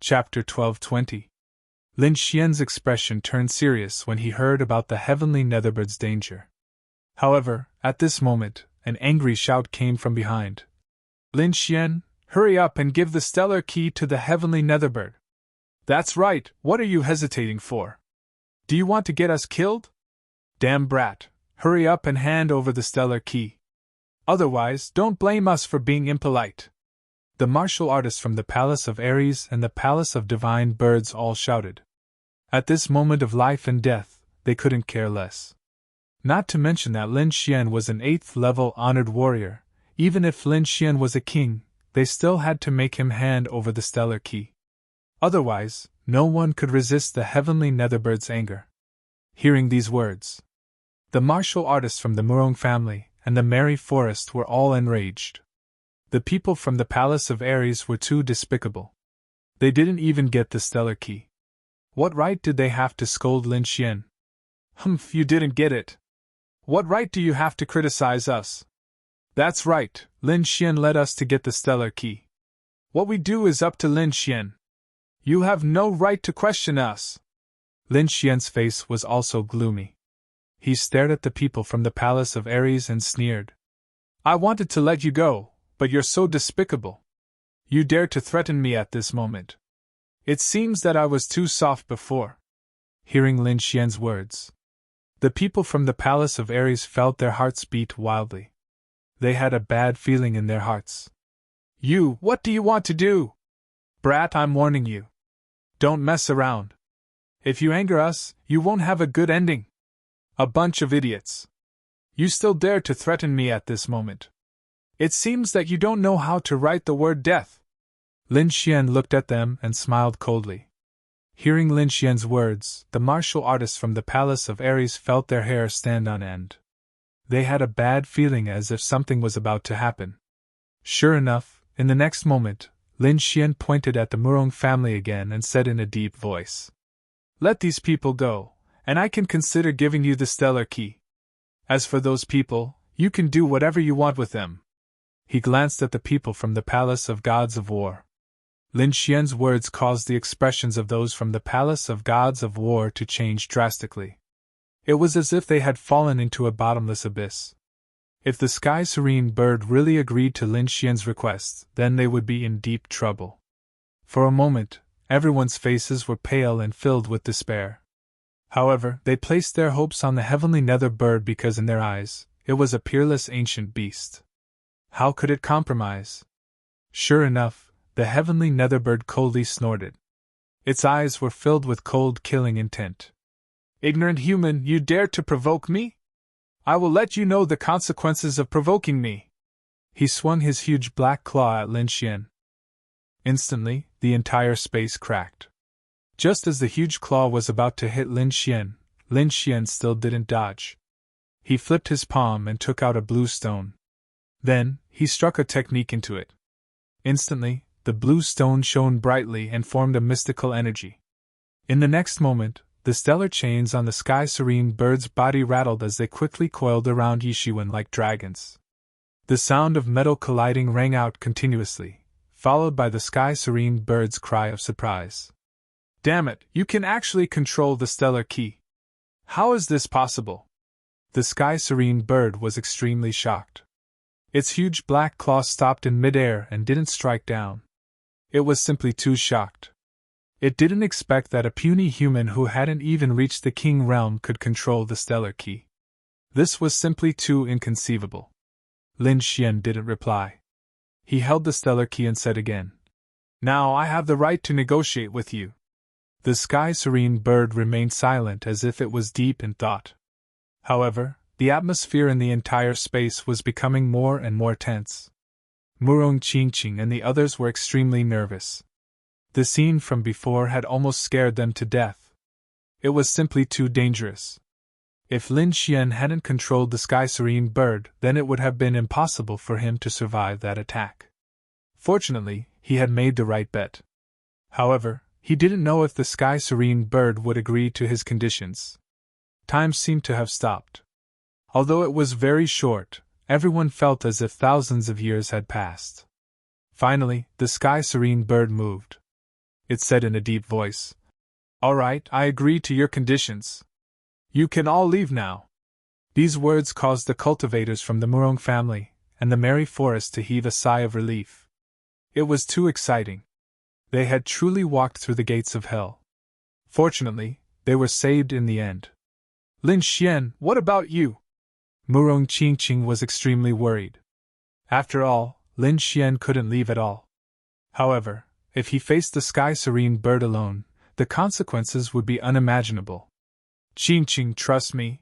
Chapter 12:20. Lin Xian's expression turned serious when he heard about the heavenly netherbird's danger. However, at this moment, an angry shout came from behind. Lin Xian, hurry up and give the stellar key to the heavenly netherbird. That's right, what are you hesitating for? Do you want to get us killed? Damn brat, hurry up and hand over the stellar key. Otherwise, don't blame us for being impolite. The martial artists from the Palace of Aries and the Palace of Divine Birds all shouted. At this moment of life and death, they couldn't care less. Not to mention that Lin Xian was an 8th level honored warrior. Even if Lin Xian was a king, they still had to make him hand over the stellar key. Otherwise, no one could resist the heavenly netherbird's anger. Hearing these words, the martial artists from the Murong family and the Merry Forest were all enraged. The people from the Palace of Aries were too despicable. They didn't even get the stellar key. What right did they have to scold Lin Xian? Humph, you didn't get it. What right do you have to criticize us? That's right, Lin Xian led us to get the stellar key. What we do is up to Lin Xian. You have no right to question us. Lin Xian's face was also gloomy. He stared at the people from the Palace of Aries and sneered. I wanted to let you go, but you're so despicable. You dare to threaten me at this moment. It seems that I was too soft before. Hearing Lin Xian's words, the people from the Palace of Aries felt their hearts beat wildly. They had a bad feeling in their hearts. What do you want to do? Brat, I'm warning you. Don't mess around. If you anger us, you won't have a good ending. A bunch of idiots. You still dare to threaten me at this moment. It seems that you don't know how to write the word death. Lin Xian looked at them and smiled coldly. Hearing Lin Xian's words, the martial artists from the Palace of Aries felt their hair stand on end. They had a bad feeling as if something was about to happen. Sure enough, in the next moment, Lin Xian pointed at the Murong family again and said in a deep voice, Let these people go, and I can consider giving you the stellar key. As for those people, you can do whatever you want with them. He glanced at the people from the Palace of Gods of War. Lin Xian's words caused the expressions of those from the Palace of Gods of War to change drastically. It was as if they had fallen into a bottomless abyss. If the Sky Serene bird really agreed to Lin Xian's request, then they would be in deep trouble. For a moment, everyone's faces were pale and filled with despair. However, they placed their hopes on the heavenly nether bird because in their eyes, it was a peerless ancient beast. How could it compromise? Sure enough, the heavenly netherbird coldly snorted. Its eyes were filled with cold killing intent. Ignorant human, you dare to provoke me? I will let you know the consequences of provoking me. He swung his huge black claw at Lin Xian. Instantly, the entire space cracked. Just as the huge claw was about to hit Lin Xian still didn't dodge. He flipped his palm and took out a blue stone. Then, he struck a technique into it. Instantly, the blue stone shone brightly and formed a mystical energy. In the next moment, the stellar chains on the Sky Serene bird's body rattled as they quickly coiled around Yishuan like dragons. The sound of metal colliding rang out continuously, followed by the Sky Serene bird's cry of surprise. Damn it, you can actually control the stellar key. How is this possible? The Sky Serene bird was extremely shocked. Its huge black claw stopped in midair and didn't strike down. It was simply too shocked. It didn't expect that a puny human who hadn't even reached the king realm could control the stellar key. This was simply too inconceivable. Lin Xian didn't reply. He held the stellar key and said again, Now I have the right to negotiate with you. The Sky Serene bird remained silent as if it was deep in thought. However, the atmosphere in the entire space was becoming more and more tense. Murong Qingqing and the others were extremely nervous. The scene from before had almost scared them to death. It was simply too dangerous. If Lin Xian hadn't controlled the Sky Serene bird, then it would have been impossible for him to survive that attack. Fortunately, he had made the right bet. However, he didn't know if the Sky Serene bird would agree to his conditions. Time seemed to have stopped. Although it was very short, everyone felt as if thousands of years had passed. Finally, the Sky Serene bird moved. it said in a deep voice. All right, I agree to your conditions. You can all leave now. These words caused the cultivators from the Murong family and the merry forest to heave a sigh of relief. It was too exciting. They had truly walked through the gates of hell. Fortunately, they were saved in the end. Lin Xian, what about you? Murong Qingqing was extremely worried. After all, Lin Xian couldn't leave at all. However, if he faced the sky serene bird alone, the consequences would be unimaginable. Qingqing, trust me.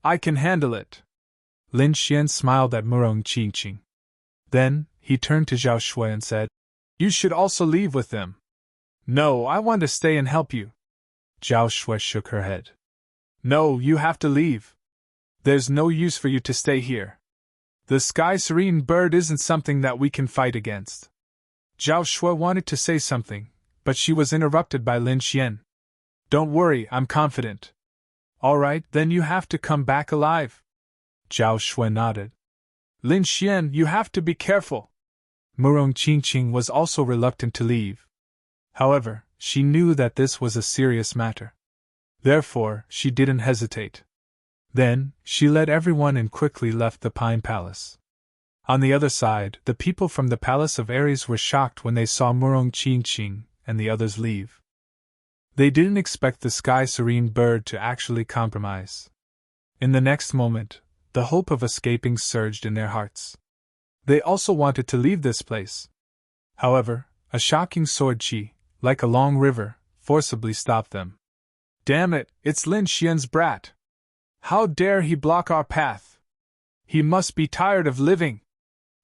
I can handle it. Lin Xian smiled at Murong Qingqing. Then, he turned to Zhao Shui and said, You should also leave with them. No, I want to stay and help you. Zhao Shui shook her head. No, you have to leave. There's no use for you to stay here. The sky serene bird isn't something that we can fight against. Zhao Shui wanted to say something, but she was interrupted by Lin Xian. Don't worry, I'm confident. All right, then you have to come back alive. Zhao Shui nodded. Lin Xian, you have to be careful. Murong Qingqing was also reluctant to leave. However, she knew that this was a serious matter. Therefore, she didn't hesitate. Then, she led everyone and quickly left the Pine Palace. On the other side, the people from the Palace of Aries were shocked when they saw Murong Qingqing and the others leave. They didn't expect the sky serene bird to actually compromise. In the next moment, the hope of escaping surged in their hearts. They also wanted to leave this place. However, a shocking sword qi, like a long river, forcibly stopped them. Damn it, it's Lin Xian's brat! How dare he block our path? He must be tired of living!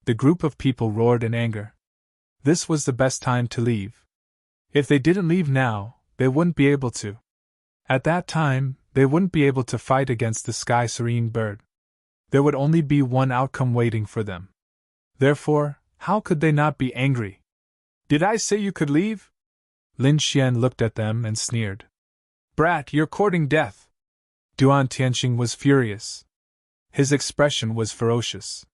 The group of people roared in anger. This was the best time to leave. If they didn't leave now, they wouldn't be able to. At that time, they wouldn't be able to fight against the sky serene bird. There would only be one outcome waiting for them. Therefore, how could they not be angry? Did I say you could leave? Lin Xian looked at them and sneered. Brat, you're courting death. Duan Tianqing was furious. His expression was ferocious.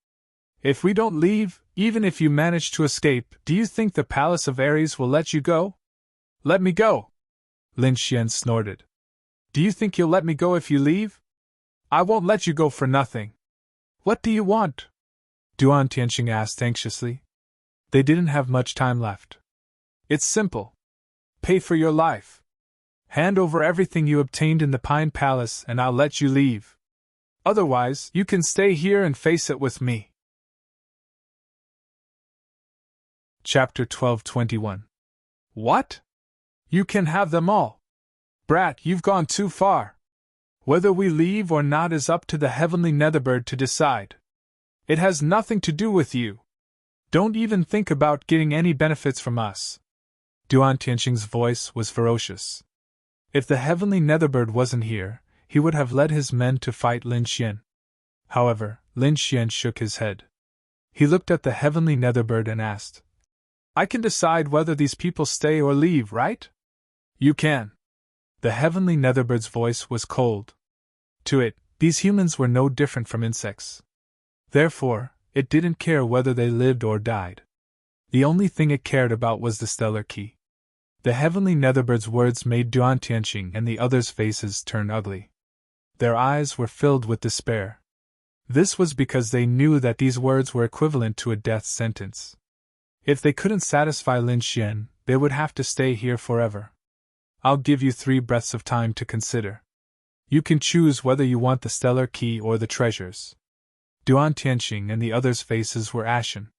If we don't leave, even if you manage to escape, do you think the Palace of Aries will let you go? Let me go! Lin Xian snorted. Do you think you'll let me go if you leave? I won't let you go for nothing. What do you want? Duan Tianqing asked anxiously. They didn't have much time left. It's simple. Pay for your life. Hand over everything you obtained in the Pine Palace and I'll let you leave. Otherwise, you can stay here and face it with me. Chapter 12:21. What? You can have them all. Brat, you've gone too far. Whether we leave or not is up to the heavenly Netherbird to decide. It has nothing to do with you. Don't even think about getting any benefits from us. Duan Tianqing's voice was ferocious. If the heavenly Netherbird wasn't here, he would have led his men to fight Lin Xian. However, Lin Xian shook his head. He looked at the heavenly Netherbird and asked, I can decide whether these people stay or leave, right? You can. The heavenly Netherbird's voice was cold. To it, these humans were no different from insects. Therefore, it didn't care whether they lived or died. The only thing it cared about was the stellar key. The heavenly Netherbird's words made Duan Tianqing and the others' faces turn ugly. Their eyes were filled with despair. This was because they knew that these words were equivalent to a death sentence. If they couldn't satisfy Lin Xian, they would have to stay here forever. I'll give you 3 breaths of time to consider. You can choose whether you want the stellar key or the treasures. Duan Tianqing and the others' faces were ashen.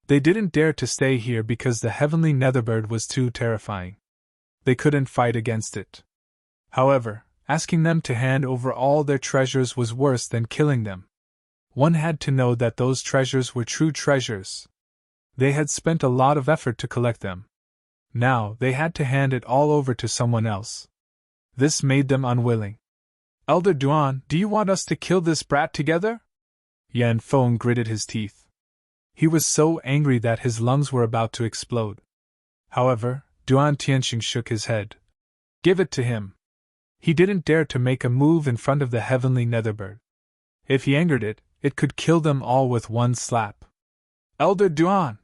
They didn't dare to stay here because the heavenly Netherbird was too terrifying. They couldn't fight against it. However, asking them to hand over all their treasures was worse than killing them. One had to know that those treasures were true treasures. They had spent a lot of effort to collect them. Now they had to hand it all over to someone else. This made them unwilling. Elder Duan, do you want us to kill this brat together? Yan Feng gritted his teeth. He was so angry that his lungs were about to explode. However, Duan Tianqing shook his head. Give it to him. He didn't dare to make a move in front of the heavenly Netherbird. If he angered it, it could kill them all with one slap. Elder Duan!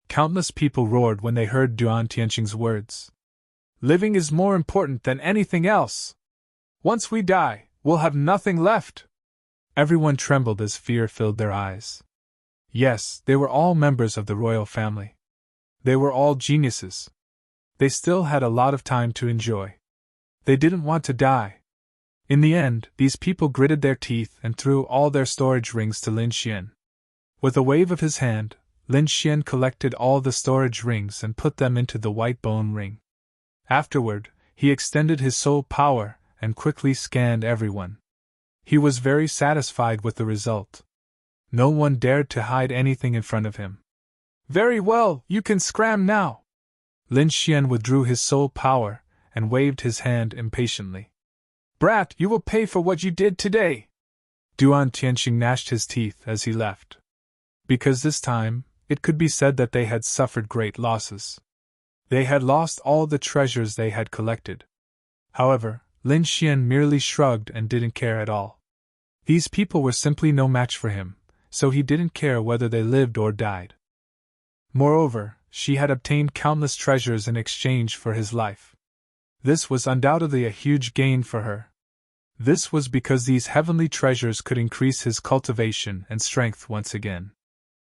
Countless people roared when they heard Duan Tianqing's words. Living is more important than anything else. Once we die, we'll have nothing left. Everyone trembled as fear filled their eyes. Yes, they were all members of the royal family. They were all geniuses. They still had a lot of time to enjoy. They didn't want to die. In the end, these people gritted their teeth and threw all their storage rings to Lin Xian. With a wave of his hand, Lin Xian collected all the storage rings and put them into the white bone ring. Afterward, he extended his soul power and quickly scanned everyone. He was very satisfied with the result. No one dared to hide anything in front of him. Very well, you can scram now. Lin Xian withdrew his soul power and waved his hand impatiently. Brat, you will pay for what you did today. Duan Tianxing gnashed his teeth as he left. Because this time, it could be said that they had suffered great losses. They had lost all the treasures they had collected. However, Lin Xian merely shrugged and didn't care at all. These people were simply no match for him, so he didn't care whether they lived or died. Moreover, she had obtained countless treasures in exchange for his life. This was undoubtedly a huge gain for her. This was because these heavenly treasures could increase his cultivation and strength once again.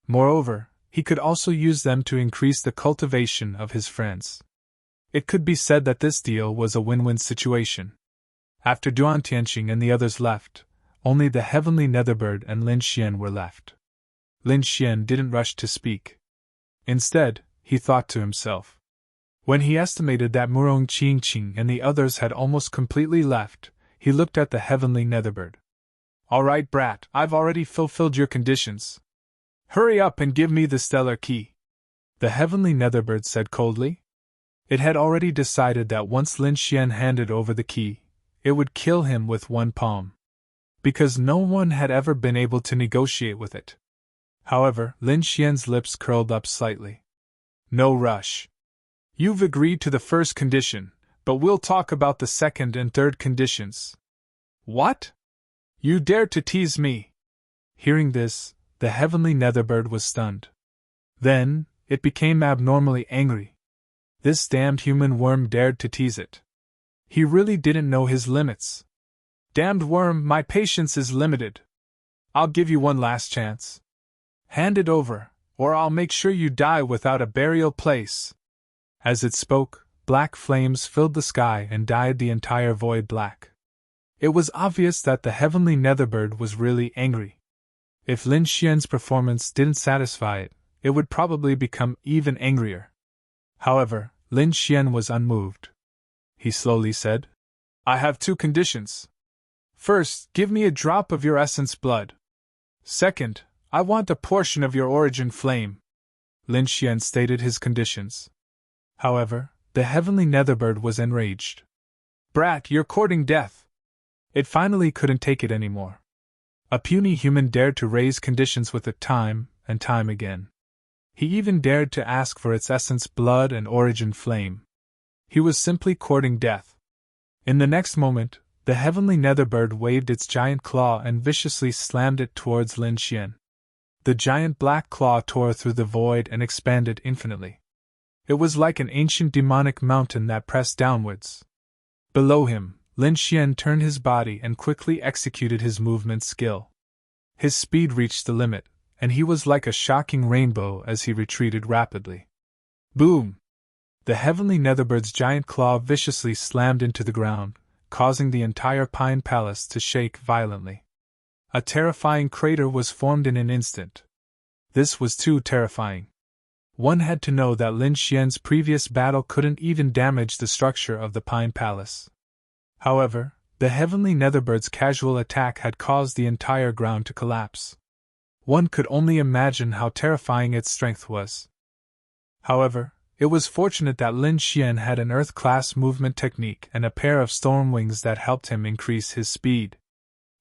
Moreover, he could also use them to increase the cultivation of his friends. It could be said that this deal was a win-win situation. After Duan Tianxing and the others left, only the heavenly Netherbird and Lin Xian were left. Lin Xian didn't rush to speak. Instead, he thought to himself. When he estimated that Murong Qingqing and the others had almost completely left, he looked at the heavenly Netherbird. All right, brat, I've already fulfilled your conditions. Hurry up and give me the stellar key. The heavenly Netherbird said coldly. It had already decided that once Lin Xian handed over the key, it would kill him with one palm. Because no one had ever been able to negotiate with it. However, Lin Xian's lips curled up slightly. No rush. You've agreed to the first condition, but we'll talk about the second and third conditions. What? You dare to tease me? Hearing this, the heavenly Netherbird was stunned. Then, it became abnormally angry. This damned human worm dared to tease it. He really didn't know his limits. Damned worm, my patience is limited. I'll give you one last chance. Hand it over, or I'll make sure you die without a burial place. As it spoke, black flames filled the sky and dyed the entire void black. It was obvious that the heavenly Netherbird was really angry. If Lin Xian's performance didn't satisfy it, it would probably become even angrier. However, Lin Xian was unmoved. He slowly said, I have two conditions. First, give me a drop of your essence blood. Second, I want a portion of your origin flame. Lin Xian stated his conditions. However, the heavenly Netherbird was enraged. Brat, you're courting death. It finally couldn't take it anymore. A puny human dared to raise conditions with it time and time again. He even dared to ask for its essence blood and origin flame. He was simply courting death. In the next moment, the heavenly Netherbird waved its giant claw and viciously slammed it towards Lin Xian. The giant black claw tore through the void and expanded infinitely. It was like an ancient demonic mountain that pressed downwards. Below him, Lin Xian turned his body and quickly executed his movement skill. His speed reached the limit, and he was like a shocking rainbow as he retreated rapidly. Boom! The heavenly Netherbbird's giant claw viciously slammed into the ground, causing the entire Pine Palace to shake violently. A terrifying crater was formed in an instant. This was too terrifying. One had to know that Lin Xian's previous battle couldn't even damage the structure of the Pine Palace. However, the heavenly Netherbird's casual attack had caused the entire ground to collapse. One could only imagine how terrifying its strength was. However, it was fortunate that Lin Xian had an Earth-class movement technique and a pair of storm wings that helped him increase his speed.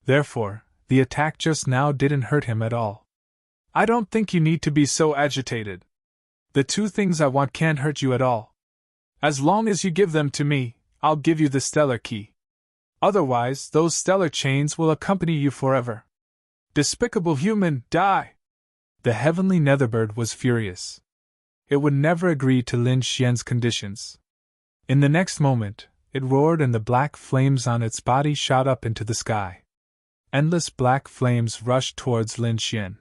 Therefore, the attack just now didn't hurt him at all. I don't think you need to be so agitated. The two things I want can't hurt you at all. As long as you give them to me, I'll give you the stellar key. Otherwise, those stellar chains will accompany you forever. Despicable human, die! The heavenly Netherbird was furious. It would never agree to Lin Xian's conditions. In the next moment, it roared and the black flames on its body shot up into the sky. Endless black flames rushed towards Lin Xian.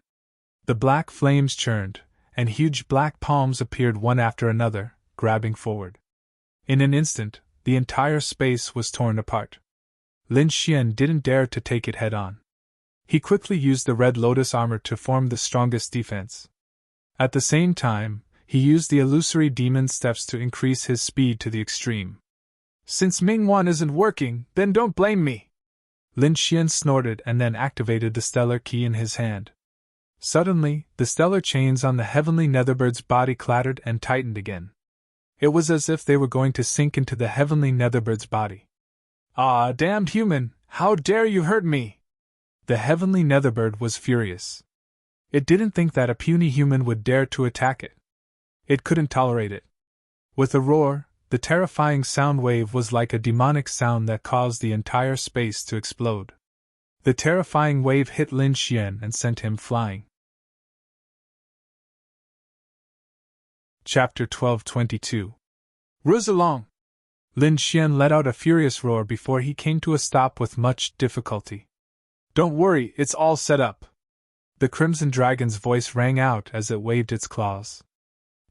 The black flames churned, and huge black palms appeared one after another, grabbing forward. In an instant, the entire space was torn apart. Lin Xian didn't dare to take it head-on. He quickly used the Red Lotus armor to form the strongest defense. At the same time, he used the illusory demon steps to increase his speed to the extreme. Since Mingwan isn't working, then don't blame me! Lin Xian snorted and then activated the stellar key in his hand. Suddenly, the stellar chains on the heavenly Netherbird's body clattered and tightened again. It was as if they were going to sink into the heavenly Netherbird's body. Ah, damned human, how dare you hurt me! The heavenly Netherbird was furious. It didn't think that a puny human would dare to attack it. It couldn't tolerate it. With a roar, the terrifying sound wave was like a demonic sound that caused the entire space to explode. The terrifying wave hit Lin Xian and sent him flying. Chapter 12:22. Ruse along! Lin Xian let out a furious roar before he came to a stop with much difficulty. Don't worry, it's all set up. The Crimson Dragon's voice rang out as it waved its claws.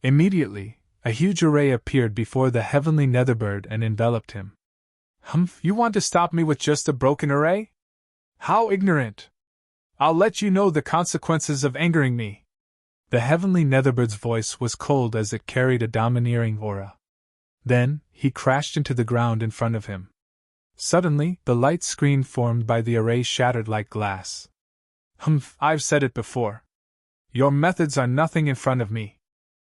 Immediately, a huge array appeared before the heavenly Netherbird and enveloped him. Humph, you want to stop me with just a broken array? How ignorant! I'll let you know the consequences of angering me. The heavenly Netherbird's voice was cold as it carried a domineering aura. Then, he crashed into the ground in front of him. Suddenly, the light screen formed by the array shattered like glass. Humph, I've said it before. Your methods are nothing in front of me.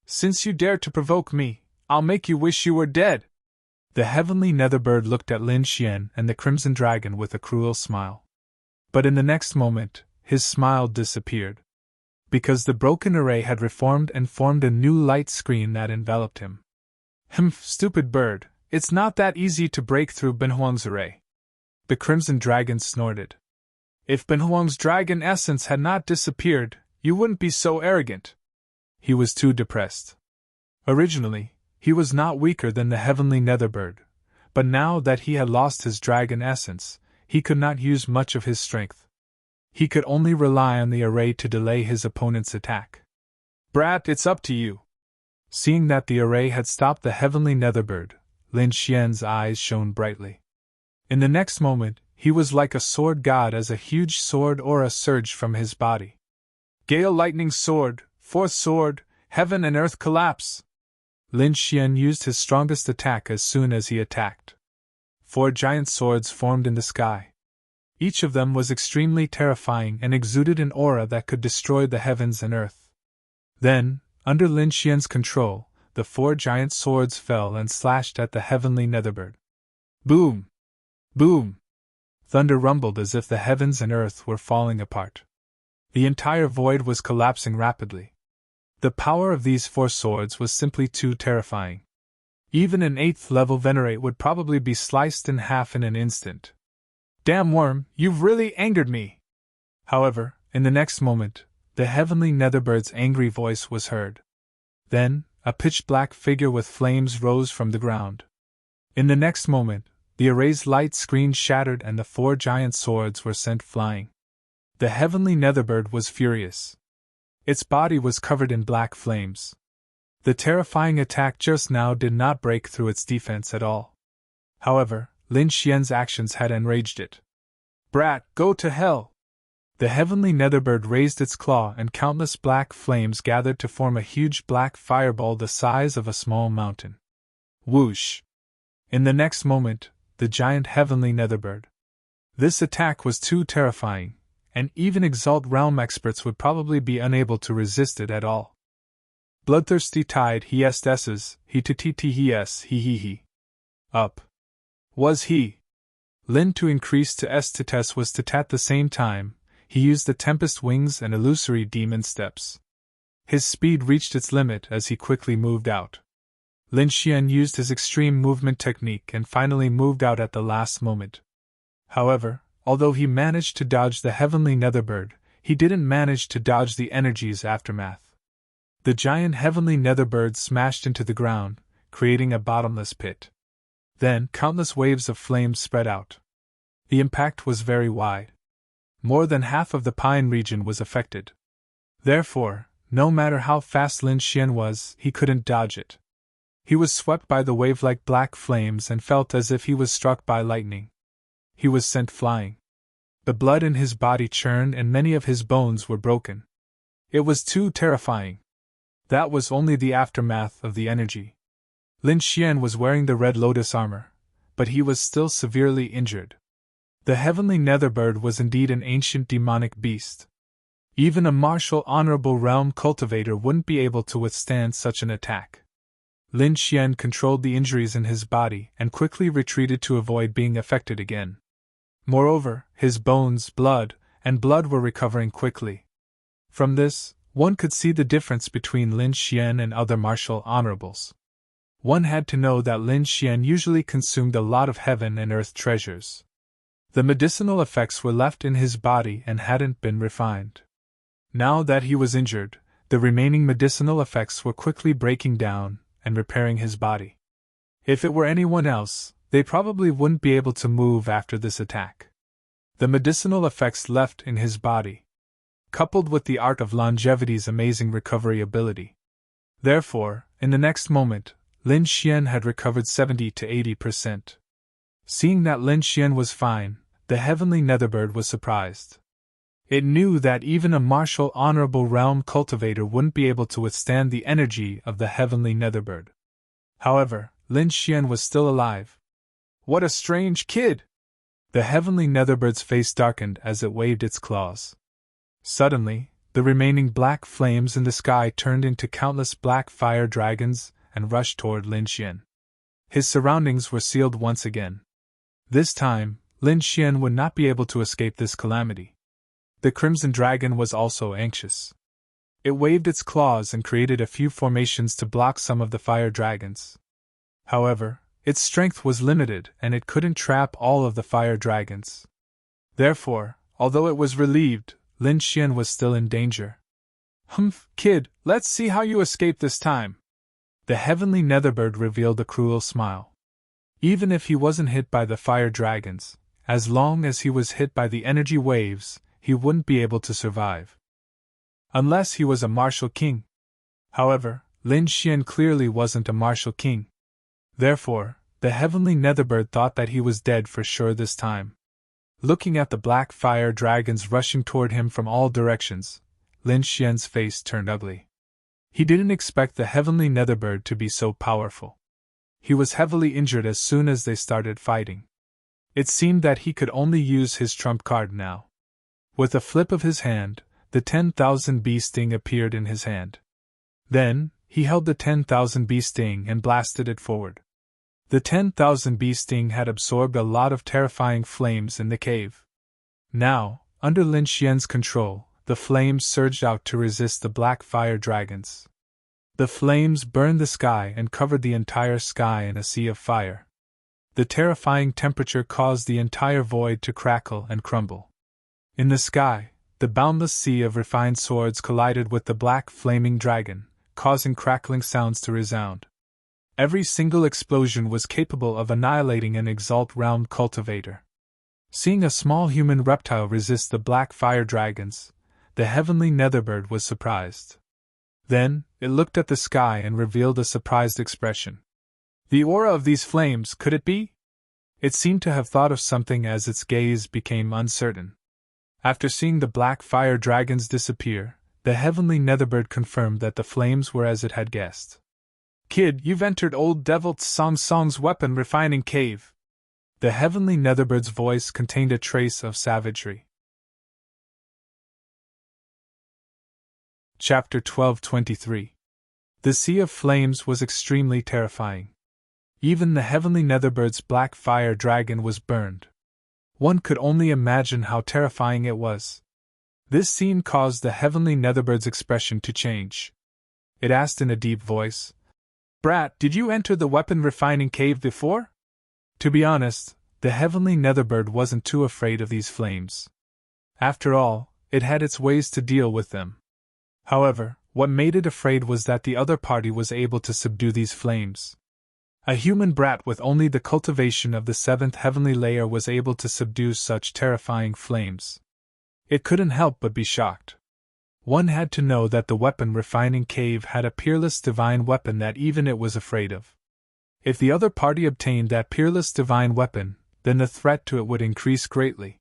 Since you dare to provoke me, I'll make you wish you were dead. The heavenly Netherbird looked at Lin Xian and the Crimson Dragon with a cruel smile. But in the next moment, his smile disappeared. Because the broken array had reformed and formed a new light screen that enveloped him. Humph, stupid bird, it's not that easy to break through Benhuang's array. The Crimson Dragon snorted. If Benhuang's dragon essence had not disappeared, you wouldn't be so arrogant. He was too depressed. Originally, he was not weaker than the heavenly Netherbird, but now that he had lost his dragon essence, he could not use much of his strength. He could only rely on the array to delay his opponent's attack. Brat, it's up to you. Seeing that the array had stopped the heavenly Netherbird, Lin Xian's eyes shone brightly. In the next moment, he was like a sword god as a huge sword aura surged from his body. Gale Lightning Sword, Fourth Sword, Heaven and Earth Collapse! Lin Xian used his strongest attack as soon as he attacked. 4 giant swords formed in the sky. Each of them was extremely terrifying and exuded an aura that could destroy the heavens and earth. Then, under Lin Xian's control, the 4 giant swords fell and slashed at the heavenly Netherbird. Boom! Boom! Thunder rumbled as if the heavens and earth were falling apart. The entire void was collapsing rapidly. The power of these 4 swords was simply too terrifying. Even an 8th level Venerate would probably be sliced in half in an instant. Damn worm, you've really angered me! However, in the next moment, the heavenly Netherbird's angry voice was heard. Then, a pitch-black figure with flames rose from the ground. In the next moment, the array's light screen shattered and the 4 giant swords were sent flying. The heavenly Netherbird was furious. Its body was covered in black flames. The terrifying attack just now did not break through its defense at all. However, Lin Xian's actions had enraged it. Brat, go to hell! The heavenly Netherbird raised its claw and countless black flames gathered to form a huge black fireball the size of a small mountain. Whoosh! In the next moment, the giant heavenly Netherbird. This attack was too terrifying, and even Exalt Realm experts would probably be unable to resist it at all. Bloodthirsty tide he estes, he he es he. Up. Was he? Lin to increase to estetes was to at the same time, he used the Tempest Wings and illusory demon steps. His speed reached its limit as he quickly moved out. Lin Xian used his extreme movement technique and finally moved out at the last moment. However, although he managed to dodge the heavenly Netherbird, he didn't manage to dodge the energy's aftermath. The giant heavenly Netherbird smashed into the ground, creating a bottomless pit. Then countless waves of flames spread out. The impact was very wide. More than half of the pine region was affected. Therefore, no matter how fast Lin Xian was, he couldn't dodge it. He was swept by the wave-like black flames and felt as if he was struck by lightning. He was sent flying. The blood in his body churned and many of his bones were broken. It was too terrifying. That was only the aftermath of the energy. Lin Xian was wearing the Red Lotus armor, but he was still severely injured. The heavenly Netherbird was indeed an ancient demonic beast. Even a martial honorable realm cultivator wouldn't be able to withstand such an attack. Lin Xian controlled the injuries in his body and quickly retreated to avoid being affected again. Moreover, his bones, blood were recovering quickly. From this, one could see the difference between Lin Xian and other martial honorables. One had to know that Lin Xian usually consumed a lot of heaven and earth treasures. The medicinal effects were left in his body and hadn't been refined. Now that he was injured, the remaining medicinal effects were quickly breaking down and repairing his body. If it were anyone else, they probably wouldn't be able to move after this attack. The medicinal effects left in his body, coupled with the art of longevity's amazing recovery ability. Therefore, in the next moment, Lin Xian had recovered 70 to 80%. Seeing that Lin Xian was fine, the heavenly Netherbird was surprised. It knew that even a martial honorable realm cultivator wouldn't be able to withstand the energy of the heavenly Netherbird. However, Lin Xian was still alive. What a strange kid! The heavenly Netherbird's face darkened as it waved its claws. Suddenly, the remaining black flames in the sky turned into countless black fire dragons and rushed toward Lin Xian. His surroundings were sealed once again. This time, Lin Xian would not be able to escape this calamity. The Crimson Dragon was also anxious. It waved its claws and created a few formations to block some of the fire dragons. However, its strength was limited and it couldn't trap all of the fire dragons. Therefore, although it was relieved, Lin Xian was still in danger. Humph, kid, let's see how you escape this time. The heavenly Netherbird revealed a cruel smile. Even if he wasn't hit by the fire dragons, as long as he was hit by the energy waves, he wouldn't be able to survive. Unless he was a martial king. However, Lin Xian clearly wasn't a martial king. Therefore, the heavenly Netherbird thought that he was dead for sure this time. Looking at the black fire dragons rushing toward him from all directions, Lin Xian's face turned ugly. He didn't expect the heavenly Netherbird to be so powerful. He was heavily injured as soon as they started fighting. It seemed that he could only use his trump card now. With a flip of his hand, the 10,000 bee sting appeared in his hand. Then, he held the 10,000 bee sting and blasted it forward. The 10,000 bee sting had absorbed a lot of terrifying flames in the cave. Now, under Lin Xian's control, the flames surged out to resist the black fire dragons. The flames burned the sky and covered the entire sky in a sea of fire. The terrifying temperature caused the entire void to crackle and crumble. In the sky, the boundless sea of refined swords collided with the black flaming dragon, causing crackling sounds to resound. Every single explosion was capable of annihilating an Exalt realm cultivator. Seeing a small human reptile resist the black fire dragons, the heavenly Netherbird was surprised. Then, it looked at the sky and revealed a surprised expression. The aura of these flames, could it be? It seemed to have thought of something as its gaze became uncertain. After seeing the black fire dragons disappear, the heavenly Netherbird confirmed that the flames were as it had guessed. Kid, you've entered old Devil Tsong's weapon refining cave. The heavenly Netherbbird's voice contained a trace of savagery. Chapter 12:23. The Sea of Flames was extremely terrifying. Even the heavenly Netherbird's black fire dragon was burned. One could only imagine how terrifying it was. This scene caused the heavenly Netherbird's expression to change. It asked in a deep voice, "Brat, did you enter the weapon refining cave before?" To be honest, the heavenly Netherbird wasn't too afraid of these flames. After all, it had its ways to deal with them. However, what made it afraid was that the other party was able to subdue these flames. A human brat with only the cultivation of the seventh heavenly layer was able to subdue such terrifying flames. It couldn't help but be shocked. One had to know that the weapon refining cave had a peerless divine weapon that even it was afraid of. If the other party obtained that peerless divine weapon, then the threat to it would increase greatly.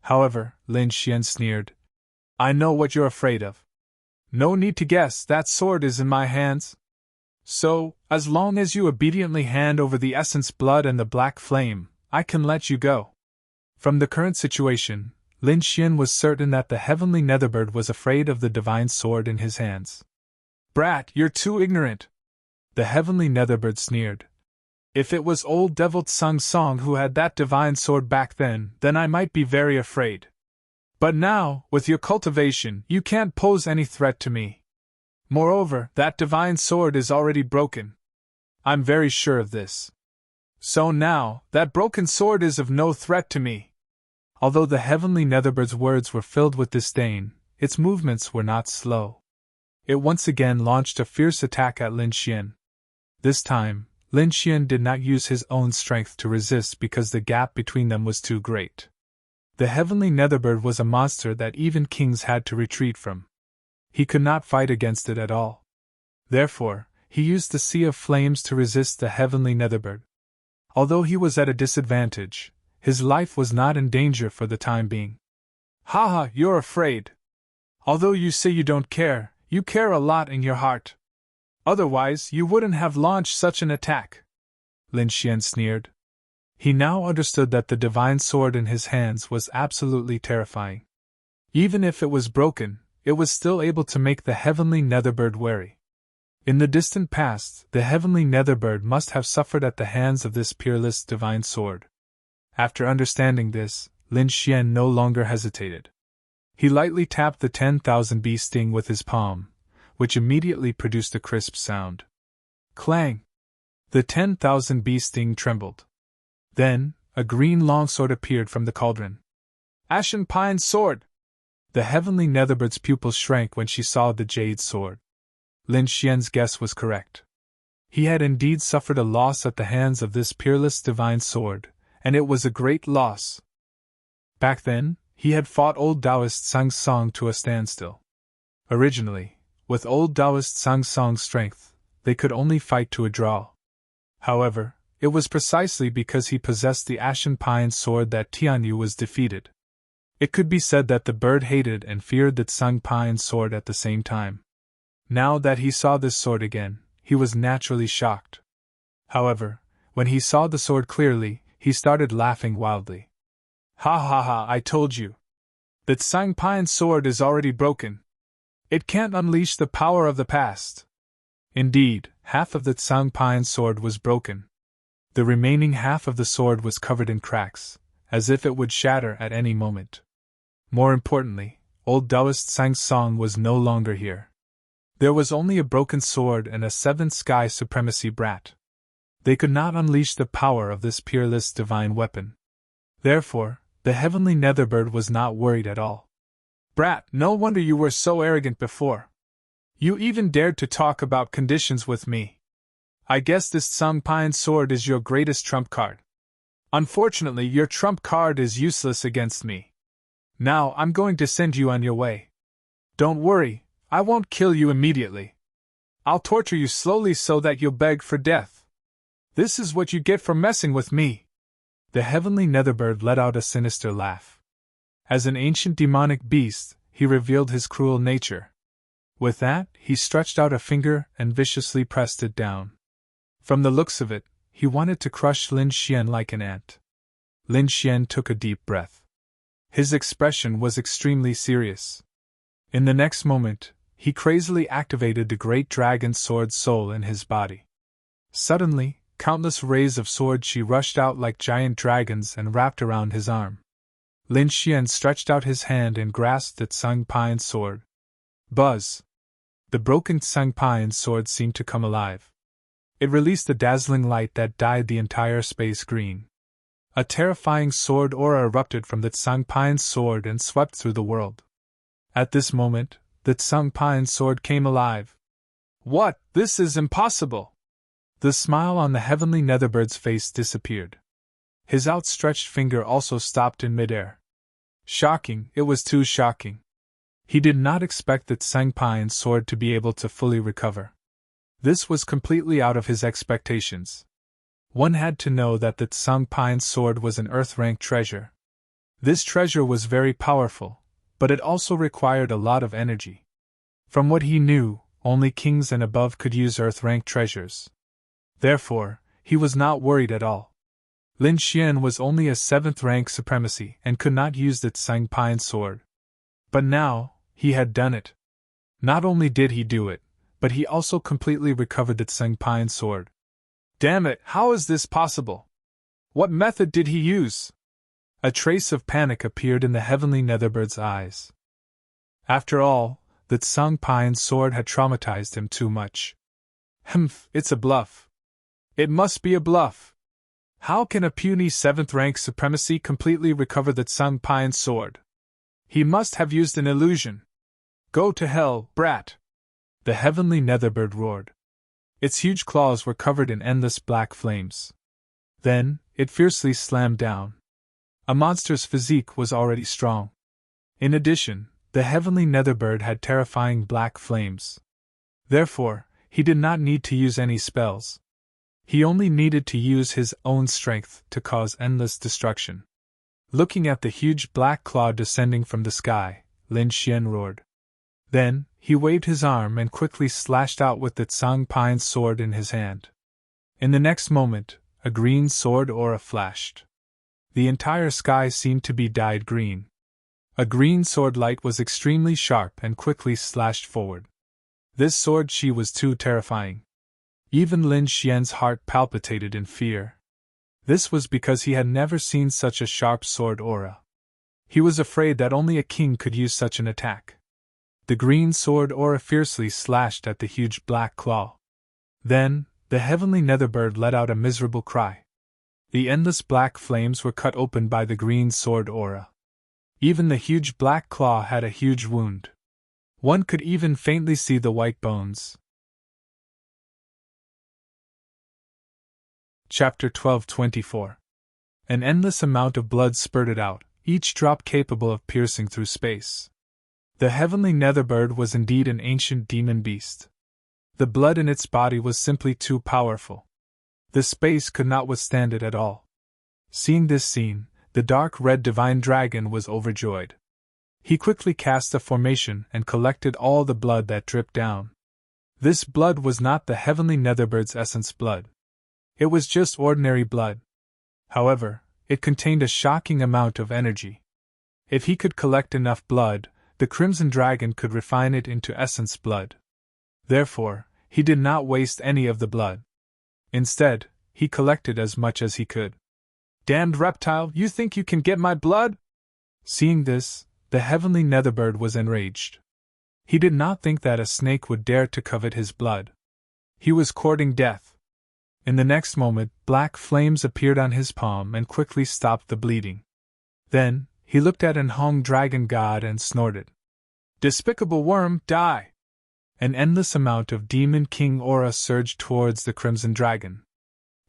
However, Lin Xian sneered, "I know what you're afraid of. No need to guess, that sword is in my hands. So, as long as you obediently hand over the essence blood and the black flame, I can let you go." From the current situation, Lin Xian was certain that the heavenly Netherbird was afraid of the divine sword in his hands. "Brat, you're too ignorant," the heavenly Netherbird sneered. "If it was old devil Tsang Song who had that divine sword back then I might be very afraid. But now, with your cultivation, you can't pose any threat to me. Moreover, that divine sword is already broken. I'm very sure of this. So now, that broken sword is of no threat to me." Although the heavenly Netherbird's words were filled with disdain, its movements were not slow. It once again launched a fierce attack at Lin Xian. This time, Lin Xian did not use his own strength to resist because the gap between them was too great. The heavenly Netherbird was a monster that even kings had to retreat from. He could not fight against it at all. Therefore, he used the Sea of Flames to resist the heavenly Netherbird. Although he was at a disadvantage, his life was not in danger for the time being. "Haha, you're afraid. Although you say you don't care, you care a lot in your heart. Otherwise, you wouldn't have launched such an attack," Lin Xian sneered. He now understood that the divine sword in his hands was absolutely terrifying. Even if it was broken, it was still able to make the heavenly Netherbird wary. In the distant past, the heavenly Netherbird must have suffered at the hands of this peerless divine sword. After understanding this, Lin Xian no longer hesitated. He lightly tapped the 10,000 bee sting with his palm, which immediately produced a crisp sound. Clang! The 10,000 bee sting trembled. Then, a green longsword appeared from the cauldron. "Ashen Pine Sword!" The heavenly Netherbird's pupils shrank when she saw the jade sword. Lin Xian's guess was correct. He had indeed suffered a loss at the hands of this peerless divine sword, and it was a great loss. Back then, he had fought old Taoist Sang Song to a standstill. Originally, with old Taoist Sang Song's strength, they could only fight to a draw. However, it was precisely because he possessed the Ashen Pine Sword that Tianyu was defeated. It could be said that the bird hated and feared the Tsang Pine Sword at the same time. Now that he saw this sword again, he was naturally shocked. However, when he saw the sword clearly, he started laughing wildly. "Ha ha ha, I told you! The Tsang Pine Sword is already broken. It can't unleash the power of the past." Indeed, half of the Tsang Pine Sword was broken. The remaining half of the sword was covered in cracks, as if it would shatter at any moment. More importantly, old Taoist Sang Song was no longer here. There was only a broken sword and a seventh sky supremacy brat. They could not unleash the power of this peerless divine weapon. Therefore, the heavenly Netherbird was not worried at all. "Brat, no wonder you were so arrogant before. You even dared to talk about conditions with me. I guess this Tsang Pine Sword is your greatest trump card. Unfortunately, your trump card is useless against me. Now I'm going to send you on your way. Don't worry, I won't kill you immediately. I'll torture you slowly so that you'll beg for death. This is what you get for messing with me." The heavenly Netherbird let out a sinister laugh. As an ancient demonic beast, he revealed his cruel nature. With that, he stretched out a finger and viciously pressed it down. From the looks of it, he wanted to crush Lin Xian like an ant. Lin Xian took a deep breath. His expression was extremely serious. In the next moment, he crazily activated the great dragon sword soul in his body. Suddenly, countless rays of sword chi rushed out like giant dragons and wrapped around his arm. Lin Xian stretched out his hand and grasped the Tsang Pine Sword. Buzz! The broken Tsang Pine Sword seemed to come alive. It released a dazzling light that dyed the entire space green. A terrifying sword aura erupted from the Tsang Pine Sword and swept through the world. At this moment, the Tsang Pine Sword came alive. "What? This is impossible!" The smile on the heavenly Netherbird's face disappeared. His outstretched finger also stopped in midair. Shocking, it was too shocking. He did not expect that Tsangpai's sword to be able to fully recover. This was completely out of his expectations. One had to know that the Tsangpai's sword was an earth-rank treasure. This treasure was very powerful, but it also required a lot of energy. From what he knew, only kings and above could use earth-rank treasures. Therefore, he was not worried at all. Lin Xian was only a 7th rank supremacy and could not use the Tsangpai's sword. But now, he had done it. Not only did he do it, but he also completely recovered the Tsangpai's sword. Damn it, how is this possible? What method did he use? A trace of panic appeared in the heavenly Netherbird's eyes. After all, the Tsangpai's sword had traumatized him too much. It's a bluff. It must be a bluff. How can a puny 7th rank supremacy completely recover the Tsangpai's sword? He must have used an illusion. Go to hell, brat! The heavenly Netherbird roared. Its huge claws were covered in endless black flames. Then, it fiercely slammed down. A monster's physique was already strong. In addition, the heavenly Netherbird had terrifying black flames. Therefore, he did not need to use any spells. He only needed to use his own strength to cause endless destruction. Looking at the huge black claw descending from the sky, Lin Xian roared. Then, he waved his arm and quickly slashed out with the Tsangpai's sword in his hand. In the next moment, a green sword aura flashed. The entire sky seemed to be dyed green. A green sword light was extremely sharp and quickly slashed forward. This sword chi was too terrifying. Even Lin Xian's heart palpitated in fear. This was because he had never seen such a sharp sword aura. He was afraid that only a king could use such an attack. The green sword aura fiercely slashed at the huge black claw. Then, the heavenly Netherbird let out a miserable cry. The endless black flames were cut open by the green sword aura. Even the huge black claw had a huge wound. One could even faintly see the white bones. Chapter 12:24. An endless amount of blood spurted out, each drop capable of piercing through space. The heavenly Netherbird was indeed an ancient demon beast. The blood in its body was simply too powerful. The space could not withstand it at all. Seeing this scene, the dark red divine dragon was overjoyed. He quickly cast a formation and collected all the blood that dripped down. This blood was not the heavenly Netherbird's essence blood. It was just ordinary blood. However, it contained a shocking amount of energy. If he could collect enough blood, the Crimson Dragon could refine it into essence blood. Therefore, he did not waste any of the blood. Instead, he collected as much as he could. Damned reptile, you think you can get my blood? Seeing this, the heavenly Netherbird was enraged. He did not think that a snake would dare to covet his blood. He was courting death. In the next moment, black flames appeared on his palm and quickly stopped the bleeding. Then, he looked at an Hong Dragon God and snorted. Despicable worm, die! An endless amount of Demon King aura surged towards the Crimson Dragon.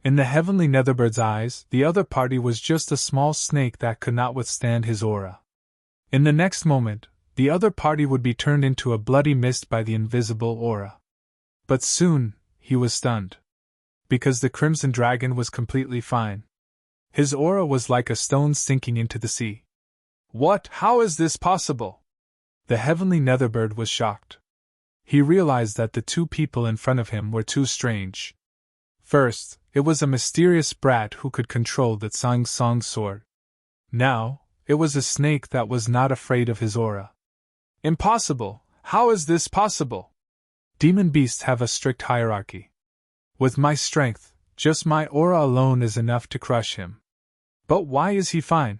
In the heavenly Netherbird's eyes, the other party was just a small snake that could not withstand his aura. In the next moment, the other party would be turned into a bloody mist by the invisible aura. But soon, he was stunned. Because the Crimson Dragon was completely fine. His aura was like a stone sinking into the sea. What? How is this possible? The heavenly Netherbird was shocked. He realized that the two people in front of him were too strange. First, it was a mysterious brat who could control the Tsang Song sword. Now, it was a snake that was not afraid of his aura. Impossible! How is this possible? Demon beasts have a strict hierarchy. With my strength, just my aura alone is enough to crush him. But why is he fine?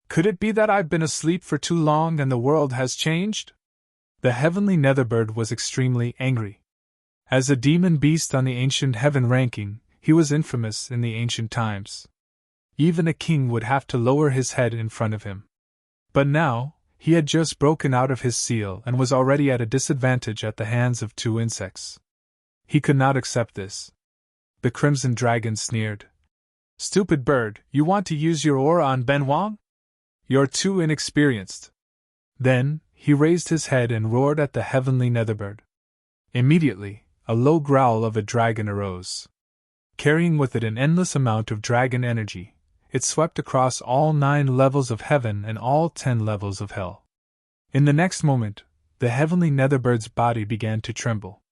Could it be that I've been asleep for too long and the world has changed? The heavenly Netherbird was extremely angry. As a demon beast on the ancient heaven ranking, he was infamous in the ancient times. Even a king would have to lower his head in front of him. But now, he had just broken out of his seal and was already at a disadvantage at the hands of two insects. He could not accept this. The Crimson Dragon sneered. Stupid bird, you want to use your aura on Ben Wang? You're too inexperienced. Then, he raised his head and roared at the heavenly Netherbird. Immediately, a low growl of a dragon arose. Carrying with it an endless amount of dragon energy, it swept across all 9 levels of heaven and all 10 levels of hell. In the next moment, the heavenly Netherbird's body began to tremble.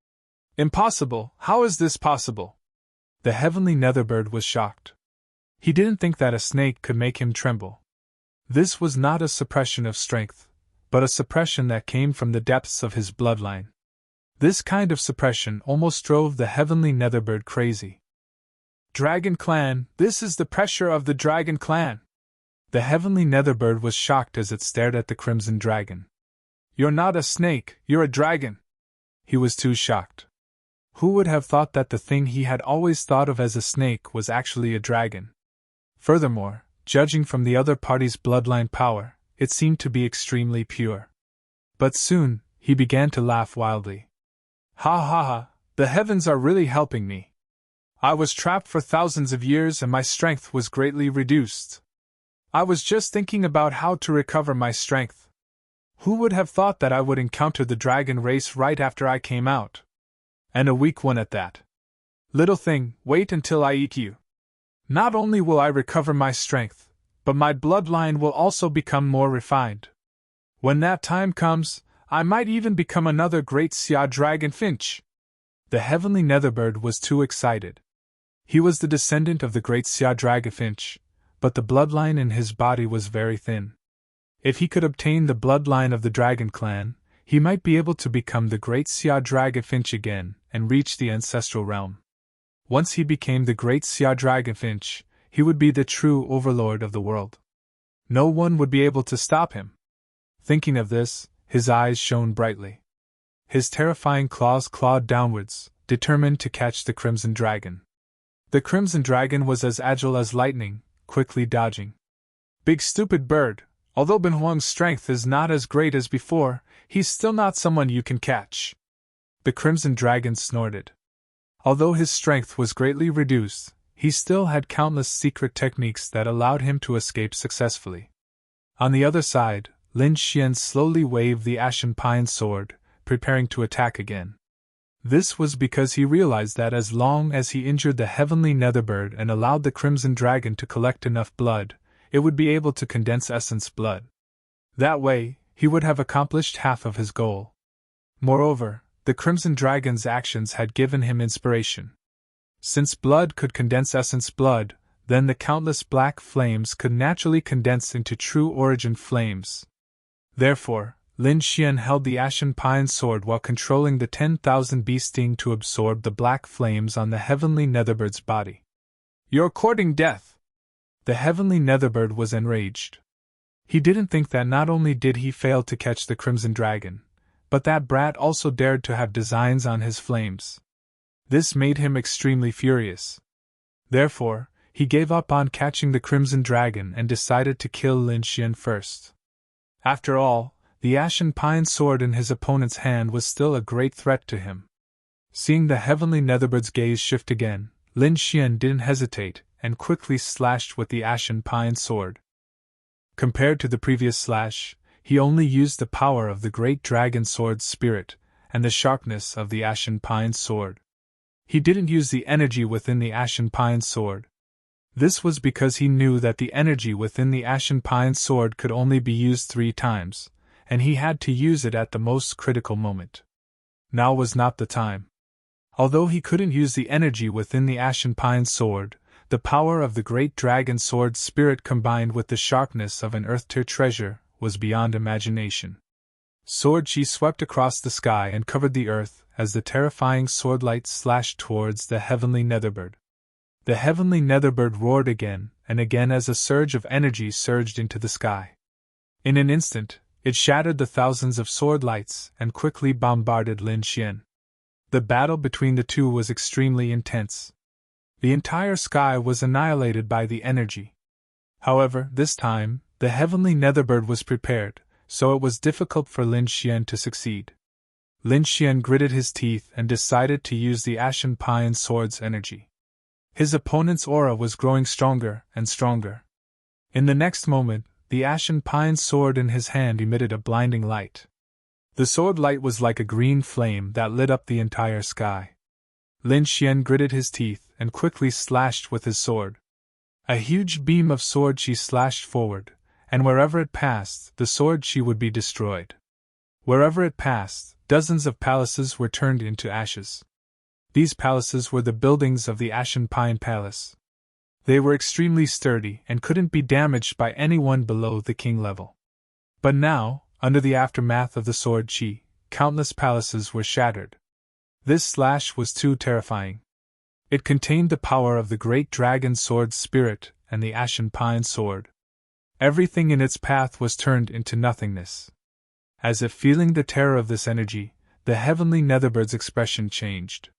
Impossible! How is this possible? The heavenly Netherbird was shocked. He didn't think that a snake could make him tremble. This was not a suppression of strength, but a suppression that came from the depths of his bloodline. This kind of suppression almost drove the heavenly Netherbird crazy. Dragon Clan, this is the pressure of the Dragon Clan! The heavenly Netherbird was shocked as it stared at the Crimson Dragon. You're not a snake, you're a dragon! He was too shocked. Who would have thought that the thing he had always thought of as a snake was actually a dragon? Furthermore, judging from the other party's bloodline power, it seemed to be extremely pure. But soon, he began to laugh wildly. Ha ha ha, the heavens are really helping me. I was trapped for thousands of years and my strength was greatly reduced. I was just thinking about how to recover my strength. Who would have thought that I would encounter the dragon race right after I came out? And a weak one at that. Little thing, wait until I eat you. Not only will I recover my strength, but my bloodline will also become more refined. When that time comes, I might even become another great Xia Dragon Finch. The heavenly Netherbird was too excited. He was the descendant of the great Xia Dragon Finch, but the bloodline in his body was very thin. If he could obtain the bloodline of the Dragon Clan, he might be able to become the great Xia Dragon Finch again and reach the ancestral realm. Once he became the great Xia Dragon Finch, he would be the true overlord of the world. No one would be able to stop him. Thinking of this, his eyes shone brightly. His terrifying claws clawed downwards, determined to catch the Crimson Dragon. The Crimson Dragon was as agile as lightning, quickly dodging. Big stupid bird, although Ben Huang's strength is not as great as before, he's still not someone you can catch. The Crimson Dragon snorted. Although his strength was greatly reduced, he still had countless secret techniques that allowed him to escape successfully. On the other side, Lin Xian slowly waved the ashen pine sword, preparing to attack again. This was because he realized that as long as he injured the heavenly Netherbird and allowed the Crimson Dragon to collect enough blood, it would be able to condense essence blood. That way, he would have accomplished half of his goal. Moreover, the Crimson Dragon's actions had given him inspiration. Since blood could condense essence blood, then the countless black flames could naturally condense into true origin flames. Therefore, Lin Xian held the ashen pine sword while controlling the 10,000 bee sting to absorb the black flames on the heavenly Netherbird's body. You're courting death! The heavenly Netherbird was enraged. He didn't think that not only did he fail to catch the Crimson Dragon, but that brat also dared to have designs on his flames. This made him extremely furious. Therefore, he gave up on catching the Crimson Dragon and decided to kill Lin Xian first. After all, the ashen pine sword in his opponent's hand was still a great threat to him. Seeing the heavenly Netherbirds' gaze shift again, Lin Xian didn't hesitate and quickly slashed with the ashen pine sword. Compared to the previous slash, he only used the power of the great dragon sword's spirit and the sharpness of the ashen pine sword. He didn't use the energy within the ashen pine sword. This was because he knew that the energy within the ashen pine sword could only be used 3 times, and he had to use it at the most critical moment. Now was not the time. Although he couldn't use the energy within the ashen pine sword, the power of the great dragon sword's spirit combined with the sharpness of an earth-tier treasure was beyond imagination. Sword chi swept across the sky and covered the earth as the terrifying swordlight slashed towards the heavenly Netherbird. The heavenly Netherbird roared again and again as a surge of energy surged into the sky. In an instant, it shattered the thousands of sword lights and quickly bombarded Lin Xian. The battle between the two was extremely intense. The entire sky was annihilated by the energy. However, this time, the heavenly Netherbird was prepared, so it was difficult for Lin Xian to succeed. Lin Xian gritted his teeth and decided to use the ashen pine sword's energy. His opponent's aura was growing stronger and stronger. In the next moment, the ashen pine sword in his hand emitted a blinding light. The sword light was like a green flame that lit up the entire sky. Lin Xian gritted his teeth and quickly slashed with his sword. A huge beam of sword chi slashed forward, and wherever it passed, the sword chi would be destroyed. Wherever it passed, dozens of palaces were turned into ashes. These palaces were the buildings of the Ashen Pine Palace. They were extremely sturdy and couldn't be damaged by anyone below the king level. But now, under the aftermath of the sword chi, countless palaces were shattered. This slash was too terrifying. It contained the power of the great dragon sword spirit and the ashen pine sword. Everything in its path was turned into nothingness. As if feeling the terror of this energy, the heavenly Netherbird's expression changed.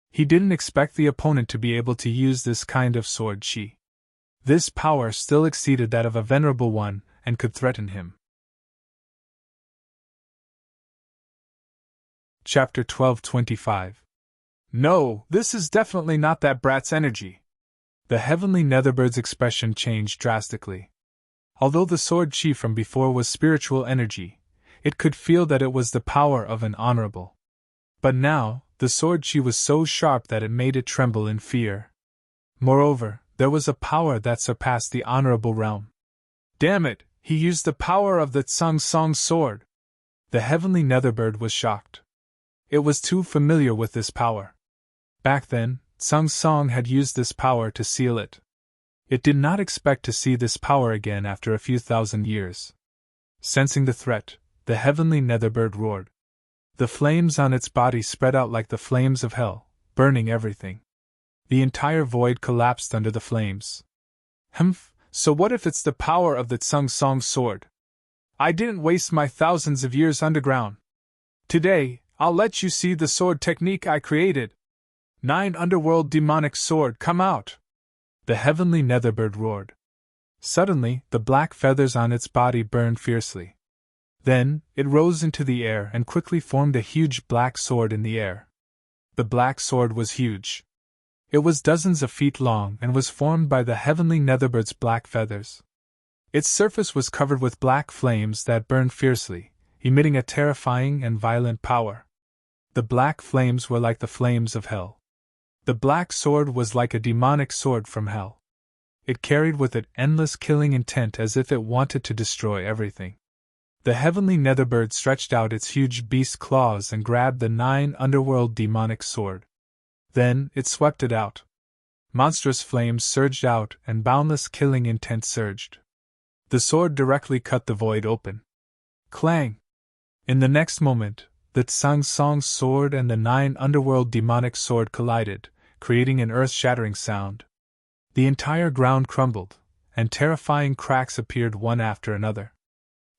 He didn't expect the opponent to be able to use this kind of sword chi. This power still exceeded that of a venerable one and could threaten him. Chapter 12:25. No, this is definitely not that brat's energy. The heavenly Netherbird's expression changed drastically. Although the sword chi from before was spiritual energy, it could feel that it was the power of an honorable. But now, the sword chi was so sharp that it made it tremble in fear. Moreover, there was a power that surpassed the honorable realm. Damn it, he used the power of the Tsang Song sword! The heavenly Netherbird was shocked. It was too familiar with this power. Back then, Tsang Song had used this power to seal it. It did not expect to see this power again after a few thousand years. Sensing the threat, the heavenly Netherbird roared. The flames on its body spread out like the flames of hell, burning everything. The entire void collapsed under the flames. Humph, so what if it's the power of the Tsang Song sword? I didn't waste my thousands of years underground. Today, I'll let you see the sword technique I created. 9 underworld demonic sword, come out! The heavenly Netherbird roared. Suddenly, the black feathers on its body burned fiercely. Then, it rose into the air and quickly formed a huge black sword in the air. The black sword was huge. It was dozens of feet long and was formed by the heavenly Netherbird's black feathers. Its surface was covered with black flames that burned fiercely, emitting a terrifying and violent power. The black flames were like the flames of hell. The black sword was like a demonic sword from hell. It carried with it endless killing intent as if it wanted to destroy everything. The heavenly Netherbird stretched out its huge beast claws and grabbed the 9 underworld demonic sword. Then, it swept it out. Monstrous flames surged out and boundless killing intent surged. The sword directly cut the void open. Clang! In the next moment, the Tsang Song sword and the 9 underworld demonic sword collided, creating an earth-shattering sound. The entire ground crumbled, and terrifying cracks appeared one after another.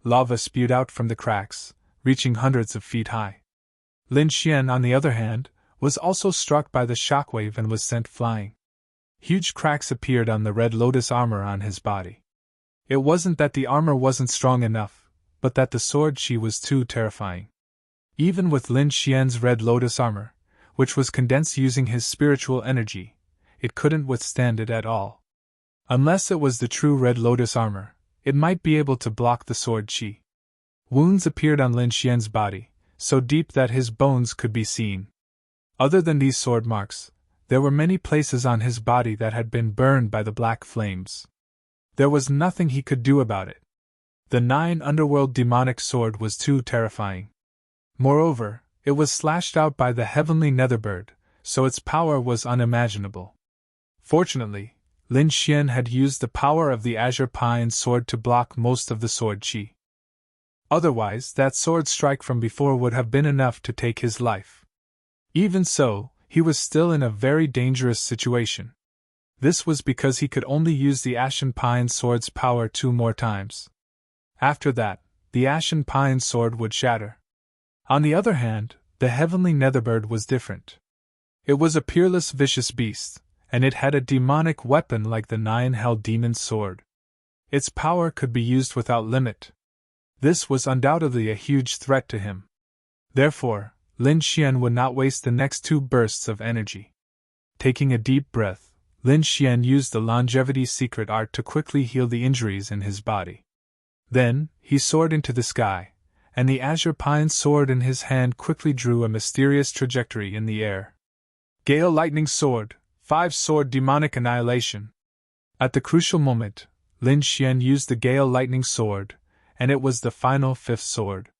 Lava spewed out from the cracks, reaching hundreds of feet high. Lin Xian, on the other hand, was also struck by the shockwave and was sent flying. Huge cracks appeared on the red lotus armor on his body. It wasn't that the armor wasn't strong enough, but that the sword chi was too terrifying. Even with Lin Xian's red lotus armor, which was condensed using his spiritual energy, it couldn't withstand it at all. Unless it was the true red lotus armor, it might be able to block the sword chi. Wounds appeared on Lin Xian's body, so deep that his bones could be seen. Other than these sword marks, there were many places on his body that had been burned by the black flames. There was nothing he could do about it. The 9 underworld demonic sword was too terrifying. Moreover, it was slashed out by the heavenly Netherbird, so its power was unimaginable. Fortunately, Lin Xian had used the power of the azure pine sword to block most of the sword chi. Otherwise, that sword strike from before would have been enough to take his life. Even so, he was still in a very dangerous situation. This was because he could only use the ashen pine sword's power 2 more times. After that, the ashen pine sword would shatter. On the other hand, the heavenly Netherbird was different. It was a peerless vicious beast, and it had a demonic weapon like the 9 hell demon's sword. Its power could be used without limit. This was undoubtedly a huge threat to him. Therefore, Lin Xian would not waste the next 2 bursts of energy. Taking a deep breath, Lin Xian used the longevity secret art to quickly heal the injuries in his body. Then, he soared into the sky, and the azure pine sword in his hand quickly drew a mysterious trajectory in the air. Gale Lightning Sword, 5-sword demonic annihilation. At the crucial moment, Lin Xian used the Gale Lightning Sword, and it was the final 5th sword.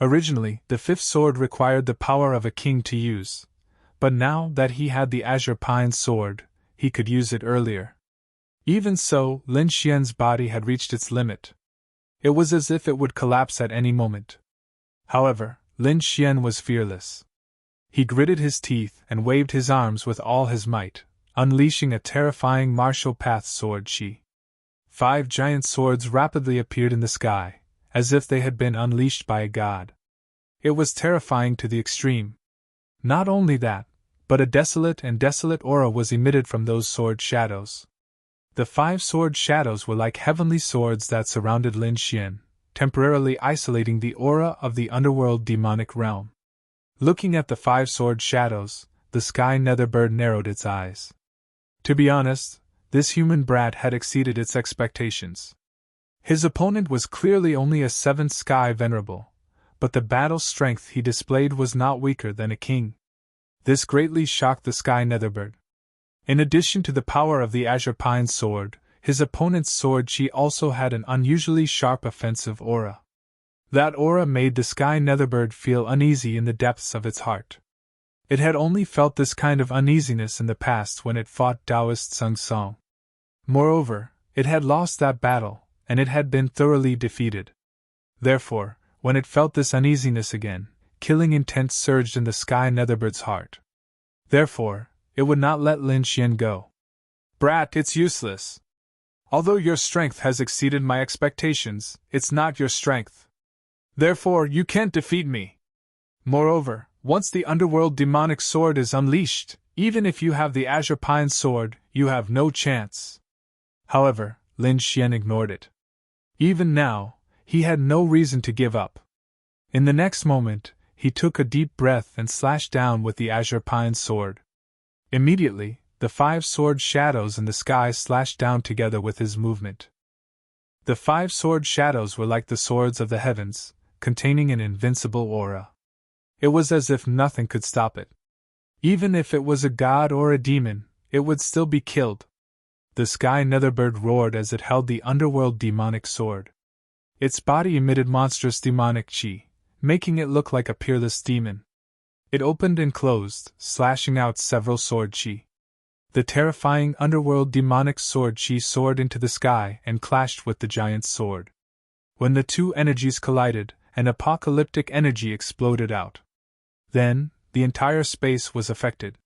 Originally, the 5th sword required the power of a king to use, but now that he had the azure pine sword, he could use it earlier. Even so, Lin Xian's body had reached its limit. It was as if it would collapse at any moment. However, Lin Xian was fearless. He gritted his teeth and waved his arms with all his might, unleashing a terrifying martial path sword chi. 5 giant swords rapidly appeared in the sky, as if they had been unleashed by a god. It was terrifying to the extreme. Not only that, but a desolate aura was emitted from those sword shadows. The 5 sword shadows were like heavenly swords that surrounded Lin Xian, temporarily isolating the aura of the underworld demonic realm. Looking at the 5 sword shadows, the sky netherbird narrowed its eyes. To be honest, this human brat had exceeded its expectations. His opponent was clearly only a 7th sky venerable, but the battle strength he displayed was not weaker than a king. This greatly shocked the sky netherbird. In addition to the power of the azure pine sword, his opponent's sword chi also had an unusually sharp offensive aura. That aura made the sky netherbird feel uneasy in the depths of its heart. It had only felt this kind of uneasiness in the past when it fought Taoist Sung Song. Moreover, it had lost that battle, and it had been thoroughly defeated. Therefore, when it felt this uneasiness again, killing intent surged in the sky netherbird's heart. Therefore, it would not let Lin Xian go. Brat, it's useless. Although your strength has exceeded my expectations, it's not your strength. Therefore, you can't defeat me. Moreover, once the underworld demonic sword is unleashed, even if you have the azure pine sword, you have no chance. However, Lin Xian ignored it. Even now, he had no reason to give up. In the next moment, he took a deep breath and slashed down with the azure pine sword. Immediately, the 5 sword shadows in the sky slashed down together with his movement. The 5 sword shadows were like the swords of the heavens, containing an invincible aura. It was as if nothing could stop it. Even if it was a god or a demon, it would still be killed. The sky netherbird roared as it held the underworld demonic sword. Its body emitted monstrous demonic chi, making it look like a peerless demon. It opened and closed, slashing out several sword chi. The terrifying underworld demonic sword chi soared into the sky and clashed with the giant's sword. When the two energies collided, an apocalyptic energy exploded out. Then, the entire space was affected.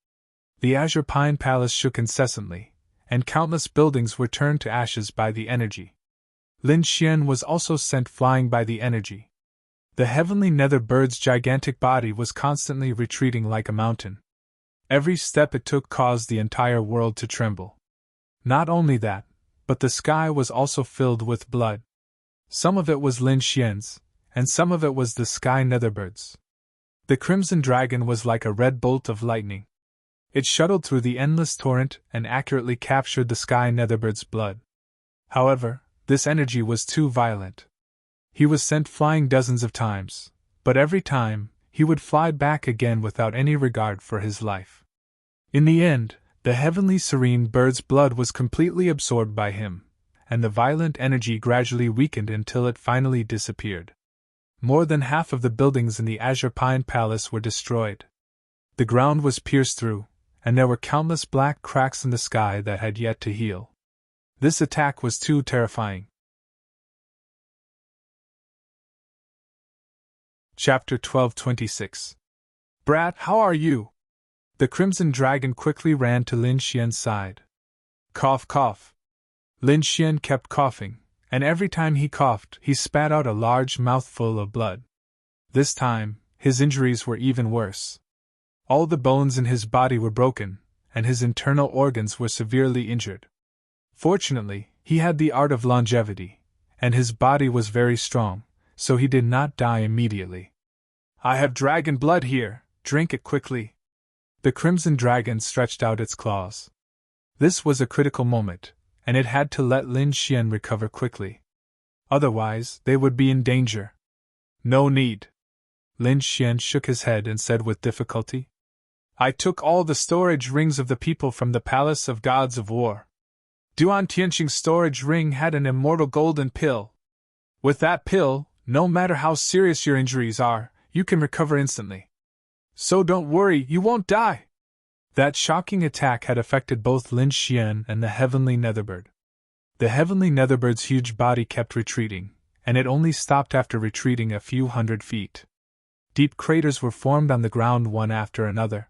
The azure pine palace shook incessantly, and countless buildings were turned to ashes by the energy. Lin Xian was also sent flying by the energy. The heavenly nether bird's gigantic body was constantly retreating like a mountain. Every step it took caused the entire world to tremble. Not only that, but the sky was also filled with blood. Some of it was Lin Xian's, and some of it was the sky netherbird's. The crimson dragon was like a red bolt of lightning. It shuttled through the endless torrent and accurately captured the sky netherbird's blood. However, this energy was too violent. He was sent flying dozens of times, but every time, he would fly back again without any regard for his life. In the end, the heavenly serene bird's blood was completely absorbed by him, and the violent energy gradually weakened until it finally disappeared. More than half of the buildings in the Azure Pine Palace were destroyed. The ground was pierced through, and there were countless black cracks in the sky that had yet to heal. This attack was too terrifying. Chapter 12:26. Brat, how are you? The crimson dragon quickly ran to Lin Xian's side. Cough, cough. Lin Xian kept coughing, and every time he coughed, he spat out a large mouthful of blood. This time, his injuries were even worse. All the bones in his body were broken, and his internal organs were severely injured. Fortunately, he had the art of longevity, and his body was very strong, so he did not die immediately. I have dragon blood here, drink it quickly. The crimson dragon stretched out its claws. This was a critical moment, and it had to let Lin Xian recover quickly. Otherwise, they would be in danger. No need. Lin Xian shook his head and said with difficulty. I took all the storage rings of the people from the Palace of Gods of War. Duan Tianqing's storage ring had an immortal golden pill. With that pill, no matter how serious your injuries are, you can recover instantly. So don't worry, you won't die. That shocking attack had affected both Lin Xian and the heavenly Netherbird. The heavenly Netherbird's huge body kept retreating, and it only stopped after retreating a few hundred feet. Deep craters were formed on the ground one after another.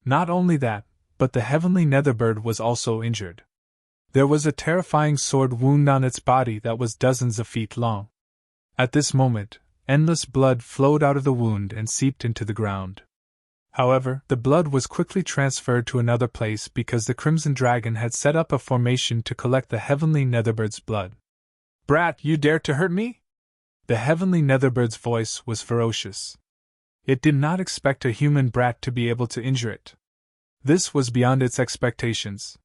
Not only that, but the heavenly Netherbird was also injured. There was a terrifying sword wound on its body that was dozens of feet long. At this moment, endless blood flowed out of the wound and seeped into the ground. However, the blood was quickly transferred to another place because the Crimson Dragon had set up a formation to collect the heavenly Netherbird's blood. Brat, you dare to hurt me? The heavenly Netherbird's voice was ferocious. It did not expect a human brat to be able to injure it. This was beyond its expectations.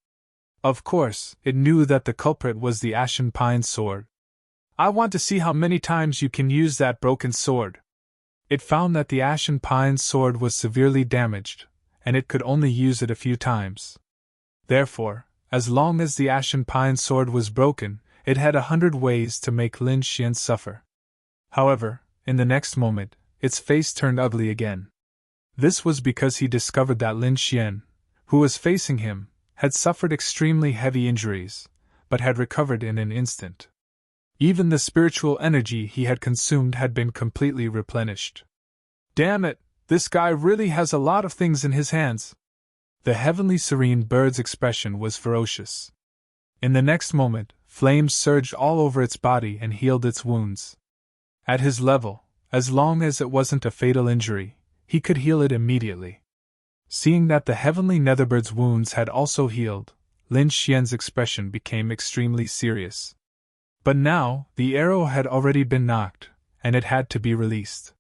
Of course, it knew that the culprit was the Ashen Pine sword. I want to see how many times you can use that broken sword. It found that the Ashen Pine sword was severely damaged, and it could only use it a few times. Therefore, as long as the Ashen Pine sword was broken, it had 100 ways to make Lin Xian suffer. However, in the next moment, its face turned ugly again. This was because he discovered that Lin Xian, who was facing him, had suffered extremely heavy injuries, but had recovered in an instant. Even the spiritual energy he had consumed had been completely replenished. Damn it, this guy really has a lot of things in his hands. The heavenly serene bird's expression was ferocious. In the next moment, flames surged all over its body and healed its wounds. At his level, as long as it wasn't a fatal injury, he could heal it immediately. Seeing that the heavenly Netherbird's wounds had also healed, Lin Xian's expression became extremely serious. But now, the arrow had already been knocked, and it had to be released.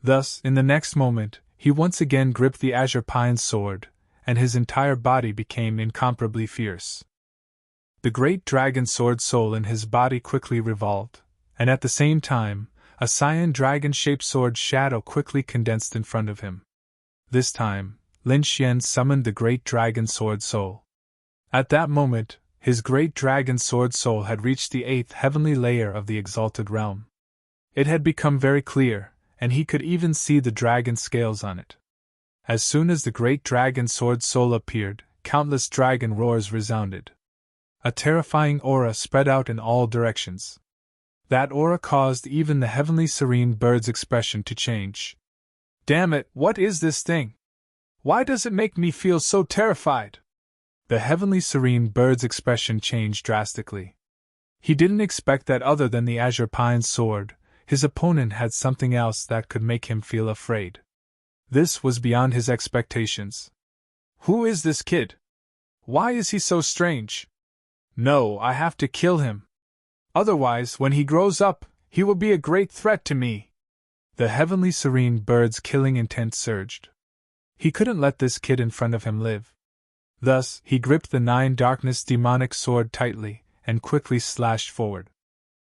Thus, in the next moment, he once again gripped the Azure Pine sword, and his entire body became incomparably fierce. The great dragon sword soul in his body quickly revolved, and at the same time, a cyan dragon-shaped sword shadow quickly condensed in front of him. This time, Lin Xian summoned the great dragon sword soul. At that moment, his great dragon sword soul had reached the 8th heavenly layer of the exalted realm. It had become very clear, and he could even see the dragon scales on it. As soon as the great dragon sword soul appeared, countless dragon roars resounded. A terrifying aura spread out in all directions. That aura caused even the heavenly serene bird's expression to change. Damn it, what is this thing? Why does it make me feel so terrified? The heavenly serene bird's expression changed drastically. He didn't expect that other than the Azure Pine sword, his opponent had something else that could make him feel afraid. This was beyond his expectations. Who is this kid? Why is he so strange? No, I have to kill him. Otherwise, when he grows up, he will be a great threat to me. The heavenly serene bird's killing intent surged. He couldn't let this kid in front of him live. Thus, he gripped the 9 darkness demonic sword tightly, and quickly slashed forward.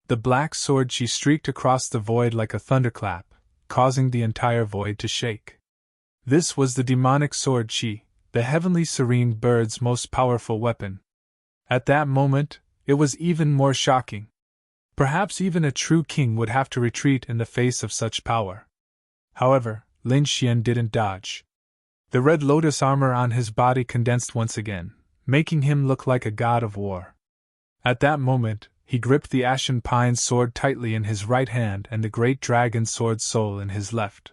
The black sword chi streaked across the void like a thunderclap, causing the entire void to shake. This was the demonic sword chi, the heavenly serene bird's most powerful weapon. At that moment, it was even more shocking. Perhaps even a true king would have to retreat in the face of such power. However, Lin Xian didn't dodge. The red lotus armor on his body condensed once again, making him look like a god of war. At that moment, he gripped the Ashen Pine sword tightly in his right hand and the great dragon sword soul in his left.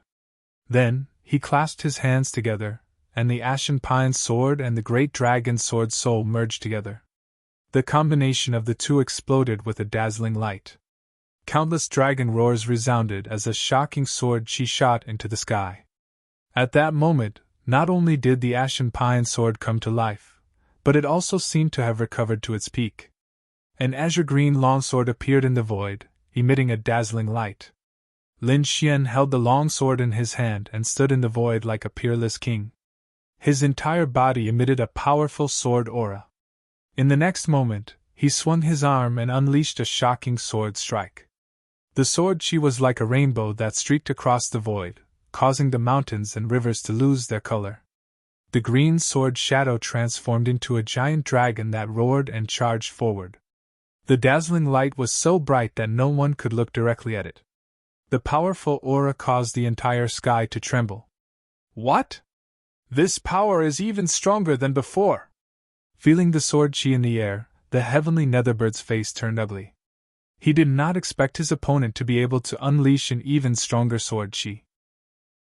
Then, he clasped his hands together, and the Ashen Pine sword and the great dragon sword soul merged together. The combination of the two exploded with a dazzling light. Countless dragon roars resounded as a shocking sword chi shot into the sky. At that moment, not only did the Ashen Pine sword come to life, but it also seemed to have recovered to its peak. An azure-green longsword appeared in the void, emitting a dazzling light. Lin Xian held the longsword in his hand and stood in the void like a peerless king. His entire body emitted a powerful sword aura. In the next moment, he swung his arm and unleashed a shocking sword strike. The sword chi was like a rainbow that streaked across the void, causing the mountains and rivers to lose their color. The green sword shadow transformed into a giant dragon that roared and charged forward. The dazzling light was so bright that no one could look directly at it. The powerful aura caused the entire sky to tremble. What? This power is even stronger than before! Feeling the sword chi in the air, the heavenly Netherbird's face turned ugly. He did not expect his opponent to be able to unleash an even stronger sword chi.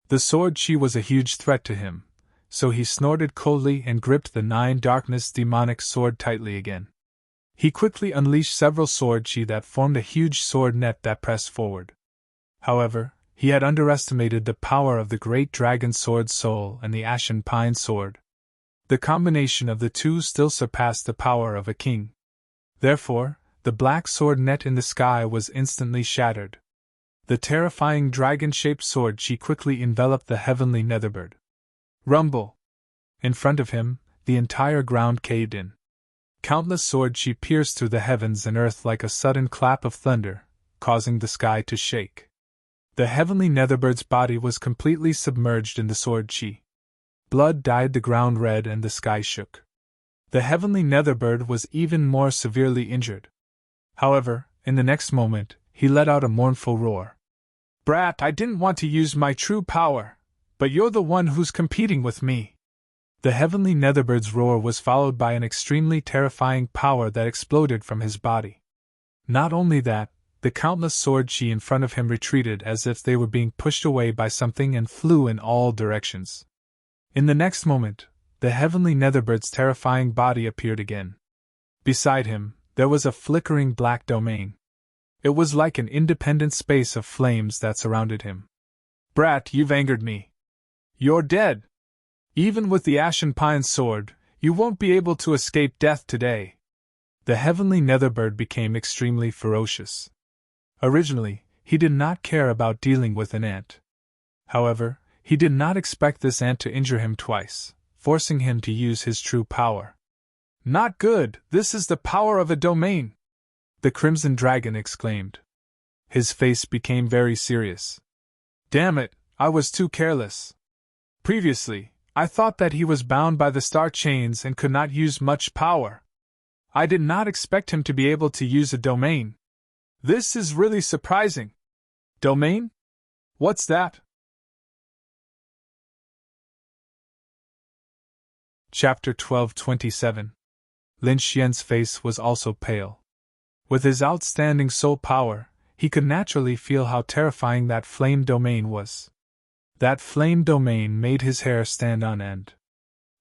The sword chi was a huge threat to him, so he snorted coldly and gripped the 9 darkness demonic sword tightly again. He quickly unleashed several sword chi that formed a huge sword net that pressed forward. However, he had underestimated the power of the great dragon sword soul and the ashen pine sword. The combination of the two still surpassed the power of a king. Therefore, the black sword net in the sky was instantly shattered. The terrifying dragon-shaped sword chi quickly enveloped the heavenly Netherbird. Rumble! In front of him, the entire ground caved in. Countless sword chi pierced through the heavens and earth like a sudden clap of thunder, causing the sky to shake. The heavenly Netherbird's body was completely submerged in the sword chi. Blood dyed the ground red and the sky shook. The heavenly Netherbird was even more severely injured. However, in the next moment, he let out a mournful roar. Brat, I didn't want to use my true power, but you're the one who's competing with me. The heavenly Netherbird's roar was followed by an extremely terrifying power that exploded from his body. Not only that, the countless sword chi in front of him retreated as if they were being pushed away by something and flew in all directions. In the next moment, the heavenly Netherbird's terrifying body appeared again. Beside him, there was a flickering black domain. It was like an independent space of flames that surrounded him. Brat, you've angered me. You're dead. Even with the ashen pine sword, you won't be able to escape death today. The heavenly Netherbird became extremely ferocious. Originally, he did not care about dealing with an ant. However, he did not expect this ant to injure him twice, forcing him to use his true power. Not good, this is the power of a domain! The Crimson Dragon exclaimed. His face became very serious. Damn it, I was too careless. Previously, I thought that he was bound by the star chains and could not use much power. I did not expect him to be able to use a domain. This is really surprising. Domain? What's that? Chapter 12:27. Lin Xian's face was also pale. With his outstanding soul power, he could naturally feel how terrifying that flame domain was. That flame domain made his hair stand on end.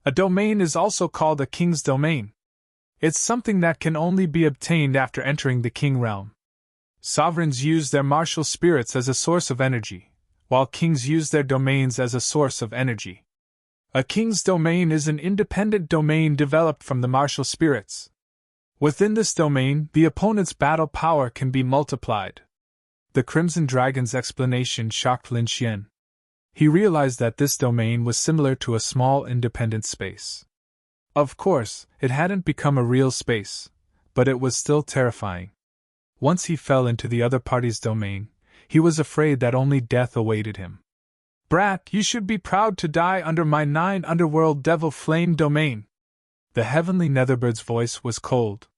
A domain is also called a king's domain. It's something that can only be obtained after entering the king realm. Sovereigns use their martial spirits as a source of energy, while kings use their domains as a source of energy. A king's domain is an independent domain developed from the martial spirits. Within this domain, the opponent's battle power can be multiplied. The Crimson Dragon's explanation shocked Lin Xian. He realized that this domain was similar to a small independent space. Of course, it hadn't become a real space, but it was still terrifying. Once he fell into the other party's domain, he was afraid that only death awaited him. Brat, you should be proud to die under my 9 underworld devil flame domain. The heavenly Netherbird's voice was cold.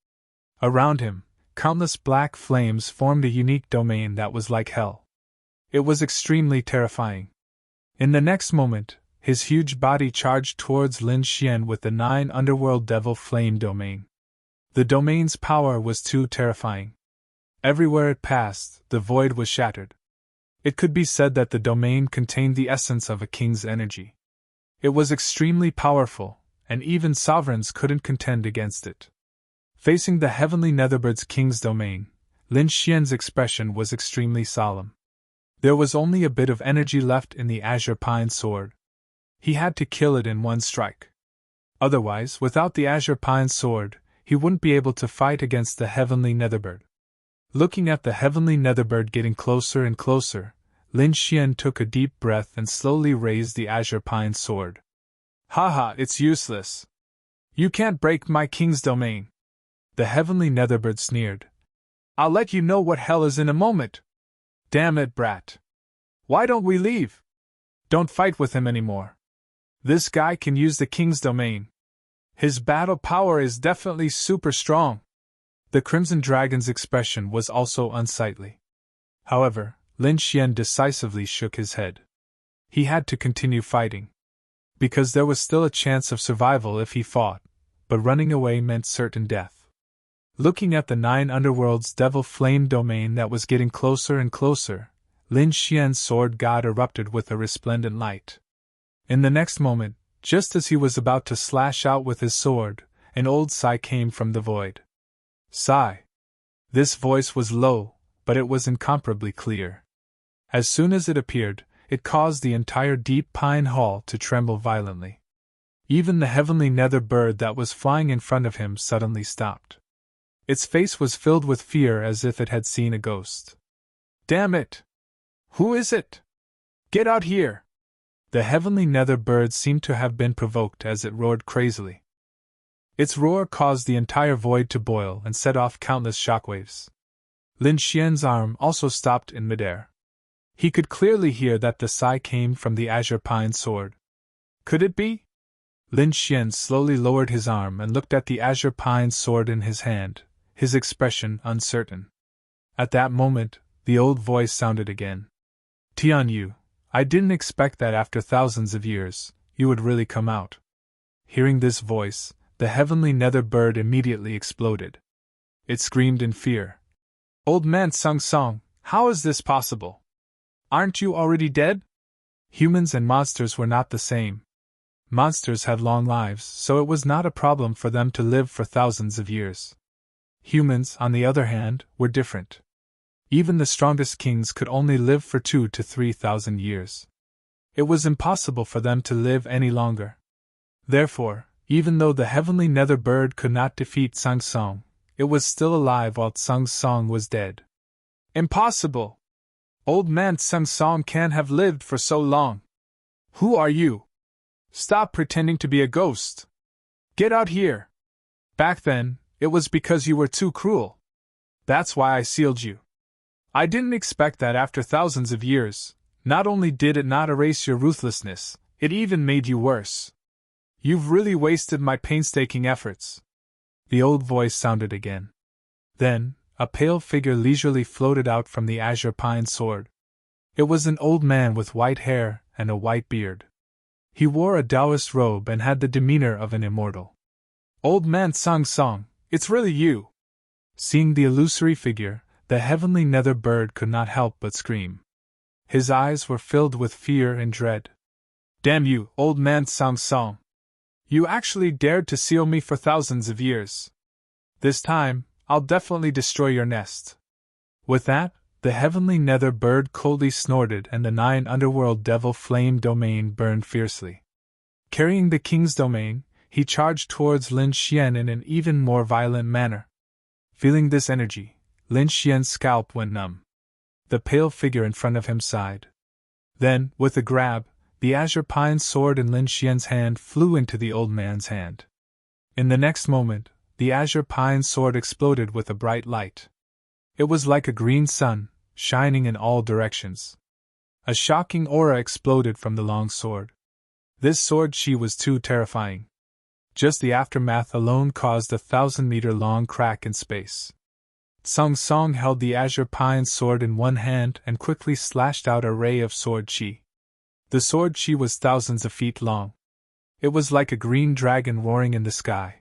Around him, countless black flames formed a unique domain that was like hell. It was extremely terrifying. In the next moment, his huge body charged towards Lin Xian with the 9 underworld devil flame domain. The domain's power was too terrifying. Everywhere it passed, the void was shattered. It could be said that the domain contained the essence of a king's energy. It was extremely powerful, and even sovereigns couldn't contend against it. Facing the heavenly Netherbird's king's domain, Lin Xian's expression was extremely solemn. There was only a bit of energy left in the azure pine sword. He had to kill it in one strike. Otherwise, without the azure pine sword, he wouldn't be able to fight against the heavenly Netherbird. Looking at the heavenly Netherbird getting closer and closer, Lin Xian took a deep breath and slowly raised the azure pine sword. Haha, it's useless. You can't break my king's domain. The heavenly netherbird sneered. I'll let you know what hell is in a moment. Damn it, brat. Why don't we leave? Don't fight with him anymore. This guy can use the king's domain. His battle power is definitely super strong. The Crimson Dragon's expression was also unsightly. However, Lin Xian decisively shook his head. He had to continue fighting. Because there was still a chance of survival if he fought, but running away meant certain death. Looking at the 9 underworlds' devil flame domain that was getting closer and closer, Lin Xian's sword god erupted with a resplendent light. In the next moment, just as he was about to slash out with his sword, an old sigh came from the void. Sigh. This voice was low, but it was incomparably clear. As soon as it appeared, it caused the entire deep pine hall to tremble violently. Even the heavenly nether bird that was flying in front of him suddenly stopped. Its face was filled with fear as if it had seen a ghost. Damn it! Who is it? Get out here! The heavenly nether bird seemed to have been provoked as it roared crazily. Its roar caused the entire void to boil and set off countless shockwaves. Lin Xian's arm also stopped in midair. He could clearly hear that the sigh came from the azure pine sword. Could it be? Lin Xian slowly lowered his arm and looked at the azure pine sword in his hand, his expression uncertain. At that moment, the old voice sounded again. Tianyu, I didn't expect that after thousands of years, you would really come out. Hearing this voice, the heavenly nether bird immediately exploded. It screamed in fear. Old man Sung Song, how is this possible? Aren't you already dead? Humans and monsters were not the same. Monsters had long lives, so it was not a problem for them to live for thousands of years. Humans, on the other hand, were different. Even the strongest kings could only live for 2,000 to 3,000 years. It was impossible for them to live any longer. Therefore, even though the heavenly nether bird could not defeat Sung Song, it was still alive while Sung Song was dead. Impossible! Old man Sung Song can't have lived for so long. Who are you? Stop pretending to be a ghost. Get out here. Back then, it was because you were too cruel. That's why I sealed you. I didn't expect that after thousands of years. Not only did it not erase your ruthlessness, it even made you worse. You've really wasted my painstaking efforts. The old voice sounded again. Then, a pale figure leisurely floated out from the azure pine sword. It was an old man with white hair and a white beard. He wore a Taoist robe and had the demeanor of an immortal. Old man Sung Song, it's really you! Seeing the illusory figure, the heavenly nether bird could not help but scream. His eyes were filled with fear and dread. Damn you, old man Sung Song! You actually dared to seal me for thousands of years. This time, I'll definitely destroy your nest. With that, the heavenly nether bird coldly snorted and the 9 underworld devil flame domain burned fiercely. Carrying the king's domain, he charged towards Lin Xian in an even more violent manner. Feeling this energy, Lin Xian's scalp went numb. The pale figure in front of him sighed. Then, with a grab, the azure pine sword in Lin Xian's hand flew into the old man's hand. In the next moment, the azure pine sword exploded with a bright light. It was like a green sun, shining in all directions. A shocking aura exploded from the long sword. This sword chi was too terrifying. Just the aftermath alone caused a 1,000-meter-long crack in space. Sung Song held the azure pine sword in one hand and quickly slashed out a ray of sword chi. The sword chi was thousands of feet long. It was like a green dragon roaring in the sky.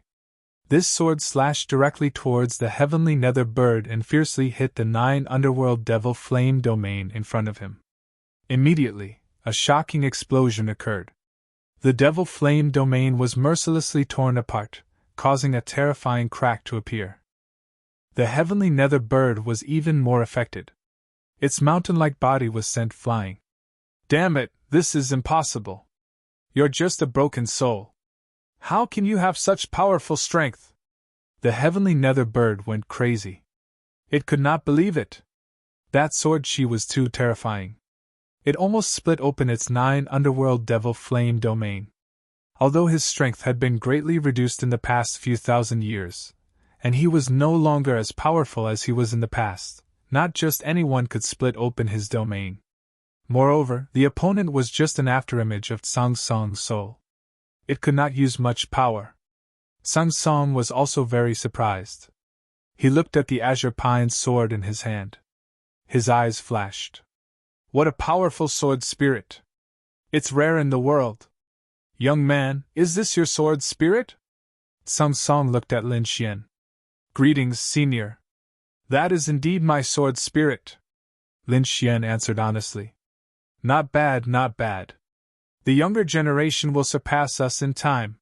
This sword slashed directly towards the heavenly nether bird and fiercely hit the 9 underworld devil flame domain in front of him. Immediately, a shocking explosion occurred. The devil flame domain was mercilessly torn apart, causing a terrifying crack to appear. The heavenly nether bird was even more affected. Its mountain-like body was sent flying. Damn it, this is impossible. You're just a broken soul. How can you have such powerful strength? The heavenly nether bird went crazy. It could not believe it. That sword chi was too terrifying. It almost split open its 9 underworld devil flame domain. Although his strength had been greatly reduced in the past few thousand years, and he was no longer as powerful as he was in the past. Not just anyone could split open his domain. Moreover, the opponent was just an afterimage of Song Song's soul. It could not use much power. Song Song was also very surprised. He looked at the azure pine sword in his hand. His eyes flashed. What a powerful sword spirit! It's rare in the world. Young man, is this your sword spirit? Song Song looked at Lin Xian. Greetings, senior. That is indeed my sword spirit, Lin Xian answered honestly. Not bad, not bad. The younger generation will surpass us in time.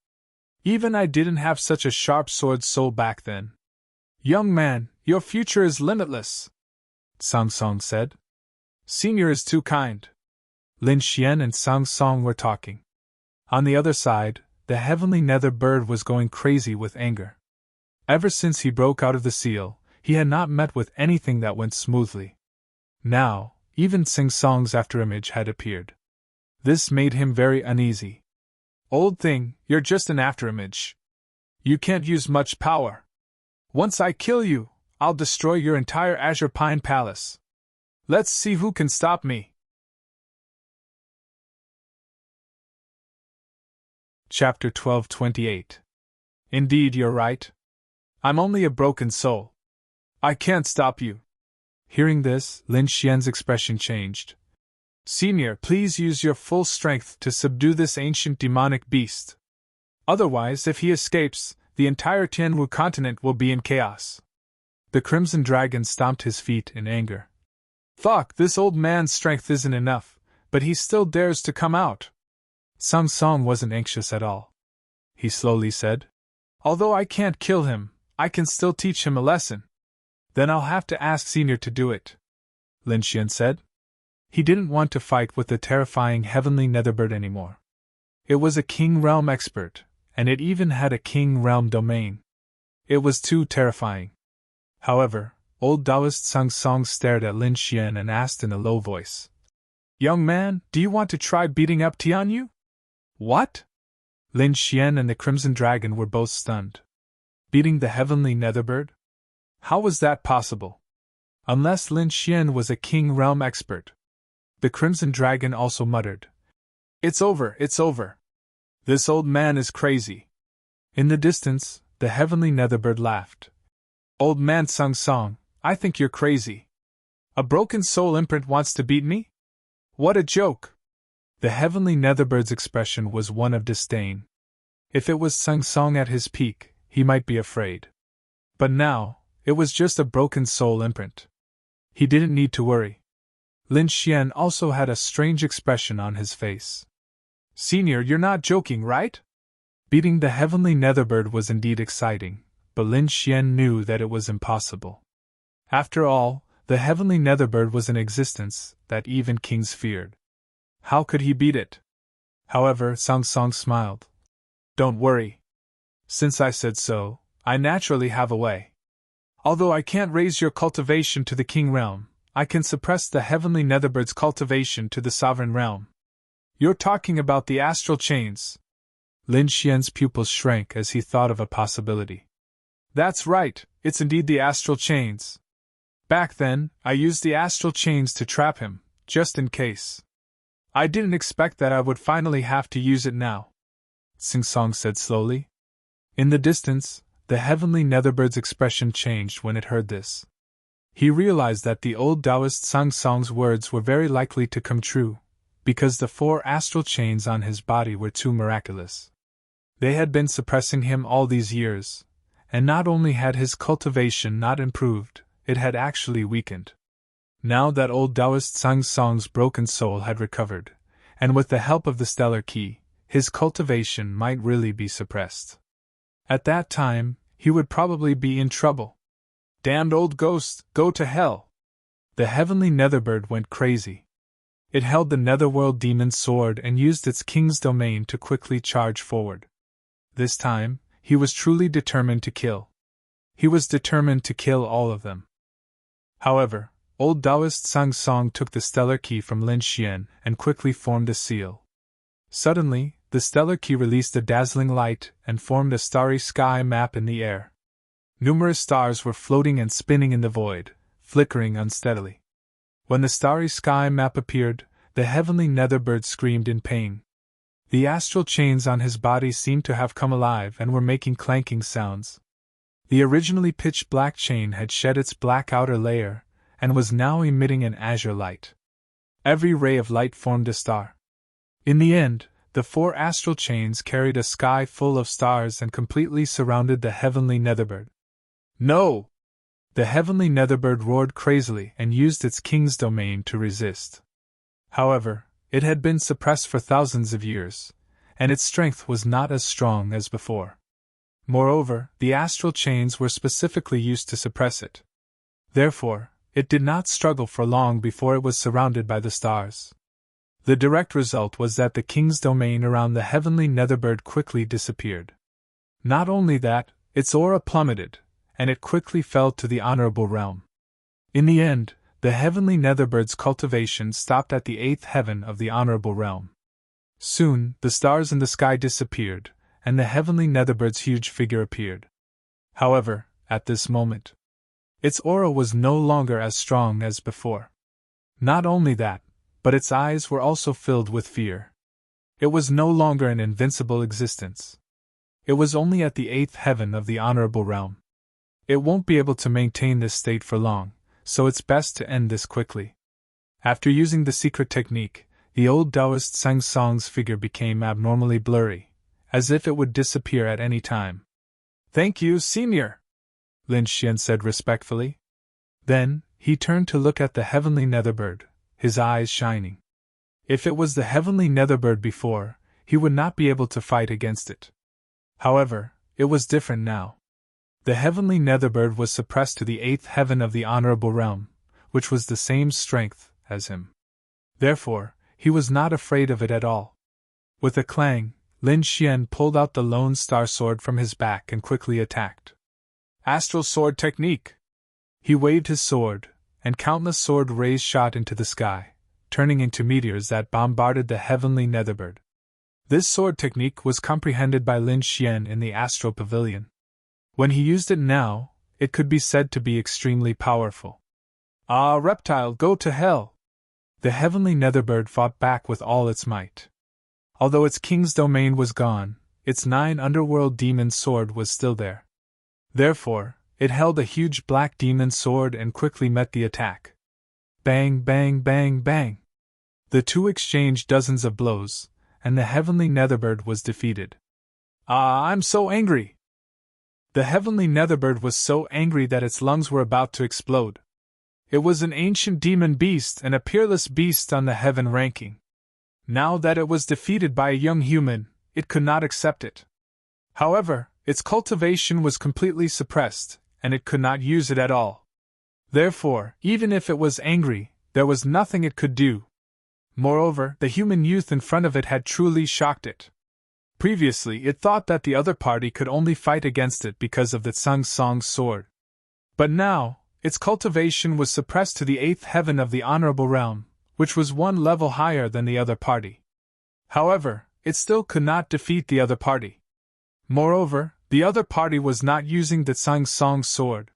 Even I didn't have such a sharp sword soul back then. Young man, your future is limitless, Song Song said. Senior is too kind. Lin Xian and Song Song were talking. On the other side, the heavenly nether bird was going crazy with anger. Ever since he broke out of the seal, he had not met with anything that went smoothly. Now, even Sing Song's afterimage had appeared. This made him very uneasy. Old thing, you're just an afterimage. You can't use much power. Once I kill you, I'll destroy your entire Azure Pine Palace. Let's see who can stop me. Chapter 12:28. Indeed, you're right. I'm only a broken soul. I can't stop you. Hearing this, Lin Xian's expression changed. Senior, please use your full strength to subdue this ancient demonic beast. Otherwise, if he escapes, the entire Tianwu continent will be in chaos. The Crimson Dragon stomped his feet in anger. Fuck, this old man's strength isn't enough, but he still dares to come out. Song Song wasn't anxious at all. He slowly said, Although I can't kill him, I can still teach him a lesson. Then I'll have to ask Senior to do it, Lin Xian said. He didn't want to fight with the terrifying heavenly netherbird anymore. It was a King Realm expert, and it even had a King Realm domain. It was too terrifying. However, old Taoist Song Song stared at Lin Xian and asked in a low voice, Young man, do you want to try beating up Tianyu? What? Lin Xian and the Crimson Dragon were both stunned. Beating the heavenly netherbird? How was that possible? Unless Lin Xian was a King Realm expert. The Crimson Dragon also muttered, It's over, it's over. This old man is crazy. In the distance, the heavenly netherbird laughed. Old man Song Song, I think you're crazy. A broken soul imprint wants to beat me? What a joke! The heavenly netherbird's expression was one of disdain. If it was Song Song at his peak, he might be afraid. But now, it was just a broken soul imprint. He didn't need to worry. Lin Xian also had a strange expression on his face. Senior, you're not joking, right? Beating the heavenly netherbird was indeed exciting, but Lin Xian knew that it was impossible. After all, the heavenly netherbird was an existence that even kings feared. How could he beat it? However, Song Song smiled. Don't worry. Since I said so, I naturally have a way. Although I can't raise your cultivation to the king realm, I can suppress the heavenly netherbird's cultivation to the sovereign realm. You're talking about the astral chains. Lin Xian's pupils shrank as he thought of a possibility. That's right, it's indeed the astral chains. Back then, I used the astral chains to trap him, just in case. I didn't expect that I would finally have to use it now, Sing Song said slowly. In the distance, the heavenly netherbird's expression changed when it heard this. He realized that the old Taoist Song Song's words were very likely to come true, because the 4 astral chains on his body were too miraculous. They had been suppressing him all these years, and not only had his cultivation not improved, it had actually weakened. Now that old Taoist Song Song's broken soul had recovered, and with the help of the stellar key, his cultivation might really be suppressed. At that time, he would probably be in trouble. Damned old ghost, go to hell! The heavenly netherbird went crazy. It held the netherworld demon's sword and used its king's domain to quickly charge forward. This time, he was truly determined to kill. He was determined to kill all of them. However, old Taoist Song Song took the stellar key from Lin Xian and quickly formed a seal. Suddenly, the stellar key released a dazzling light and formed a starry sky map in the air. Numerous stars were floating and spinning in the void, flickering unsteadily. When the starry sky map appeared, the heavenly netherbird screamed in pain. The astral chains on his body seemed to have come alive and were making clanking sounds. The originally pitch-black chain had shed its black outer layer, and was now emitting an azure light. Every ray of light formed a star. In the end, the 4 astral chains carried a sky full of stars and completely surrounded the heavenly netherbird. No! The heavenly netherbird roared crazily and used its king's domain to resist. However, it had been suppressed for thousands of years, and its strength was not as strong as before. Moreover, the astral chains were specifically used to suppress it. Therefore, it did not struggle for long before it was surrounded by the stars. The direct result was that the king's domain around the heavenly netherbird quickly disappeared. Not only that, its aura plummeted, and it quickly fell to the honorable realm. In the end, the heavenly netherbird's cultivation stopped at the 8th heaven of the honorable realm. Soon, the stars in the sky disappeared, and the heavenly netherbird's huge figure appeared. However, at this moment, its aura was no longer as strong as before. Not only that, but its eyes were also filled with fear. It was no longer an invincible existence. It was only at the 8th heaven of the honorable realm. It won't be able to maintain this state for long, so it's best to end this quickly. After using the secret technique, the old Taoist Sang Song's figure became abnormally blurry, as if it would disappear at any time. "Thank you, Senior," Lin Xian said respectfully. Then, he turned to look at the heavenly netherbird, his eyes shining. If it was the heavenly netherbird before, he would not be able to fight against it. However, it was different now. The heavenly netherbird was suppressed to the 8th heaven of the honorable realm, which was the same strength as him. Therefore, he was not afraid of it at all. With a clang, Lin Xian pulled out the Lone Star Sword from his back and quickly attacked. Astral Sword Technique! He waved his sword, and countless sword rays shot into the sky, turning into meteors that bombarded the heavenly netherbird. This sword technique was comprehended by Lin Xian in the astral pavilion. When he used it now, it could be said to be extremely powerful. "Ah, reptile, go to hell!" The heavenly netherbird fought back with all its might. Although its king's domain was gone, its 9 underworld demon sword was still there. Therefore, it held a huge black demon sword and quickly met the attack. Bang, bang, bang, bang! The two exchanged dozens of blows, and the heavenly netherbird was defeated. "Ah, I'm so angry!" The heavenly netherbird was so angry that its lungs were about to explode. It was an ancient demon beast and a peerless beast on the heaven ranking. Now that it was defeated by a young human, it could not accept it. However, its cultivation was completely suppressed, and it could not use it at all. Therefore, even if it was angry, there was nothing it could do. Moreover, the human youth in front of it had truly shocked it. Previously, it thought that the other party could only fight against it because of the Sang Song's sword. But now, its cultivation was suppressed to the 8th heaven of the honorable realm, which was 1 level higher than the other party. However, it still could not defeat the other party. Moreover, the other party was not using the Sang Song sword.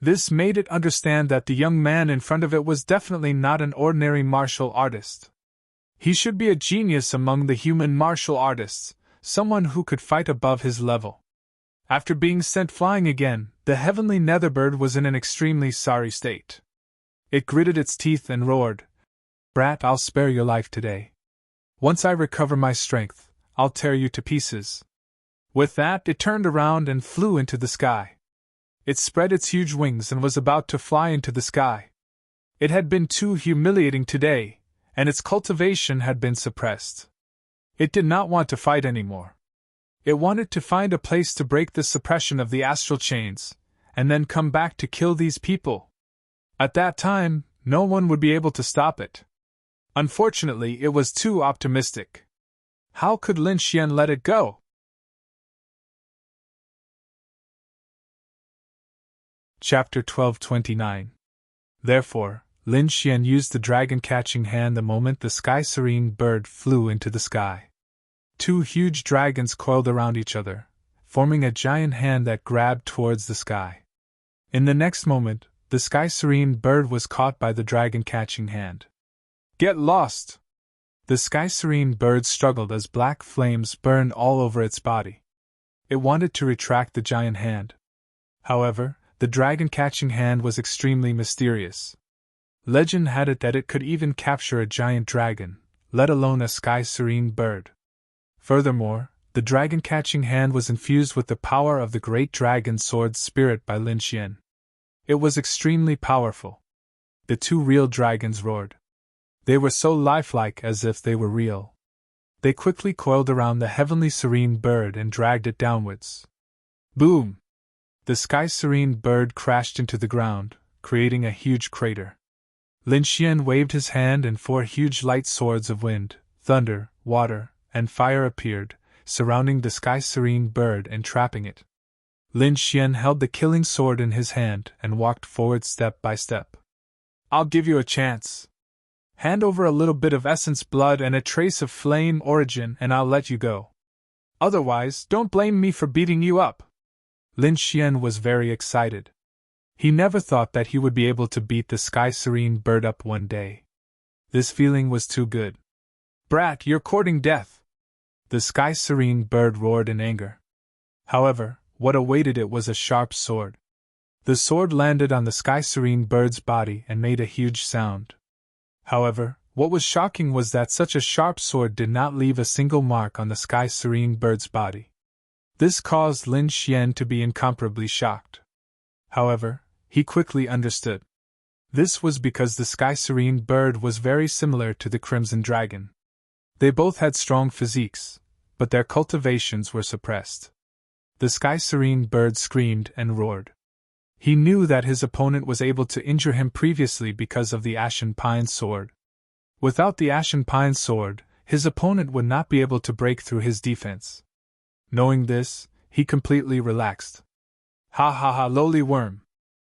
This made it understand that the young man in front of it was definitely not an ordinary martial artist. He should be a genius among the human martial artists, someone who could fight above his level. After being sent flying again, the heavenly netherbird was in an extremely sorry state. It gritted its teeth and roared, "Brat, I'll spare your life today. Once I recover my strength, I'll tear you to pieces." With that, it turned around and flew into the sky. It spread its huge wings and was about to fly into the sky. It had been too humiliating today, and its cultivation had been suppressed. It did not want to fight anymore. It wanted to find a place to break the suppression of the astral chains, and then come back to kill these people. At that time, no one would be able to stop it. Unfortunately, it was too optimistic. How could Lin Xian let it go? Chapter 1229. Therefore, Lin Xian used the dragon-catching hand the moment the sky serene bird flew into the sky. 2 huge dragons coiled around each other, forming a giant hand that grabbed towards the sky. In the next moment, the sky serene bird was caught by the dragon-catching hand. Get lost! The sky serene bird struggled as black flames burned all over its body. It wanted to retract the giant hand. However, the dragon-catching hand was extremely mysterious. Legend had it that it could even capture a giant dragon, let alone a sky serene bird. Furthermore, the dragon-catching hand was infused with the power of the great dragon sword spirit by Lin Xian. It was extremely powerful. The two real dragons roared. They were so lifelike as if they were real. They quickly coiled around the heavenly serene bird and dragged it downwards. Boom! The sky serene bird crashed into the ground, creating a huge crater. Lin Xian waved his hand and 4 huge light swords of wind, thunder, water, and fire appeared, surrounding the sky serene bird and trapping it. Lin Xian held the killing sword in his hand and walked forward step by step. I'll give you a chance. Hand over a little bit of essence blood and a trace of flame origin and I'll let you go. Otherwise, don't blame me for beating you up. Lin Xian was very excited. He never thought that he would be able to beat the sky serene bird up one day. This feeling was too good. Brat, you're courting death! The sky serene bird roared in anger. However, what awaited it was a sharp sword. The sword landed on the sky serene bird's body and made a huge sound. However, what was shocking was that such a sharp sword did not leave a single mark on the sky serene bird's body. This caused Lin Xian to be incomparably shocked. However, he quickly understood. This was because the sky serene bird was very similar to the crimson dragon. They both had strong physiques, but their cultivations were suppressed. The sky serene bird screamed and roared. He knew that his opponent was able to injure him previously because of the ashen pine sword. Without the ashen pine sword, his opponent would not be able to break through his defense. Knowing this, he completely relaxed. Ha ha ha, lowly worm.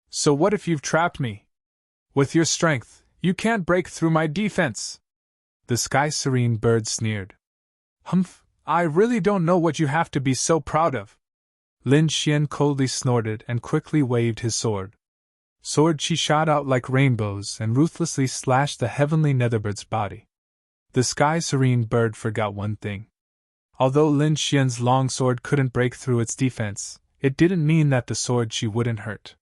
So what if you've trapped me? With your strength, you can't break through my defense. The sky serene bird sneered. Humph, I really don't know what you have to be so proud of. Lin Xian coldly snorted and quickly waved his sword. Sword chi shot out like rainbows and ruthlessly slashed the heavenly netherbird's body. The sky serene bird forgot one thing. Although Lin Xian's long sword couldn't break through its defense, it didn't mean that the sword chi wouldn't hurt.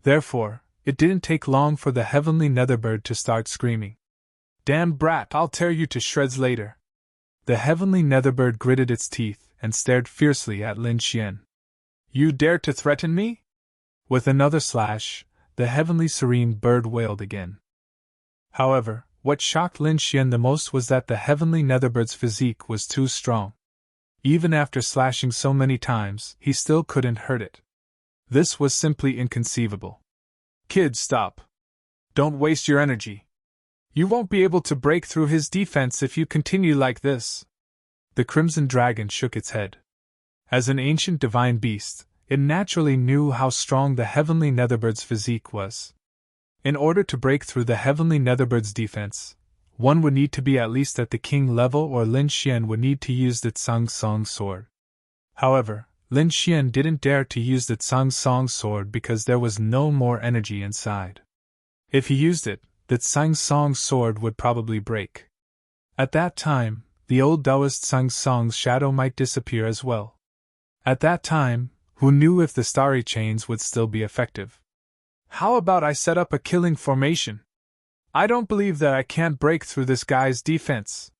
Therefore, it didn't take long for the heavenly netherbird to start screaming. Damn brat, I'll tear you to shreds later. The heavenly netherbird gritted its teeth and stared fiercely at Lin Xian. You dare to threaten me? With another slash, the heavenly serene bird wailed again. However, what shocked Lin Xian the most was that the heavenly netherbird's physique was too strong. Even after slashing so many times, he still couldn't hurt it. This was simply inconceivable. Kid, stop. Don't waste your energy. You won't be able to break through his defense if you continue like this. The crimson dragon shook its head. As an ancient divine beast, it naturally knew how strong the heavenly netherbird's physique was. In order to break through the heavenly netherbird's defense, one would need to be at least at the king level or Lin Xian would need to use the Tsang Song sword. However, Lin Xian didn't dare to use the Tsang Song sword because there was no more energy inside. If he used it, the Tsang Song sword would probably break. At that time, the old Taoist Tsang Song's shadow might disappear as well. At that time, who knew if the starry chains would still be effective? How about I set up a killing formation? I don't believe that I can't break through this guy's defense.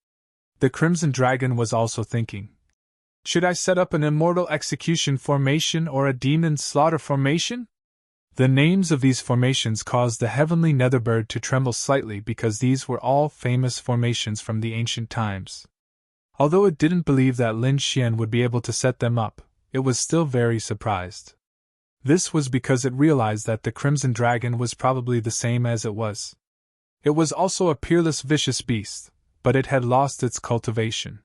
The Crimson Dragon was also thinking. Should I set up an immortal execution formation or a demon slaughter formation? The names of these formations caused the heavenly netherbird to tremble slightly because these were all famous formations from the ancient times. Although it didn't believe that Lin Xian would be able to set them up, it was still very surprised. This was because it realized that the Crimson Dragon was probably the same as it was. It was also a peerless vicious beast, but it had lost its cultivation.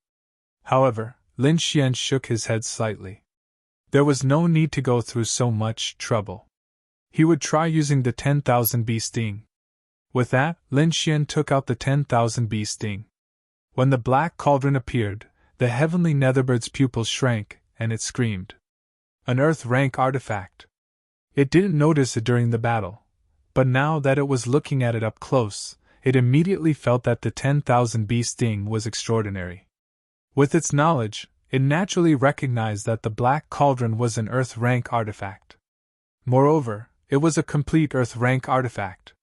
However, Lin Xian shook his head slightly. There was no need to go through so much trouble. He would try using the 10,000 bee sting. With that, Lin Xian took out the 10,000 bee sting. When the black cauldron appeared, the heavenly netherbird's pupils shrank, and it screamed. An Earth-rank artifact. It didn't notice it during the battle, but now that it was looking at it up close, it immediately felt that the 10,000 bee sting was extraordinary. With its knowledge, it naturally recognized that the Black Cauldron was an Earth-rank artifact. Moreover, it was a complete Earth-rank artifact.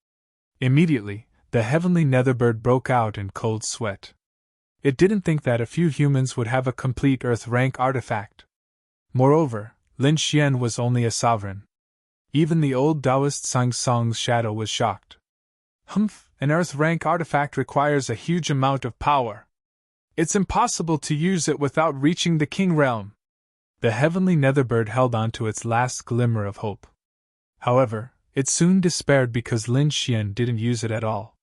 Immediately, the heavenly Netherbird broke out in cold sweat. It didn't think that a few humans would have a complete Earth-rank artifact. Moreover, Lin Xian was only a sovereign. Even the old Taoist Sang Song's shadow was shocked. Humph, an Earth-rank artifact requires a huge amount of power. It's impossible to use it without reaching the King Realm. The heavenly Netherbird held on to its last glimmer of hope. However, it soon despaired because Lin Xian didn't use it at all.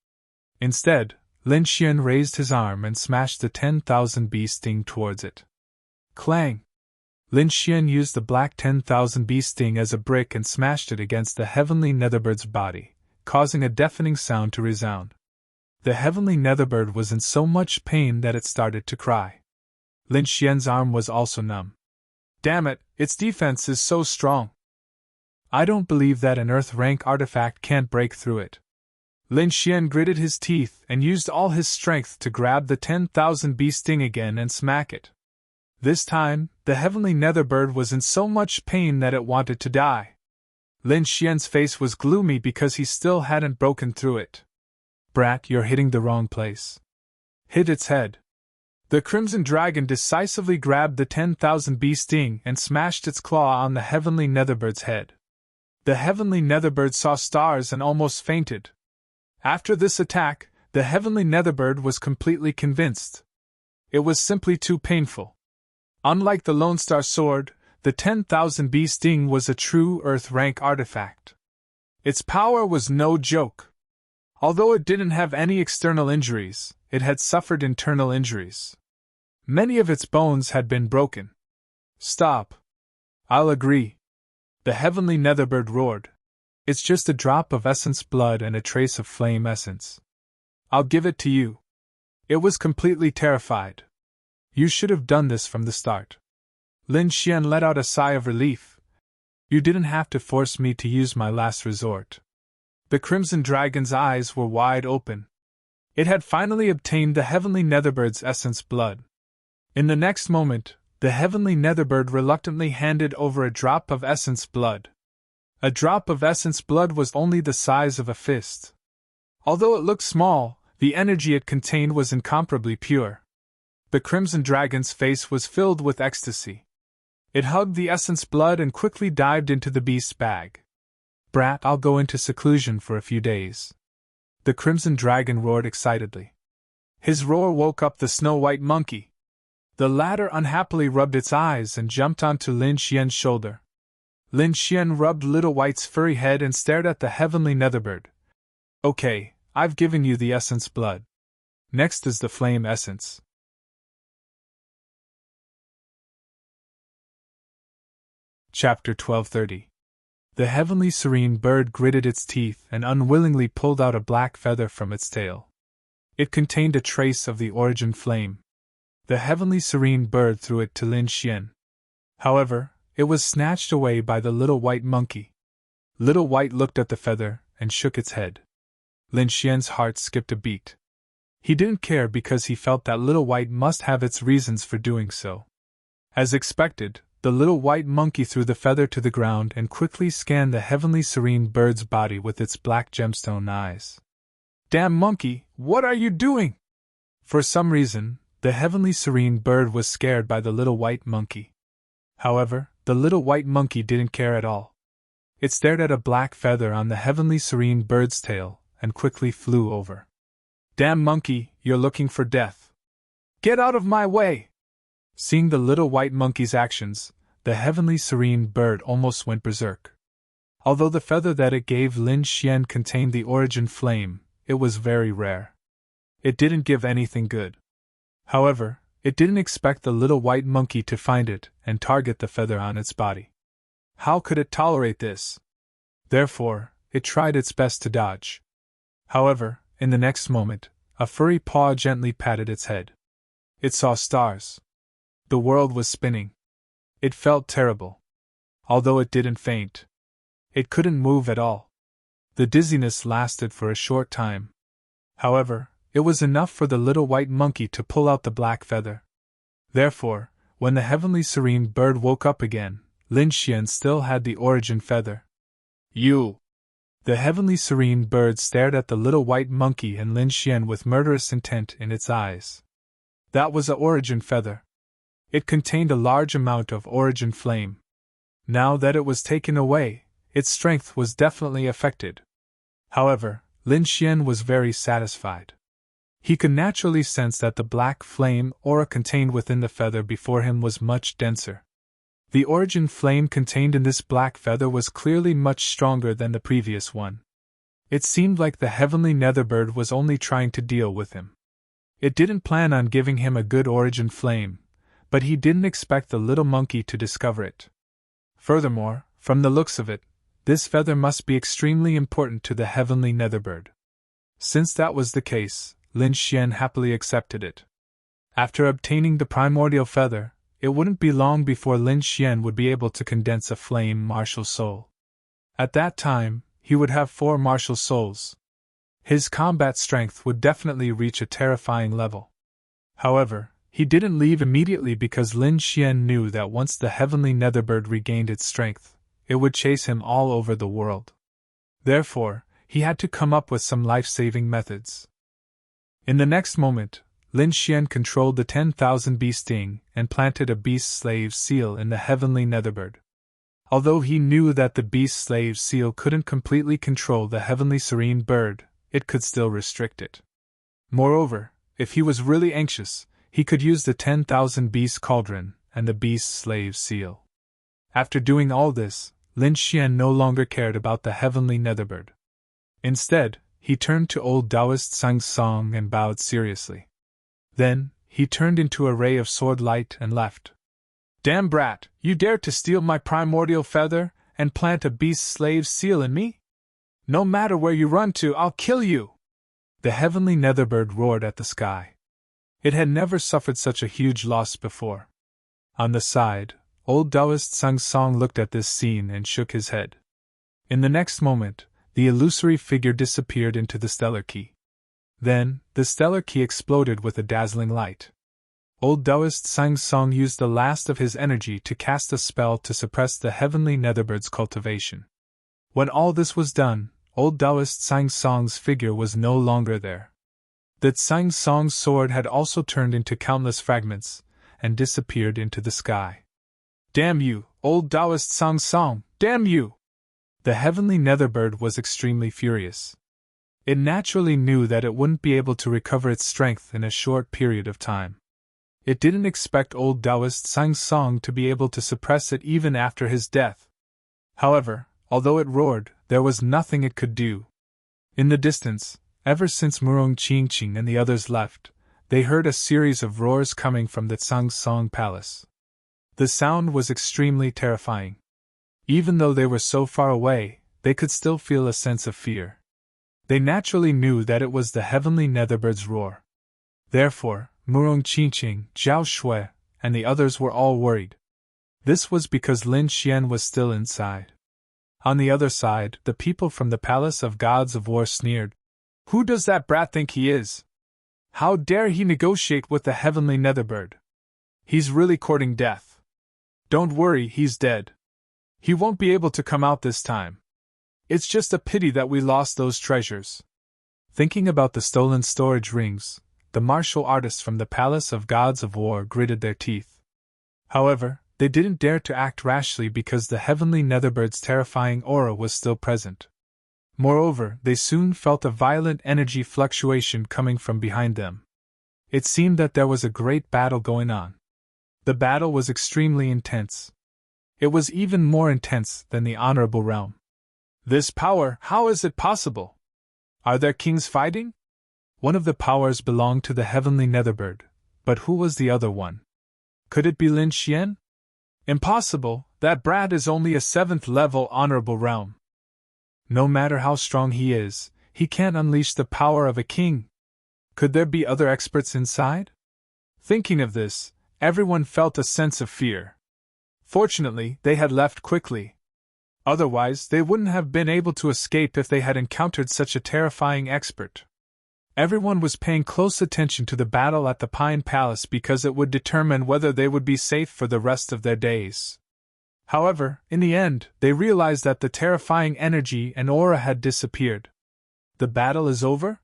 Instead, Lin Xian raised his arm and smashed the 10,000 bee sting towards it. Clang! Lin Xian used the black 10,000 bee sting as a brick and smashed it against the heavenly Netherbird's body, causing a deafening sound to resound. The heavenly Netherbird was in so much pain that it started to cry. Lin Xian's arm was also numb. Damn it, its defense is so strong. I don't believe that an Earth-rank artifact can't break through it. Lin Xian gritted his teeth and used all his strength to grab the 10,000 bee sting again and smack it. This time, the heavenly Netherbird was in so much pain that it wanted to die. Lin Xian's face was gloomy because he still hadn't broken through it. Brat, you're hitting the wrong place. Hit its head. The Crimson Dragon decisively grabbed the 10,000 bee sting and smashed its claw on the heavenly Netherbbird's head. The heavenly Netherbird saw stars and almost fainted. After this attack, the heavenly Netherbird was completely convinced. It was simply too painful. Unlike the Lone Star Sword, the 10,000 bee sting was a true Earth-rank artifact. Its power was no joke. Although it didn't have any external injuries, it had suffered internal injuries. Many of its bones had been broken. Stop. I'll agree. The heavenly Netherbird roared. It's just a drop of essence blood and a trace of flame essence. I'll give it to you. It was completely terrified. You should have done this from the start. Lin Xian let out a sigh of relief. You didn't have to force me to use my last resort. The Crimson Dragon's eyes were wide open. It had finally obtained the heavenly Netherbbird's essence blood. In the next moment, the heavenly Netherbird reluctantly handed over a drop of essence blood. A drop of essence blood was only the size of a fist. Although it looked small, the energy it contained was incomparably pure. The Crimson Dragon's face was filled with ecstasy. It hugged the essence blood and quickly dived into the beast's bag. Brat, I'll go into seclusion for a few days. The Crimson Dragon roared excitedly. His roar woke up the snow-white monkey. The latter unhappily rubbed its eyes and jumped onto Lin Xian's shoulder. Lin Xian rubbed Little White's furry head and stared at the heavenly Netherbird. Okay, I've given you the essence blood. Next is the flame essence. Chapter 1230. The heavenly serene bird gritted its teeth and unwillingly pulled out a black feather from its tail. It contained a trace of the origin flame. The heavenly serene bird threw it to Lin Xian. However, it was snatched away by the little white monkey. Little White looked at the feather and shook its head. Lin Xian's heart skipped a beat. He didn't care because he felt that Little White must have its reasons for doing so. As expected, the little white monkey threw the feather to the ground and quickly scanned the heavenly serene bird's body with its black gemstone eyes. Damn monkey, what are you doing? For some reason, the heavenly serene bird was scared by the little white monkey. However, the little white monkey didn't care at all. It stared at a black feather on the heavenly serene bird's tail and quickly flew over. Damn monkey, you're looking for death. Get out of my way! Seeing the little white monkey's actions, the heavenly serene bird almost went berserk. Although the feather that it gave Lin Xian contained the origin flame, it was very rare. It didn't give anything good. However, it didn't expect the little white monkey to find it and target the feather on its body. How could it tolerate this? Therefore, it tried its best to dodge. However, in the next moment, a furry paw gently patted its head. It saw stars. The world was spinning. It felt terrible. although it didn't faint. It couldn't move at all. The dizziness lasted for a short time. However, it was enough for the little white monkey to pull out the black feather. Therefore, when the heavenly serene bird woke up again, Lin Xian still had the origin feather. You! The heavenly serene bird stared at the little white monkey and Lin Xian with murderous intent in its eyes. That was a origin feather. It contained a large amount of origin flame. Now that it was taken away, its strength was definitely affected. However, Lin Xian was very satisfied. He could naturally sense that the black flame aura contained within the feather before him was much denser. The origin flame contained in this black feather was clearly much stronger than the previous one. It seemed like the heavenly netherbird was only trying to deal with him. It didn't plan on giving him a good origin flame, but he didn't expect the little monkey to discover it. Furthermore, from the looks of it, this feather must be extremely important to the heavenly netherbird. Since that was the case, Lin Xian happily accepted it. After obtaining the primordial feather, it wouldn't be long before Lin Xian would be able to condense a flame martial soul. At that time, he would have 4 martial souls. His combat strength would definitely reach a terrifying level. However, he didn't leave immediately because Lin Xian knew that once the heavenly netherbird regained its strength, it would chase him all over the world. Therefore, he had to come up with some life-saving methods. In the next moment, Lin Xian controlled the 10,000 bee sting and planted a beast slave seal in the heavenly netherbird. Although he knew that the beast slave seal couldn't completely control the heavenly serene bird, it could still restrict it. Moreover, if he was really anxious, he could use the 10,000 beast cauldron and the beast slave seal. After doing all this, Lin Xian no longer cared about the heavenly netherbird. Instead, he turned to old Taoist Sang Song and bowed seriously. Then, he turned into a ray of sword light and left. Damn brat, you dare to steal my primordial feather and plant a beast slave seal in me? No matter where you run to, I'll kill you! The heavenly netherbird roared at the sky. It had never suffered such a huge loss before. On the side, old Taoist Sang Song looked at this scene and shook his head. In the next moment, the illusory figure disappeared into the stellar key. Then, the stellar key exploded with a dazzling light. Old Taoist Sang Song used the last of his energy to cast a spell to suppress the heavenly netherbird's cultivation. When all this was done, old Taoist Sang Song's figure was no longer there. The Sang Song's sword had also turned into countless fragments and disappeared into the sky. Damn you, old Taoist Sang Song, damn you! The heavenly netherbird was extremely furious. It naturally knew that it wouldn't be able to recover its strength in a short period of time. It didn't expect old Taoist Sang Song to be able to suppress it even after his death. However, although it roared, there was nothing it could do. In the distance, ever since Murong Qingqing and the others left, they heard a series of roars coming from the Sang Song Palace. The sound was extremely terrifying. Even though they were so far away, they could still feel a sense of fear. They naturally knew that it was the heavenly netherbird's roar. Therefore, Murong Qingqing, Zhao Shui, and the others were all worried. This was because Lin Xian was still inside. On the other side, the people from the Palace of Gods of War sneered. Who does that brat think he is? How dare he negotiate with the heavenly netherbird? He's really courting death. Don't worry, he's dead. He won't be able to come out this time. It's just a pity that we lost those treasures. Thinking about the stolen storage rings, the martial artists from the Palace of Gods of War gritted their teeth. However, they didn't dare to act rashly because the heavenly netherbird's terrifying aura was still present. Moreover, they soon felt a violent energy fluctuation coming from behind them. It seemed that there was a great battle going on. The battle was extremely intense. It was even more intense than the honorable realm. This power, how is it possible? Are there kings fighting? One of the powers belonged to the heavenly netherbird, but who was the other one? Could it be Lin Xian? Impossible, that brat is only a 7th level honorable realm. No matter how strong he is, he can't unleash the power of a king. Could there be other experts inside? Thinking of this, everyone felt a sense of fear. Fortunately, they had left quickly. Otherwise, they wouldn't have been able to escape if they had encountered such a terrifying expert. Everyone was paying close attention to the battle at the Pine Palace because it would determine whether they would be safe for the rest of their days. However, in the end, they realized that the terrifying energy and aura had disappeared. The battle is over?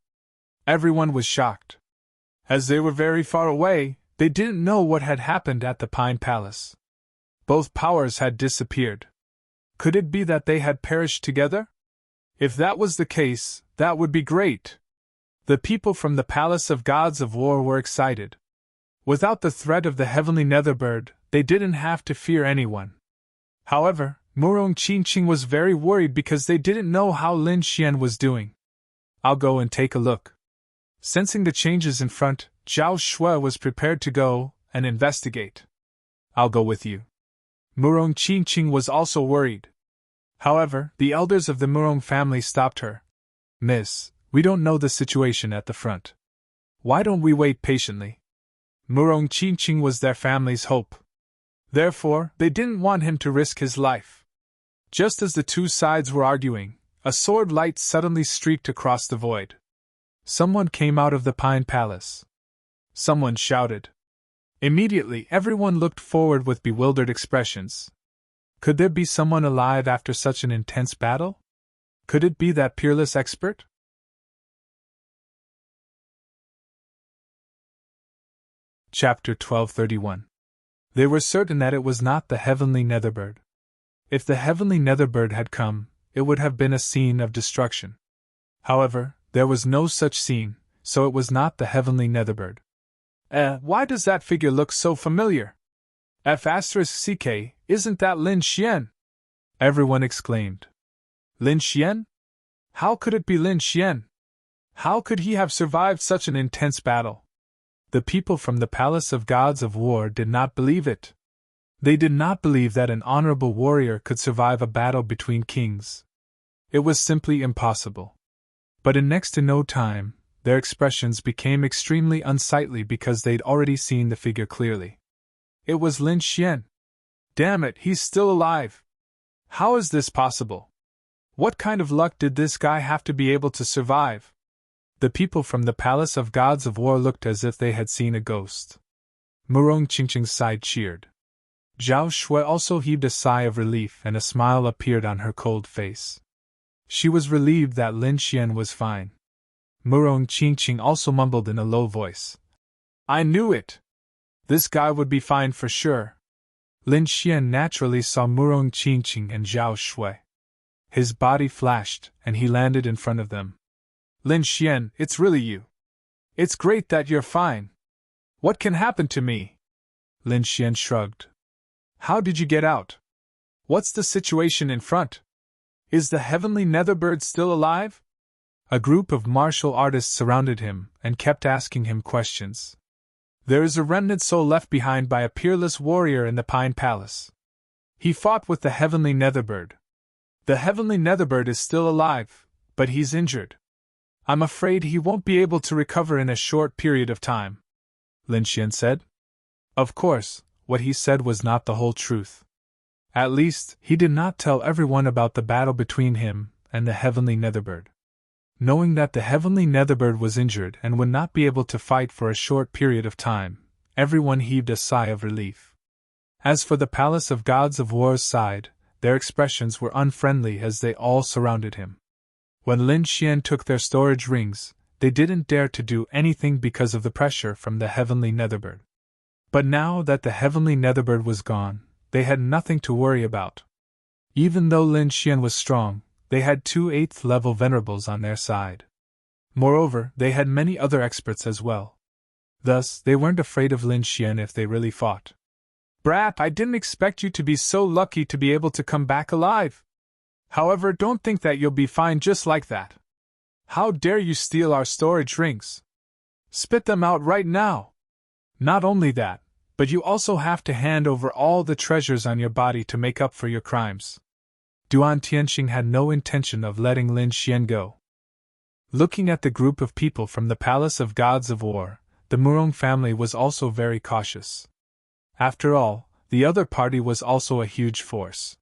Everyone was shocked. As they were very far away, they didn't know what had happened at the Pine Palace. Both powers had disappeared. Could it be that they had perished together? If that was the case, that would be great. The people from the Palace of Gods of War were excited. Without the threat of the heavenly Netherbird, they didn't have to fear anyone. However, Murong Qingqing was very worried because they didn't know how Lin Xian was doing. I'll go and take a look. Sensing the changes in front, Zhao Shui was prepared to go and investigate. I'll go with you. Murong Qingqing was also worried. However, the elders of the Murong family stopped her. Miss, we don't know the situation at the front. Why don't we wait patiently? Murong Qingqing was their family's hope. Therefore, they didn't want him to risk his life. Just as the two sides were arguing, a sword light suddenly streaked across the void. Someone came out of the Pine Palace. Someone shouted. Immediately, everyone looked forward with bewildered expressions. Could there be someone alive after such an intense battle? Could it be that peerless expert? Chapter 1231. They were certain that it was not the heavenly Netherbird. If the heavenly Netherbird had come, it would have been a scene of destruction. However, there was no such scene, so it was not the heavenly Netherbird. Why does that figure look so familiar? F*CK, isn't that Lin Xian? Everyone exclaimed. Lin Xian? How could it be Lin Xian? How could he have survived such an intense battle? The people from the Palace of Gods of War did not believe it. They did not believe that an honorable warrior could survive a battle between kings. It was simply impossible. But in next to no time, their expressions became extremely unsightly because they'd already seen the figure clearly. It was Lin Xian. Damn it, he's still alive. How is this possible? What kind of luck did this guy have to be able to survive? The people from the Palace of Gods of War looked as if they had seen a ghost. Murong Qingqing's side cheered. Zhao Shui also heaved a sigh of relief and a smile appeared on her cold face. She was relieved that Lin Xian was fine. Murong Qingqing also mumbled in a low voice. I knew it! This guy would be fine for sure. Lin Xian naturally saw Murong Qingqing and Zhao Shui. His body flashed, and he landed in front of them. Lin Xian, it's really you. It's great that you're fine. What can happen to me? Lin Xian shrugged. How did you get out? What's the situation in front? Is the heavenly Netherbird still alive? A group of martial artists surrounded him and kept asking him questions. There is a remnant soul left behind by a peerless warrior in the Pine Palace. He fought with the heavenly Netherbird. The heavenly Netherbird is still alive, but he's injured. I'm afraid he won't be able to recover in a short period of time, Lin Xian said. Of course, what he said was not the whole truth. At least, he did not tell everyone about the battle between him and the heavenly Netherbird. Knowing that the heavenly Netherbird was injured and would not be able to fight for a short period of time, everyone heaved a sigh of relief. As for the Palace of Gods of War's side, their expressions were unfriendly as they all surrounded him. When Lin Xian took their storage rings, they didn't dare to do anything because of the pressure from the heavenly Netherbird. But now that the heavenly Netherbird was gone, they had nothing to worry about. Even though Lin Xian was strong, they had 2 8th-level venerables on their side. Moreover, they had many other experts as well. Thus, they weren't afraid of Lin Xian if they really fought. Brat, I didn't expect you to be so lucky to be able to come back alive. However, don't think that you'll be fine just like that. How dare you steal our storage rings? Spit them out right now. Not only that, but you also have to hand over all the treasures on your body to make up for your crimes. Duan Tianxing had no intention of letting Lin Xian go. Looking at the group of people from the Palace of Gods of War, the Murong family was also very cautious. After all, The other party was also a huge force.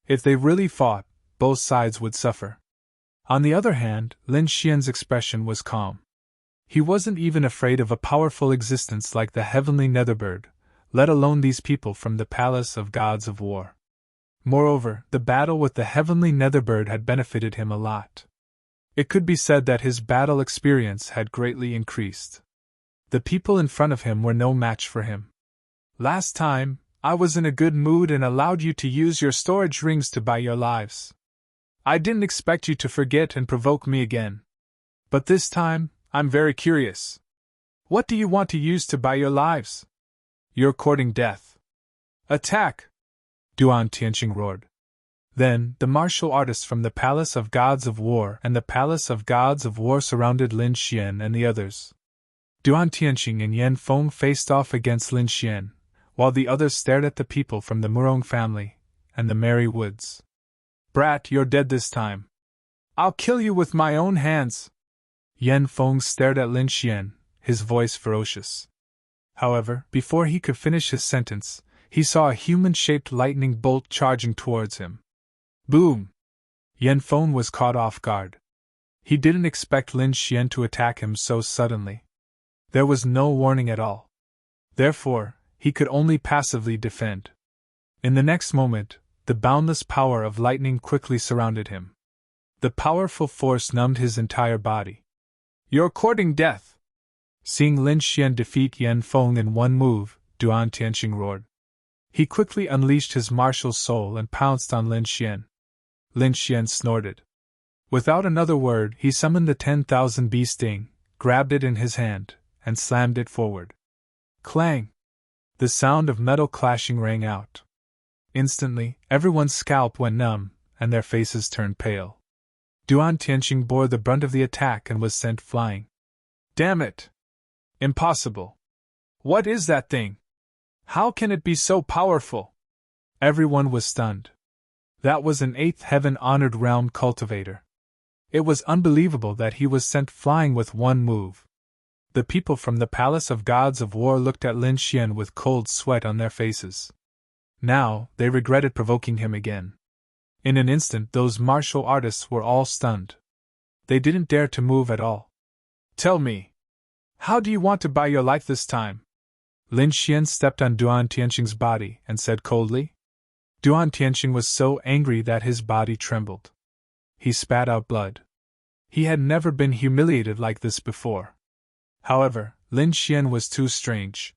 If they really fought, both sides would suffer. On the other hand, Lin Xian's expression was calm. He wasn't even afraid of a powerful existence like the heavenly Netherbird, let alone these people from the palace of gods of war. Moreover, the battle with the heavenly Netherbird had benefited him a lot. It could be said that his battle experience had greatly increased. The people in front of him were no match for him. Last time, I was in a good mood and allowed you to use your storage rings to buy your lives. I didn't expect you to forget and provoke me again. But this time, I'm very curious. What do you want to use to buy your lives? You're courting death. Attack! Duan Tianqing roared. Then, the martial artists from the Palace of Gods of War and the Palace of Gods of War surrounded Lin Xian and the others. Duan Tianqing and Yan Feng faced off against Lin Xian, while the others stared at the people from the Murong family and the Merry Woods. Brat, you're dead this time. I'll kill you with my own hands. Yan Feng stared at Lin Xian, his voice ferocious. However, before he could finish his sentence, he saw a human-shaped lightning bolt charging towards him. Boom! Yan Feng was caught off guard. He didn't expect Lin Xian to attack him so suddenly. There was no warning at all. Therefore, he could only passively defend. In the next moment, the boundless power of lightning quickly surrounded him. The powerful force numbed his entire body. You're courting death! Seeing Lin Xian defeat Yan Feng in one move, Duan Tianqing roared. He quickly unleashed his martial soul and pounced on Lin Xian. Lin Xian snorted. Without another word, he summoned the 10,000 bee sting, grabbed it in his hand, and slammed it forward. Clang! The sound of metal clashing rang out. Instantly, everyone's scalp went numb, and their faces turned pale. Duan Tianqing bore the brunt of the attack and was sent flying. Damn it! Impossible! What is that thing? How can it be so powerful? Everyone was stunned. That was an 8th heaven-honored realm cultivator. It was unbelievable that he was sent flying with one move. The people from the Palace of Gods of War looked at Lin Xian with cold sweat on their faces. Now, they regretted provoking him again. In an instant, those martial artists were all stunned. They didn't dare to move at all. Tell me, how do you want to buy your life this time? Lin Xian stepped on Duan Tianqing's body and said coldly. Duan Tianqing was so angry that his body trembled. He spat out blood. He had never been humiliated like this before. However, Lin Xian was too strange.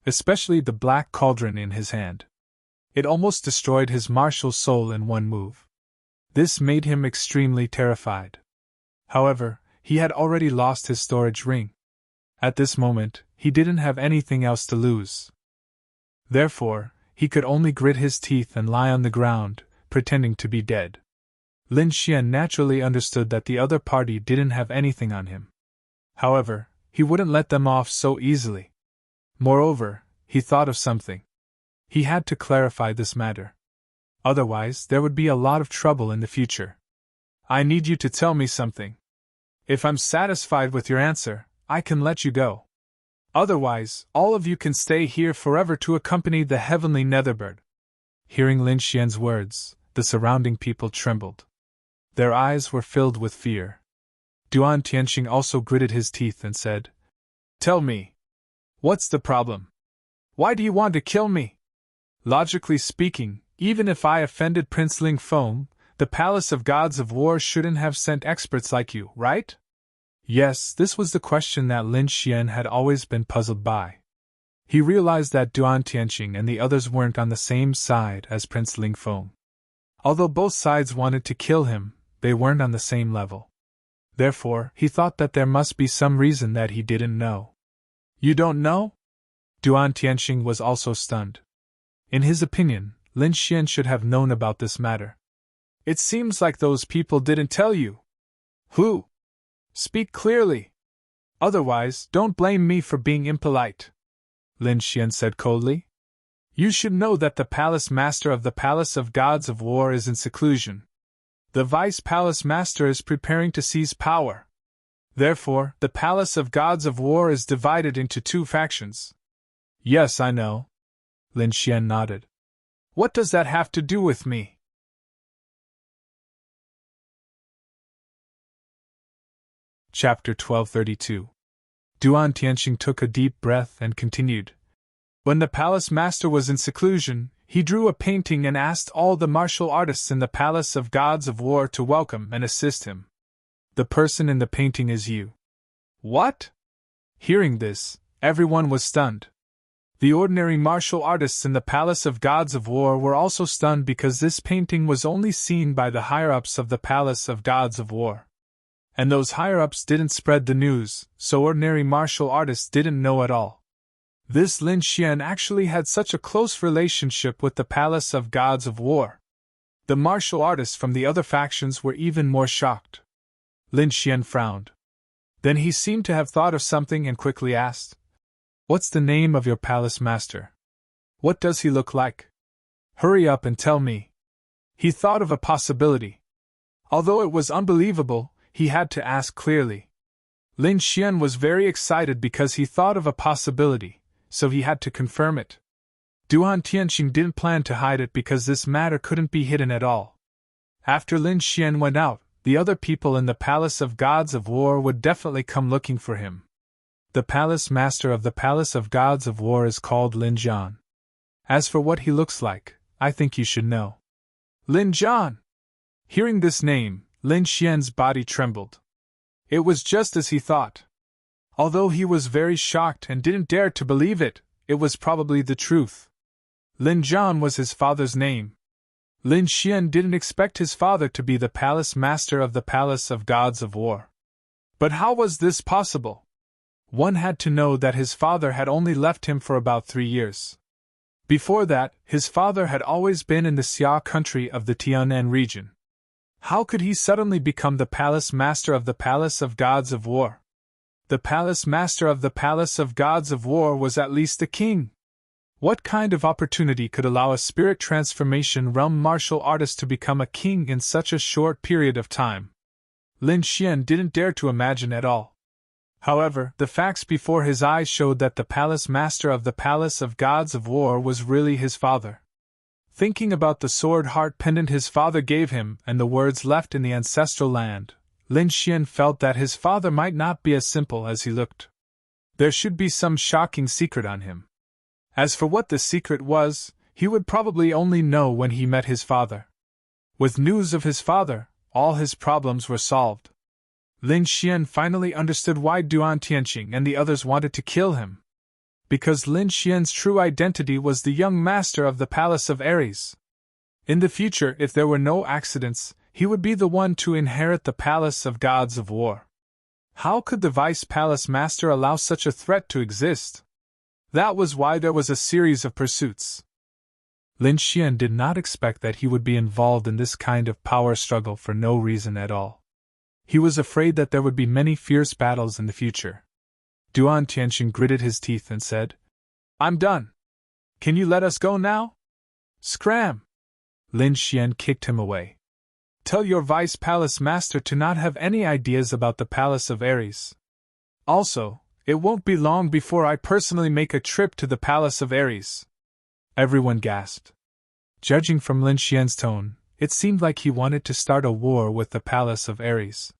Especially the black cauldron in his hand. It almost destroyed his martial soul in one move. This made him extremely terrified. However, he had already lost his storage ring. At this moment, he didn't have anything else to lose. Therefore, he could only grit his teeth and lie on the ground, pretending to be dead. Lin Xian naturally understood that the other party didn't have anything on him. However, he wouldn't let them off so easily. Moreover, he thought of something. He had to clarify this matter. Otherwise, there would be a lot of trouble in the future. I need you to tell me something. If I'm satisfied with your answer, I can let you go. Otherwise, all of you can stay here forever to accompany the heavenly Netherbird. Hearing Lin Xian's words, the surrounding people trembled. Their eyes were filled with fear. Duan Tianqing also gritted his teeth and said, Tell me, what's the problem? Why do you want to kill me? Logically speaking, even if I offended Prince Ling Feng, the Palace of Gods of War shouldn't have sent experts like you, right? Yes, this was the question that Lin Xian had always been puzzled by. He realized that Duan Tianqing and the others weren't on the same side as Prince Ling Feng. Although both sides wanted to kill him, they weren't on the same level. Therefore, he thought that there must be some reason that he didn't know. You don't know? Duan Tianqing was also stunned. In his opinion, Lin Xian should have known about this matter. It seems like those people didn't tell you. Who? Speak clearly. Otherwise, don't blame me for being impolite. Lin Xian said coldly. You should know that the palace master of the Palace of Gods of War is in seclusion. The vice palace master is preparing to seize power. Therefore, the Palace of Gods of War is divided into two factions. Yes, I know. Lin Xian nodded. What does that have to do with me? Chapter 1232. Duan Tianxing took a deep breath and continued. When the palace master was in seclusion, he drew a painting and asked all the martial artists in the Palace of Gods of War to welcome and assist him. The person in the painting is you. What? Hearing this, everyone was stunned. The ordinary martial artists in the Palace of Gods of War were also stunned because this painting was only seen by the higher-ups of the Palace of Gods of War. And those higher-ups didn't spread the news, so ordinary martial artists didn't know at all. This Lin Xian actually had such a close relationship with the Palace of Gods of War. The martial artists from the other factions were even more shocked. Lin Xian frowned. Then he seemed to have thought of something and quickly asked, "What's the name of your palace master? What does he look like? Hurry up and tell me." He thought of a possibility. Although it was unbelievable, he had to ask clearly. Lin Xian was very excited because he thought of a possibility, so he had to confirm it. Duan Tianxing didn't plan to hide it because this matter couldn't be hidden at all. After Lin Xian went out, the other people in the Palace of Gods of War would definitely come looking for him. The palace master of the Palace of Gods of War is called Lin Zhan. As for what he looks like, I think you should know. Lin Zhan! Hearing this name, Lin Xian's body trembled. It was just as he thought. Although he was very shocked and didn't dare to believe it, it was probably the truth. Lin Zhan was his father's name. Lin Xian didn't expect his father to be the palace master of the Palace of Gods of War. But how was this possible? One had to know that his father had only left him for about 3 years. Before that, his father had always been in the Xia country of the Tianan region. How could he suddenly become the palace master of the Palace of Gods of War? The palace master of the Palace of Gods of War was at least a king. What kind of opportunity could allow a spirit transformation realm martial artist to become a king in such a short period of time? Lin Xian didn't dare to imagine at all. However, the facts before his eyes showed that the palace master of the Palace of Gods of War was really his father. Thinking about the sword heart pendant his father gave him and the words left in the ancestral land, Lin Xian felt that his father might not be as simple as he looked. There should be some shocking secret on him. As for what the secret was, he would probably only know when he met his father. With news of his father, all his problems were solved. Lin Xian finally understood why Duan Tianxing and the others wanted to kill him. Because Lin Xian's true identity was the young master of the Palace of Ares. In the future, if there were no accidents, he would be the one to inherit the Palace of Gods of War. How could the Vice Palace Master allow such a threat to exist? That was why there was a series of pursuits. Lin Xian did not expect that he would be involved in this kind of power struggle for no reason at all. He was afraid that there would be many fierce battles in the future. Duan Tianxing gritted his teeth and said, "I'm done. Can you let us go now?" "Scram!" Lin Xian kicked him away. "Tell your Vice Palace Master to not have any ideas about the Palace of Ares. Also, it won't be long before I personally make a trip to the Palace of Ares." Everyone gasped. Judging from Lin Xian's tone, it seemed like he wanted to start a war with the Palace of Ares.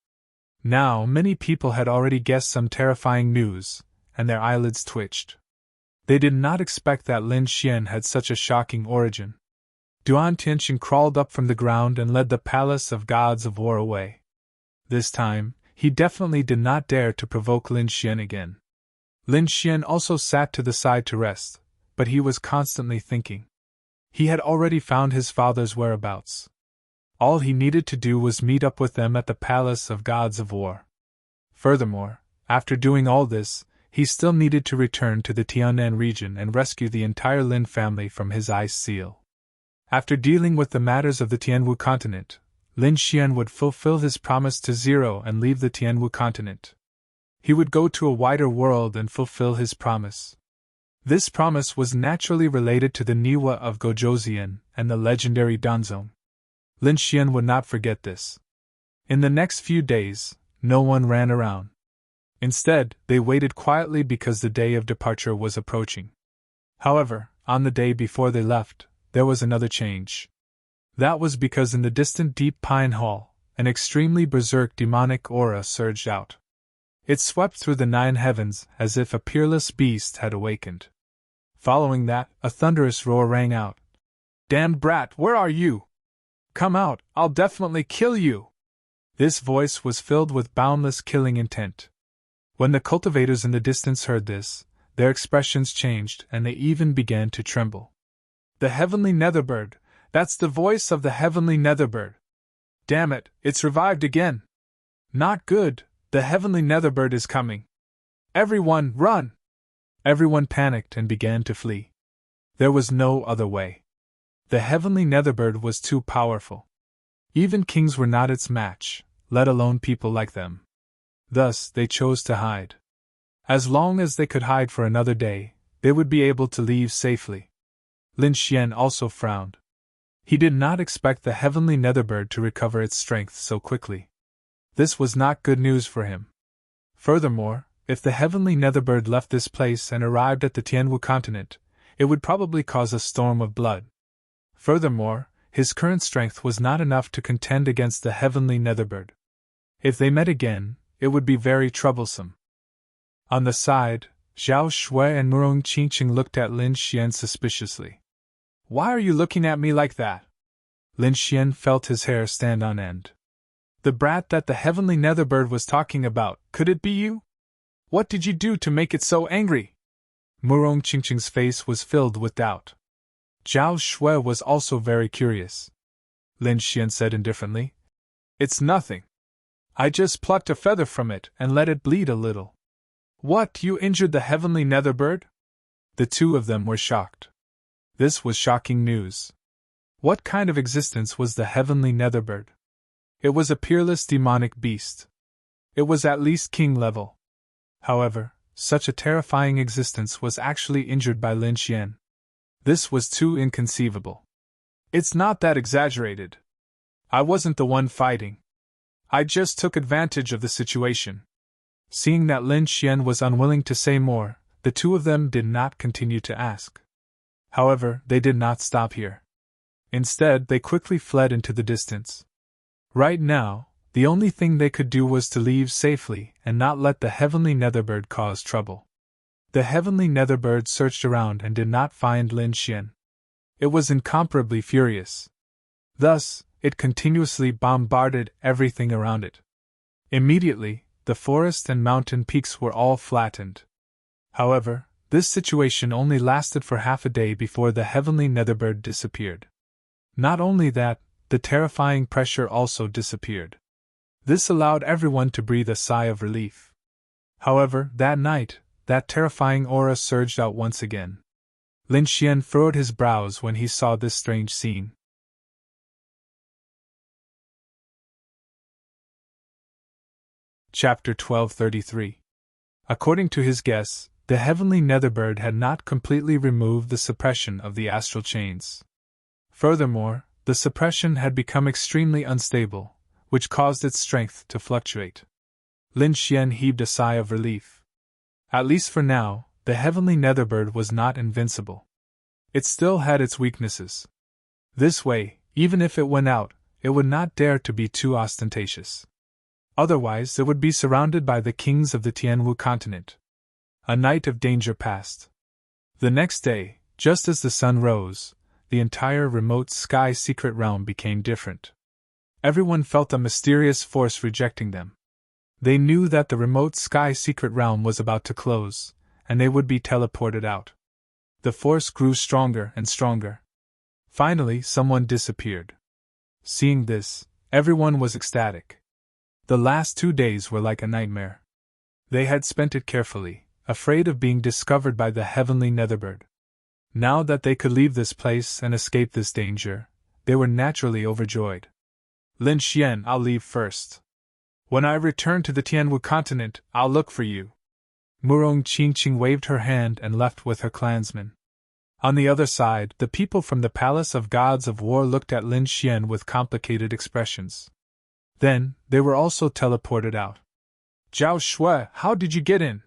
Now, many people had already guessed some terrifying news, and their eyelids twitched. They did not expect that Lin Xian had such a shocking origin. Duan Tianxing crawled up from the ground and led the Palace of Gods of War away. This time, he definitely did not dare to provoke Lin Xian again. Lin Xian also sat to the side to rest, but he was constantly thinking. He had already found his father's whereabouts. All he needed to do was meet up with them at the Palace of Gods of War. Furthermore, after doing all this, he still needed to return to the Tianan region and rescue the entire Lin family from his ice seal. After dealing with the matters of the Tianwu continent, Lin Xian would fulfill his promise to Zero and leave the Tianwu continent. He would go to a wider world and fulfill his promise. This promise was naturally related to the Niwa of Gojoseon and the legendary Danzong. Lin Xian would not forget this. In the next few days, no one ran around. Instead, they waited quietly because the day of departure was approaching. However, on the day before they left, there was another change. That was because in the distant deep pine hall, an extremely berserk demonic aura surged out. It swept through the 9 heavens as if a peerless beast had awakened. Following that, a thunderous roar rang out. "Damned brat, where are you? Come out, I'll definitely kill you!" This voice was filled with boundless killing intent. When the cultivators in the distance heard this, their expressions changed and they even began to tremble. "The heavenly netherbird! That's the voice of the heavenly netherbird! Damn it, it's revived again! Not good, the heavenly netherbird is coming! Everyone, run!" Everyone panicked and began to flee. There was no other way. The heavenly netherbird was too powerful. Even kings were not its match, let alone people like them. Thus, they chose to hide. As long as they could hide for another day, they would be able to leave safely. Lin Xian also frowned. He did not expect the heavenly netherbird to recover its strength so quickly. This was not good news for him. Furthermore, if the heavenly netherbird left this place and arrived at the Tianwu continent, it would probably cause a storm of blood. Furthermore, his current strength was not enough to contend against the heavenly netherbird. If they met again, it would be very troublesome. On the side, Zhao Shui and Murong Qingqing looked at Lin Xian suspiciously. "Why are you looking at me like that?" Lin Xian felt his hair stand on end. "The brat that the heavenly netherbird was talking about, could it be you? What did you do to make it so angry?" Murong Qingqing's face was filled with doubt. Zhao Shui was also very curious. Lin Xian said indifferently, "It's nothing. I just plucked a feather from it and let it bleed a little." "What, you injured the heavenly netherbird?" The two of them were shocked. This was shocking news. What kind of existence was the heavenly netherbird? It was a peerless demonic beast. It was at least king level. However, such a terrifying existence was actually injured by Lin Xian. This was too inconceivable. "It's not that exaggerated. I wasn't the one fighting. I just took advantage of the situation." Seeing that Lin Xian was unwilling to say more, the two of them did not continue to ask. However, they did not stop here. Instead, they quickly fled into the distance. Right now, the only thing they could do was to leave safely and not let the heavenly netherbird cause trouble. The heavenly netherbird searched around and did not find Lin Xian. It was incomparably furious. Thus, it continuously bombarded everything around it. Immediately, the forest and mountain peaks were all flattened. However, this situation only lasted for half a day before the heavenly netherbird disappeared. Not only that, the terrifying pressure also disappeared. This allowed everyone to breathe a sigh of relief. However, that night, that terrifying aura surged out once again. Lin Xian furrowed his brows when he saw this strange scene. Chapter 1233. According to his guess, the heavenly netherbird had not completely removed the suppression of the astral chains. Furthermore, the suppression had become extremely unstable, which caused its strength to fluctuate. Lin Xian heaved a sigh of relief. At least for now, the heavenly netherbird was not invincible. It still had its weaknesses. This way, even if it went out, it would not dare to be too ostentatious. Otherwise, it would be surrounded by the kings of the Tianwu continent. A night of danger passed. The next day, just as the sun rose, the entire remote sky secret realm became different. Everyone felt a mysterious force rejecting them. They knew that the remote sky secret realm was about to close, and they would be teleported out. The force grew stronger and stronger. Finally, someone disappeared. Seeing this, everyone was ecstatic. The last 2 days were like a nightmare. They had spent it carefully, afraid of being discovered by the heavenly netherbird. Now that they could leave this place and escape this danger, they were naturally overjoyed. "Lin Xian, I'll leave first. When I return to the Tianwu continent, I'll look for you." Murong Qingqing waved her hand and left with her clansmen. On the other side, the people from the Palace of Gods of War looked at Lin Xian with complicated expressions. Then, they were also teleported out. "Zhao Shui, how did you get in?"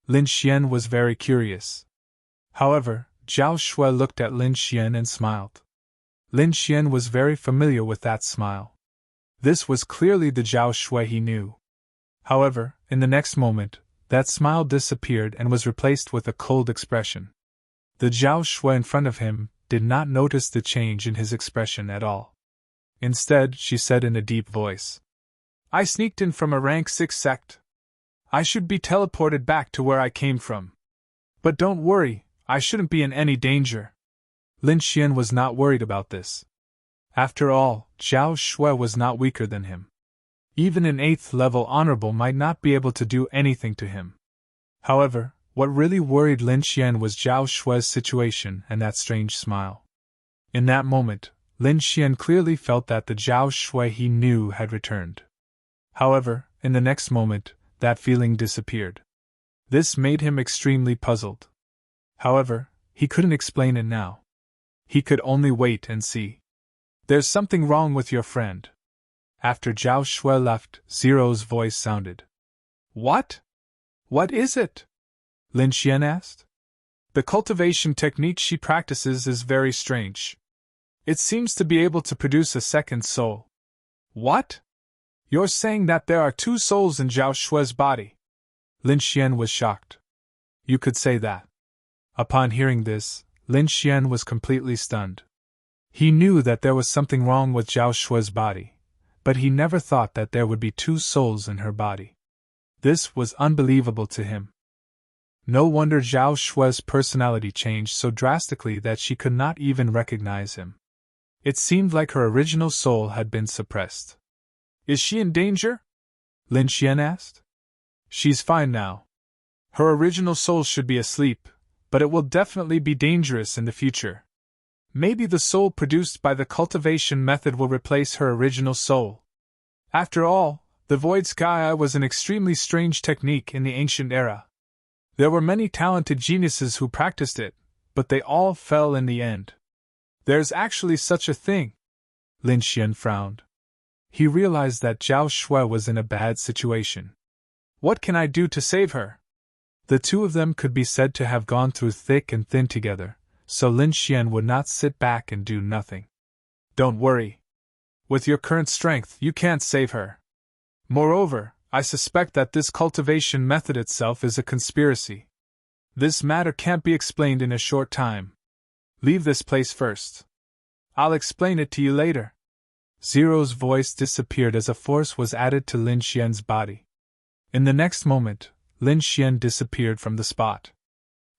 Lin Xian was very curious. However, Zhao Shui looked at Lin Xian and smiled. Lin Xian was very familiar with that smile. This was clearly the Zhao Shui he knew. However, in the next moment, that smile disappeared and was replaced with a cold expression. The Zhao Shui in front of him did not notice the change in his expression at all. Instead, she said in a deep voice, "I sneaked in from a rank 6 sect. I should be teleported back to where I came from. But don't worry, I shouldn't be in any danger." Lin Xian was not worried about this. After all, Zhao Shui was not weaker than him. Even an 8th level honorable might not be able to do anything to him. However, what really worried Lin Xian was Zhao Shui's situation and that strange smile. In that moment, Lin Xian clearly felt that the Zhao Shui he knew had returned. However, in the next moment, that feeling disappeared. This made him extremely puzzled. However, he couldn't explain it now. He could only wait and see. "There's something wrong with your friend." After Zhao Shui left, Zero's voice sounded. "What? What is it?" Lin Xian asked. "The cultivation technique she practices is very strange. It seems to be able to produce a second soul." "What? You're saying that there are 2 souls in Zhao Shui's body?" Lin Xian was shocked. "You could say that." Upon hearing this, Lin Xian was completely stunned. He knew that there was something wrong with Zhao Shui's body, but he never thought that there would be 2 souls in her body. This was unbelievable to him. No wonder Zhao Shui's personality changed so drastically that she could not even recognize him. It seemed like her original soul had been suppressed. "Is she in danger?" Lin Xian asked. "She's fine now. Her original soul should be asleep, but it will definitely be dangerous in the future. Maybe the soul produced by the cultivation method will replace her original soul. After all, the Void Sky Eye was an extremely strange technique in the ancient era. There were many talented geniuses who practiced it, but they all fell in the end. There's actually such a thing." Lin Xian frowned. He realized that Zhao Shui was in a bad situation. "What can I do to save her?" The 2 of them could be said to have gone through thick and thin together, so Lin Xian would not sit back and do nothing. "Don't worry. With your current strength, you can't save her. Moreover, I suspect that this cultivation method itself is a conspiracy. This matter can't be explained in a short time. Leave this place first. I'll explain it to you later." Zero's voice disappeared as a force was added to Lin Xian's body. In the next moment, Lin Xian disappeared from the spot.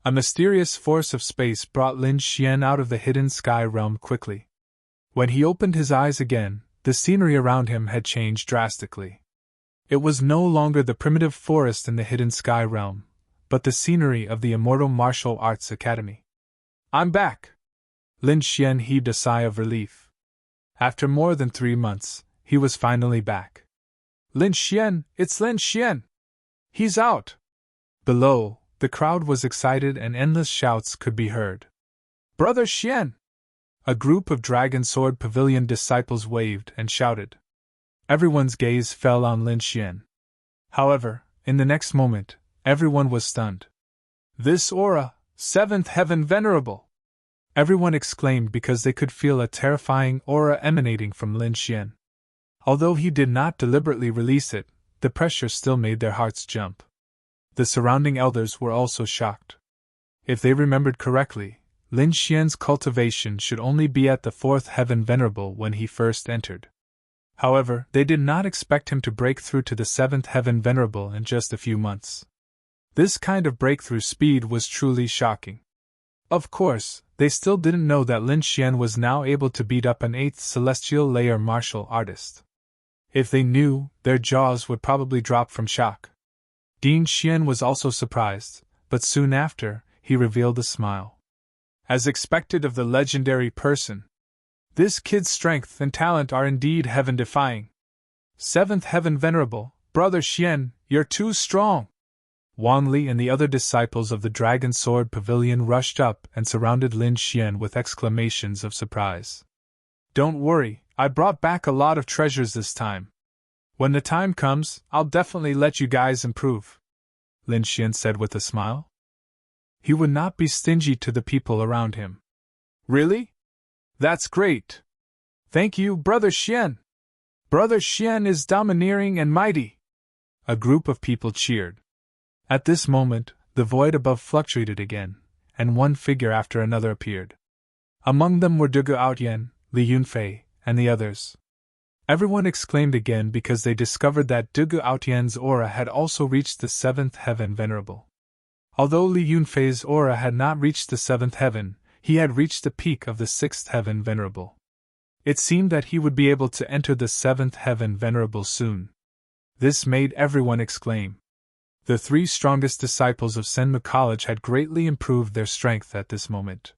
A mysterious force of space brought Lin Xian out of the hidden sky realm quickly. When he opened his eyes again, the scenery around him had changed drastically. It was no longer the primitive forest in the hidden sky realm, but the scenery of the Immortal Martial Arts Academy. "I'm back!" Lin Xian heaved a sigh of relief. After more than 3 months, he was finally back. "Lin Xian, it's Lin Xian! He's out!" Below, the crowd was excited and endless shouts could be heard. "Brother Xian!" A group of Dragon Sword Pavilion disciples waved and shouted. Everyone's gaze fell on Lin Xian. However, in the next moment, everyone was stunned. "This aura, 7th Heaven Venerable!" Everyone exclaimed because they could feel a terrifying aura emanating from Lin Xian. Although he did not deliberately release it, the pressure still made their hearts jump. The surrounding elders were also shocked. If they remembered correctly, Lin Xian's cultivation should only be at the 4th Heaven Venerable when he first entered. However, they did not expect him to break through to the 7th Heaven Venerable in just a few months. This kind of breakthrough speed was truly shocking. Of course, they still didn't know that Lin Xian was now able to beat up an 8th celestial layer martial artist. If they knew, their jaws would probably drop from shock. Dean Xian was also surprised, but soon after, he revealed a smile. As expected of the legendary person, this kid's strength and talent are indeed heaven-defying. 7th Heaven Venerable, Brother Xian, you're too strong! Wang Li and the other disciples of the Dragon Sword Pavilion rushed up and surrounded Lin Xian with exclamations of surprise. "Don't worry, I brought back a lot of treasures this time. When the time comes, I'll definitely let you guys improve," Lin Xian said with a smile. He would not be stingy to the people around him. Really? That's great. Thank you, Brother Xian. Brother Xian is domineering and mighty. A group of people cheered. At this moment, the void above fluctuated again, and one figure after another appeared. Among them were Dugu Aotian, Li Yunfei, and the others. Everyone exclaimed again because they discovered that Dugu Aotian's aura had also reached the seventh heaven venerable. Although Li Yunfei's aura had not reached the seventh heaven, he had reached the peak of the sixth heaven venerable. It seemed that he would be able to enter the seventh heaven venerable soon. This made everyone exclaim. The three strongest disciples of Senmu College had greatly improved their strength at this moment.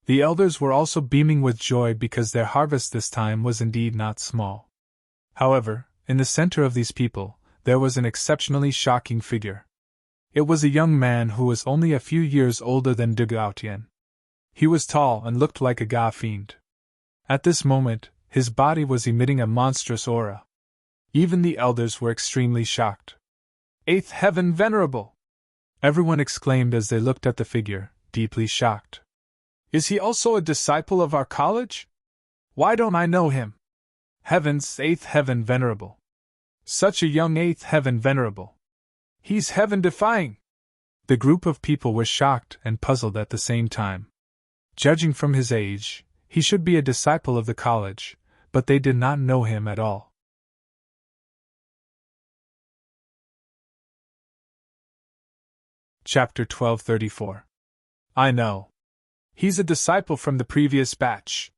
The elders were also beaming with joy because their harvest this time was indeed not small. However, in the center of these people, there was an exceptionally shocking figure. It was a young man who was only a few years older than Dugu Aotian. He was tall and looked like a ga fiend. At this moment, his body was emitting a monstrous aura. Even the elders were extremely shocked. Eighth heaven venerable! Everyone exclaimed as they looked at the figure, deeply shocked. Is he also a disciple of our college? Why don't I know him? Heavens, eighth heaven venerable. Such a young eighth heaven venerable. He's heaven-defying! The group of people were shocked and puzzled at the same time. Judging from his age, he should be a disciple of the college, but they did not know him at all. Chapter 1234. I know. He's a disciple from the previous batch.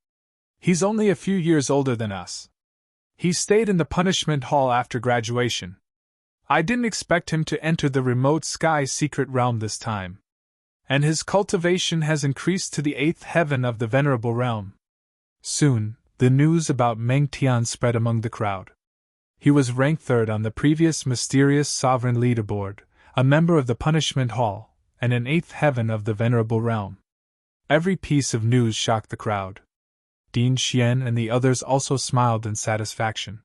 He's only a few years older than us. He stayed in the punishment hall after graduation. I didn't expect him to enter the remote sky secret realm this time. And his cultivation has increased to the eighth heaven of the venerable realm. Soon, the news about Meng Tian spread among the crowd. He was ranked third on the previous mysterious sovereign leaderboard, a member of the punishment hall, and an eighth heaven of the venerable realm. Every piece of news shocked the crowd. Dean Xian and the others also smiled in satisfaction.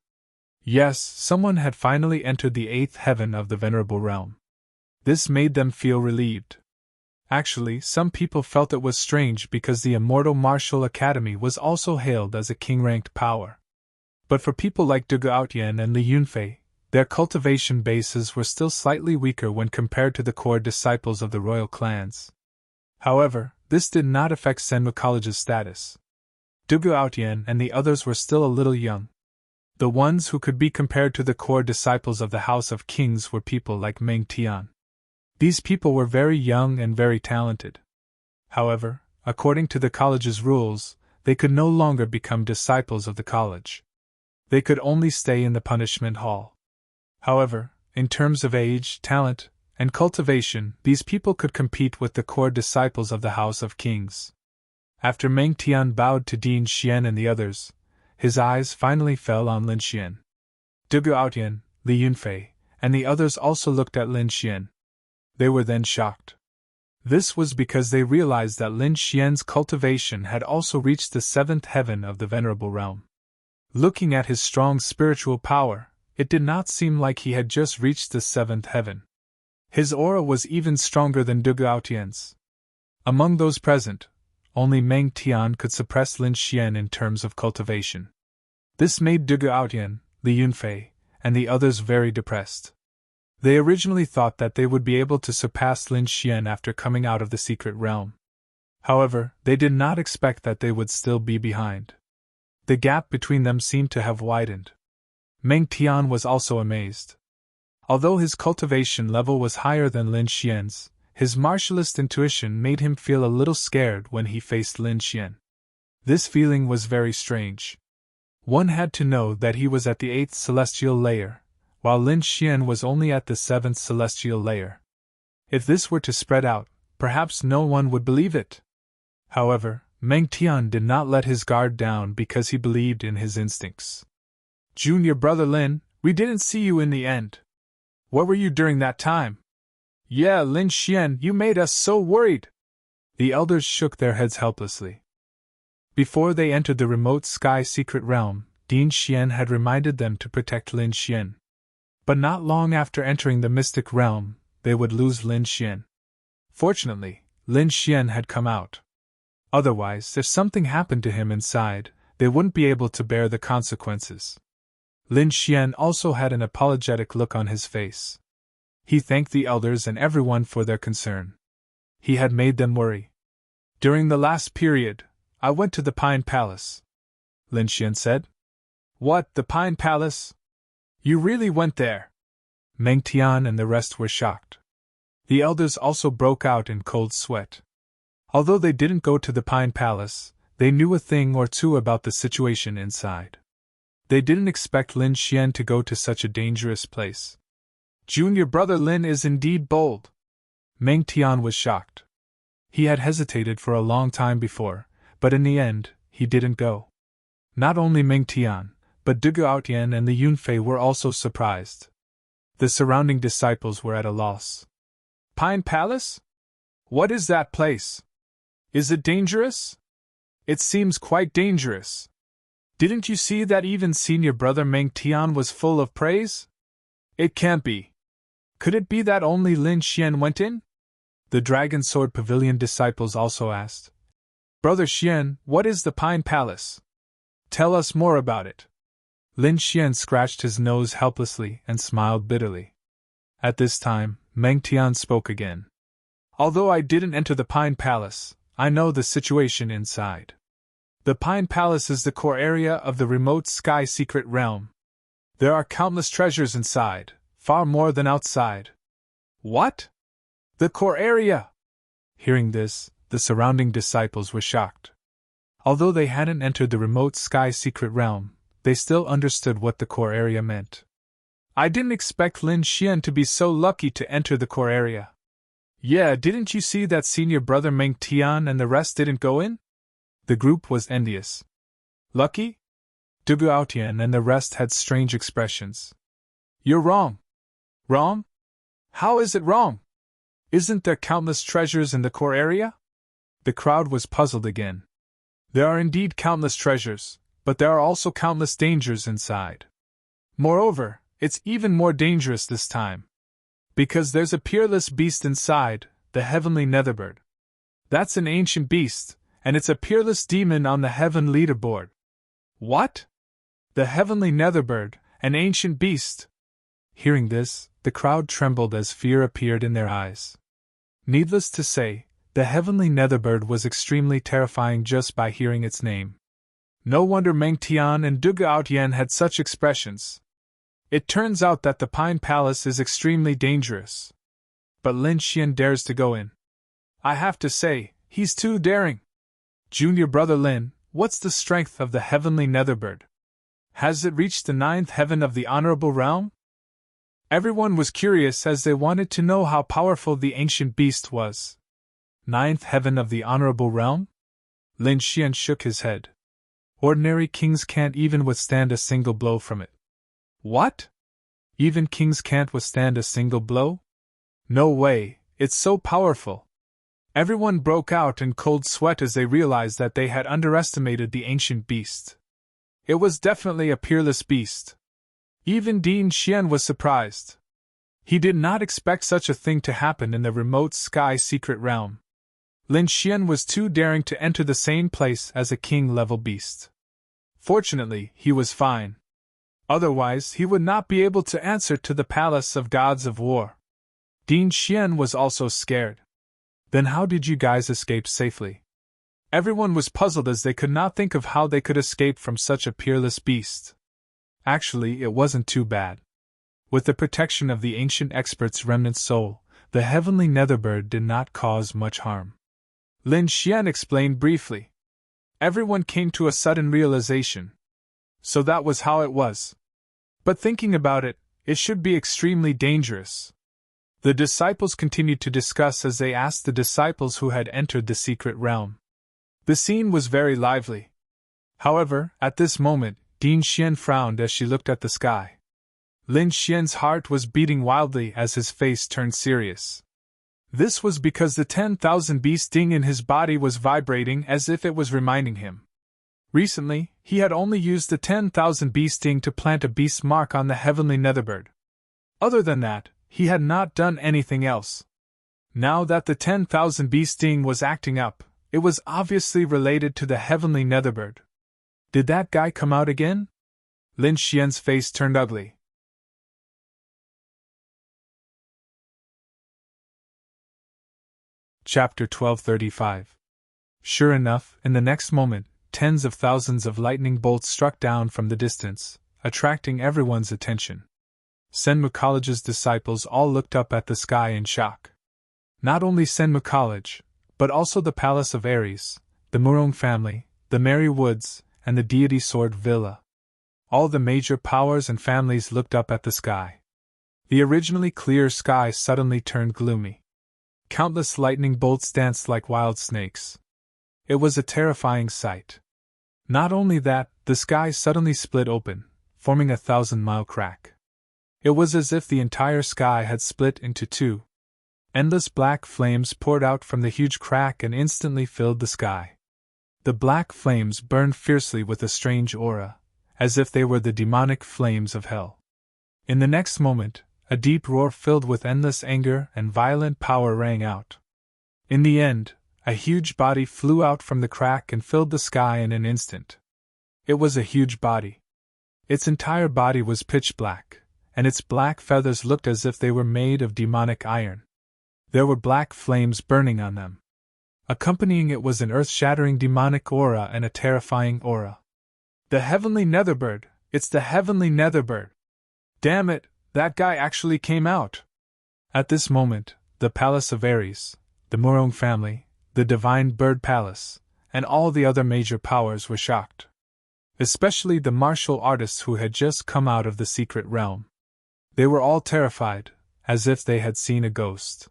Yes, someone had finally entered the eighth heaven of the venerable realm. This made them feel relieved. Actually, some people felt it was strange because the Immortal Martial Academy was also hailed as a king-ranked power. But for people like Dugu Aotian and Li Yunfei, their cultivation bases were still slightly weaker when compared to the core disciples of the royal clans. However, this did not affect Senmu College's status. Dugu Aotian and the others were still a little young. The ones who could be compared to the core disciples of the House of Kings were people like Meng Tian. These people were very young and very talented. However, according to the college's rules, they could no longer become disciples of the college. They could only stay in the punishment hall. However, in terms of age, talent, and cultivation, these people could compete with the core disciples of the House of Kings. After Meng Tian bowed to Dean Xian and the others, his eyes finally fell on Lin Xian. Dugu Aotian, Li Yunfei, and the others also looked at Lin Xian. They were then shocked. This was because they realized that Lin Xian's cultivation had also reached the seventh heaven of the venerable realm. Looking at his strong spiritual power, it did not seem like he had just reached the seventh heaven. His aura was even stronger than Dugu Aotian's. Among those present, only Meng Tian could suppress Lin Xian in terms of cultivation. This made Dugu Aotian, Li Yunfei, and the others very depressed. They originally thought that they would be able to surpass Lin Xian after coming out of the secret realm. However, they did not expect that they would still be behind. The gap between them seemed to have widened. Meng Tian was also amazed. Although his cultivation level was higher than Lin Xian's, his martialist intuition made him feel a little scared when he faced Lin Xian. This feeling was very strange. One had to know that he was at the 8th celestial layer, while Lin Xian was only at the 7th celestial layer. If this were to spread out, perhaps no one would believe it. However, Meng Tian did not let his guard down because he believed in his instincts. Junior brother Lin, we didn't see you in the end. Where were you during that time? Yeah, Lin Xian, you made us so worried. The elders shook their heads helplessly. Before they entered the remote sky secret realm, Dean Xian had reminded them to protect Lin Xian. But not long after entering the mystic realm, they would lose Lin Xian. Fortunately, Lin Xian had come out. Otherwise, if something happened to him inside, they wouldn't be able to bear the consequences. Lin Xian also had an apologetic look on his face. He thanked the elders and everyone for their concern. He had made them worry. During the last period, I went to the Pine Palace, Lin Xian said. What, the Pine Palace? You really went there? Meng Tian and the rest were shocked. The elders also broke out in cold sweat. Although they didn't go to the Pine Palace, they knew a thing or two about the situation inside. They didn't expect Lin Xian to go to such a dangerous place. Junior brother Lin is indeed bold. Meng Tian was shocked. He had hesitated for a long time before, but in the end, he didn't go. Not only Meng Tian, but Du Gaotian and the Yunfei were also surprised. The surrounding disciples were at a loss. Pine Palace? What is that place? Is it dangerous? It seems quite dangerous. Didn't you see that even senior brother Meng Tian was full of praise? It can't be. Could it be that only Lin Xian went in? The Dragon Sword Pavilion disciples also asked. Brother Xian, what is the Pine Palace? Tell us more about it. Lin Xian scratched his nose helplessly and smiled bitterly. At this time, Meng Tian spoke again. Although I didn't enter the Pine Palace, I know the situation inside. The Pine Palace is the core area of the remote sky secret realm. There are countless treasures inside, far more than outside. What? The core area? Hearing this, the surrounding disciples were shocked. Although they hadn't entered the remote sky secret realm, they still understood what the core area meant. I didn't expect Lin Xian to be so lucky to enter the core area. Yeah, didn't you see that senior brother Meng Tian and the rest didn't go in? The group was envious. Lucky? Du Gaotian and the rest had strange expressions. You're wrong. Wrong? How is it wrong? Isn't there countless treasures in the core area? The crowd was puzzled again. There are indeed countless treasures, but there are also countless dangers inside. Moreover, it's even more dangerous this time. Because there's a peerless beast inside, the heavenly Netherbird. That's an ancient beast, and it's a peerless demon on the heaven leaderboard. What? The heavenly Netherbird, an ancient beast? Hearing this, the crowd trembled as fear appeared in their eyes. Needless to say, the heavenly Netherbird was extremely terrifying just by hearing its name. No wonder Meng Tian and Du Gaotian had such expressions. It turns out that the Pine Palace is extremely dangerous. But Lin Xian dares to go in. I have to say, he's too daring. Junior brother Lin, what's the strength of the heavenly Netherbird? Has it reached the 9th heaven of the honorable realm? Everyone was curious as they wanted to know how powerful the ancient beast was. 9th heaven of the honorable realm? Lin Xian shook his head. Ordinary kings can't even withstand a single blow from it. What? Even kings can't withstand a single blow? No way, it's so powerful. Everyone broke out in cold sweat as they realized that they had underestimated the ancient beast. It was definitely a peerless beast. Even Din Xian was surprised. He did not expect such a thing to happen in the remote sky secret realm. Lin Xian was too daring to enter the same place as a king-level beast. Fortunately, he was fine. Otherwise, he would not be able to answer to the Palace of Gods of War. Din Xian was also scared. Then how did you guys escape safely? Everyone was puzzled as they could not think of how they could escape from such a peerless beast. Actually, it wasn't too bad. With the protection of the ancient expert's remnant soul, the heavenly Netherbird did not cause much harm. Lin Xian explained briefly. Everyone came to a sudden realization. So that was how it was. But thinking about it, it should be extremely dangerous. The disciples continued to discuss as they asked the disciples who had entered the secret realm. The scene was very lively. However, at this moment, Din Xian frowned as she looked at the sky. Lin Xian's heart was beating wildly as his face turned serious. This was because the 10,000 beast sting in his body was vibrating as if it was reminding him. Recently, he had only used the 10,000 beast sting to plant a beast mark on the heavenly Netherbird. Other than that, he had not done anything else. Now that the 10,000 bee sting was acting up, it was obviously related to the heavenly netherbird. Did that guy come out again? Lin Xian's face turned ugly. Chapter 1235. Sure enough, in the next moment, tens of thousands of lightning bolts struck down from the distance, attracting everyone's attention. Senmu College's disciples all looked up at the sky in shock. Not only Senmu College, but also the Palace of Ares, the Murong family, the Merry Woods, and the Deity Sword Villa. All the major powers and families looked up at the sky. The originally clear sky suddenly turned gloomy. Countless lightning bolts danced like wild snakes. It was a terrifying sight. Not only that, the sky suddenly split open, forming a 1,000-mile crack. It was as if the entire sky had split into two. Endless black flames poured out from the huge crack and instantly filled the sky. The black flames burned fiercely with a strange aura, as if they were the demonic flames of hell. In the next moment, a deep roar filled with endless anger and violent power rang out. In the end, a huge body flew out from the crack and filled the sky in an instant. It was a huge body. Its entire body was pitch black, and its black feathers looked as if they were made of demonic iron. There were black flames burning on them. Accompanying it was an earth-shattering demonic aura and a terrifying aura. The heavenly netherbird! It's the heavenly netherbird! Damn it, that guy actually came out! At this moment, the Palace of Ares, the Murong family, the Divine Bird Palace, and all the other major powers were shocked. Especially the martial artists who had just come out of the secret realm. They were all terrified, as if they had seen a ghost.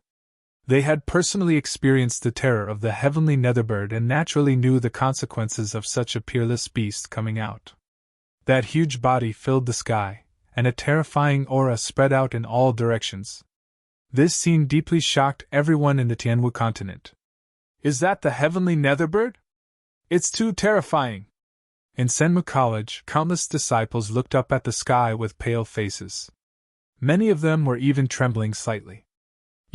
They had personally experienced the terror of the heavenly netherbird and naturally knew the consequences of such a peerless beast coming out. That huge body filled the sky, and a terrifying aura spread out in all directions. This scene deeply shocked everyone in the Tianwu continent. Is that the heavenly netherbird? It's too terrifying! In Senmu College, countless disciples looked up at the sky with pale faces. Many of them were even trembling slightly.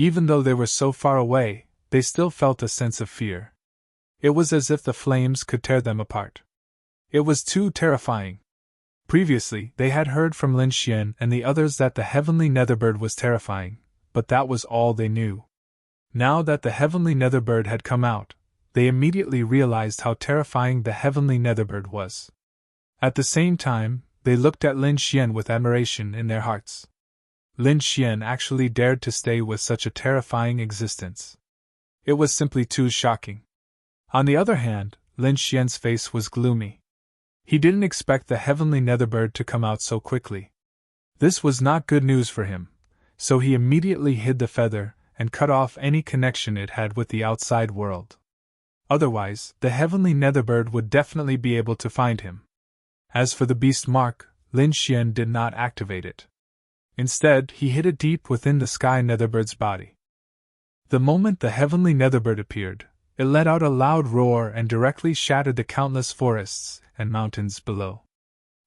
Even though they were so far away, they still felt a sense of fear. It was as if the flames could tear them apart. It was too terrifying. Previously, they had heard from Lin Xian and the others that the heavenly netherbird was terrifying, but that was all they knew. Now that the heavenly netherbird had come out, they immediately realized how terrifying the heavenly netherbird was. At the same time, they looked at Lin Xian with admiration in their hearts. Lin Xian actually dared to stay with such a terrifying existence. It was simply too shocking. On the other hand, Lin Xian's face was gloomy. He didn't expect the heavenly netherbird to come out so quickly. This was not good news for him, so he immediately hid the feather and cut off any connection it had with the outside world. Otherwise, the heavenly netherbird would definitely be able to find him. As for the beast mark, Lin Xian did not activate it. Instead, he hid it deep within the sky netherbbird's body. The moment the heavenly netherbird appeared, it let out a loud roar and directly shattered the countless forests and mountains below.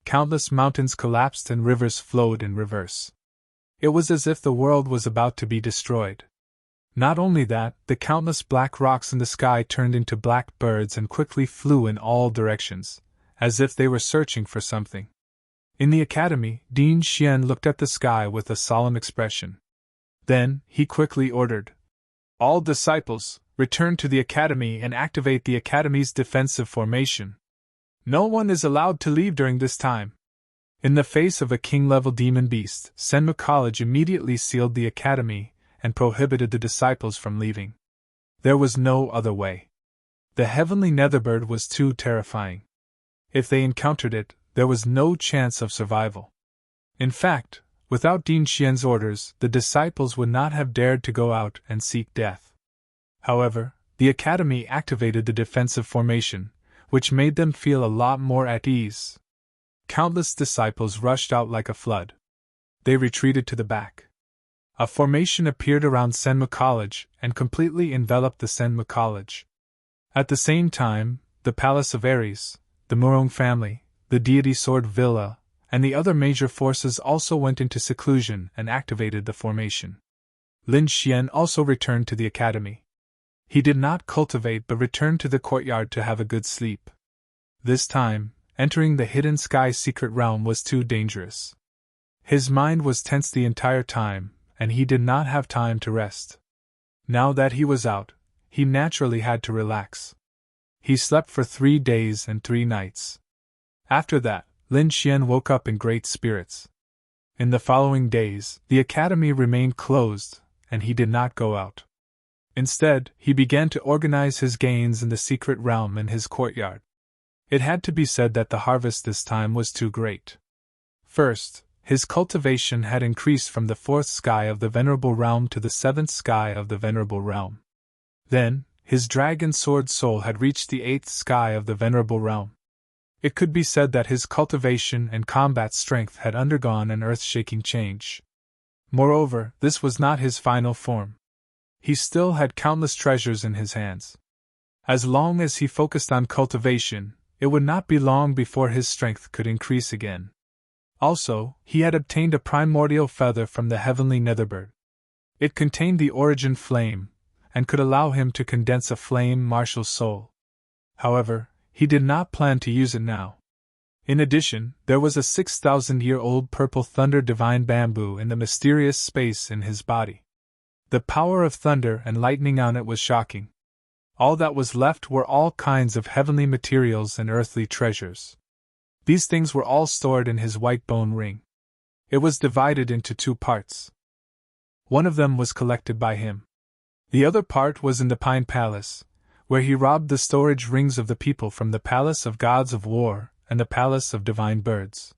Countless mountains collapsed and rivers flowed in reverse. It was as if the world was about to be destroyed. Not only that, the countless black rocks in the sky turned into black birds and quickly flew in all directions, as if they were searching for something. In the academy, Dean Xian looked at the sky with a solemn expression. Then, he quickly ordered, "All disciples, return to the academy and activate the academy's defensive formation. No one is allowed to leave during this time." In the face of a king-level demon beast, Senmu College immediately sealed the academy and prohibited the disciples from leaving. There was no other way. The heavenly netherbird was too terrifying. If they encountered it, there was no chance of survival. In fact, without Dean Xian's orders, the disciples would not have dared to go out and seek death. However, the academy activated the defensive formation, which made them feel a lot more at ease. Countless disciples rushed out like a flood. They retreated to the back. A formation appeared around Senmu College and completely enveloped the Senmu College. At the same time, the Palace of Ares, the Murong family, the Deity Sword Villa, and the other major forces also went into seclusion and activated the formation. Lin Xian also returned to the academy. He did not cultivate but returned to the courtyard to have a good sleep. This time, entering the hidden sky secret realm was too dangerous. His mind was tense the entire time, and he did not have time to rest. Now that he was out, he naturally had to relax. He slept for 3 days and 3 nights. After that, Lin Xian woke up in great spirits. In the following days, the academy remained closed, and he did not go out. Instead, he began to organize his gains in the secret realm in his courtyard. It had to be said that the harvest this time was too great. First, his cultivation had increased from the 4th sky of the Venerable Realm to the 7th sky of the Venerable Realm. Then, his dragon sword soul had reached the 8th sky of the Venerable Realm. It could be said that his cultivation and combat strength had undergone an earth-shaking change. Moreover, this was not his final form. He still had countless treasures in his hands. As long as he focused on cultivation, it would not be long before his strength could increase again. Also, he had obtained a primordial feather from the heavenly netherbird. It contained the origin flame, and could allow him to condense a flame martial soul. However, he did not plan to use it now. In addition, there was a 6,000-year-old purple thunder divine bamboo in the mysterious space in his body. The power of thunder and lightning on it was shocking. All that was left were all kinds of heavenly materials and earthly treasures. These things were all stored in his white bone ring. It was divided into 2 parts. One of them was collected by him. The other part was in the Pine Palace, where he robbed the storage rings of the people from the Palace of Gods of War and the Palace of Divine Birds.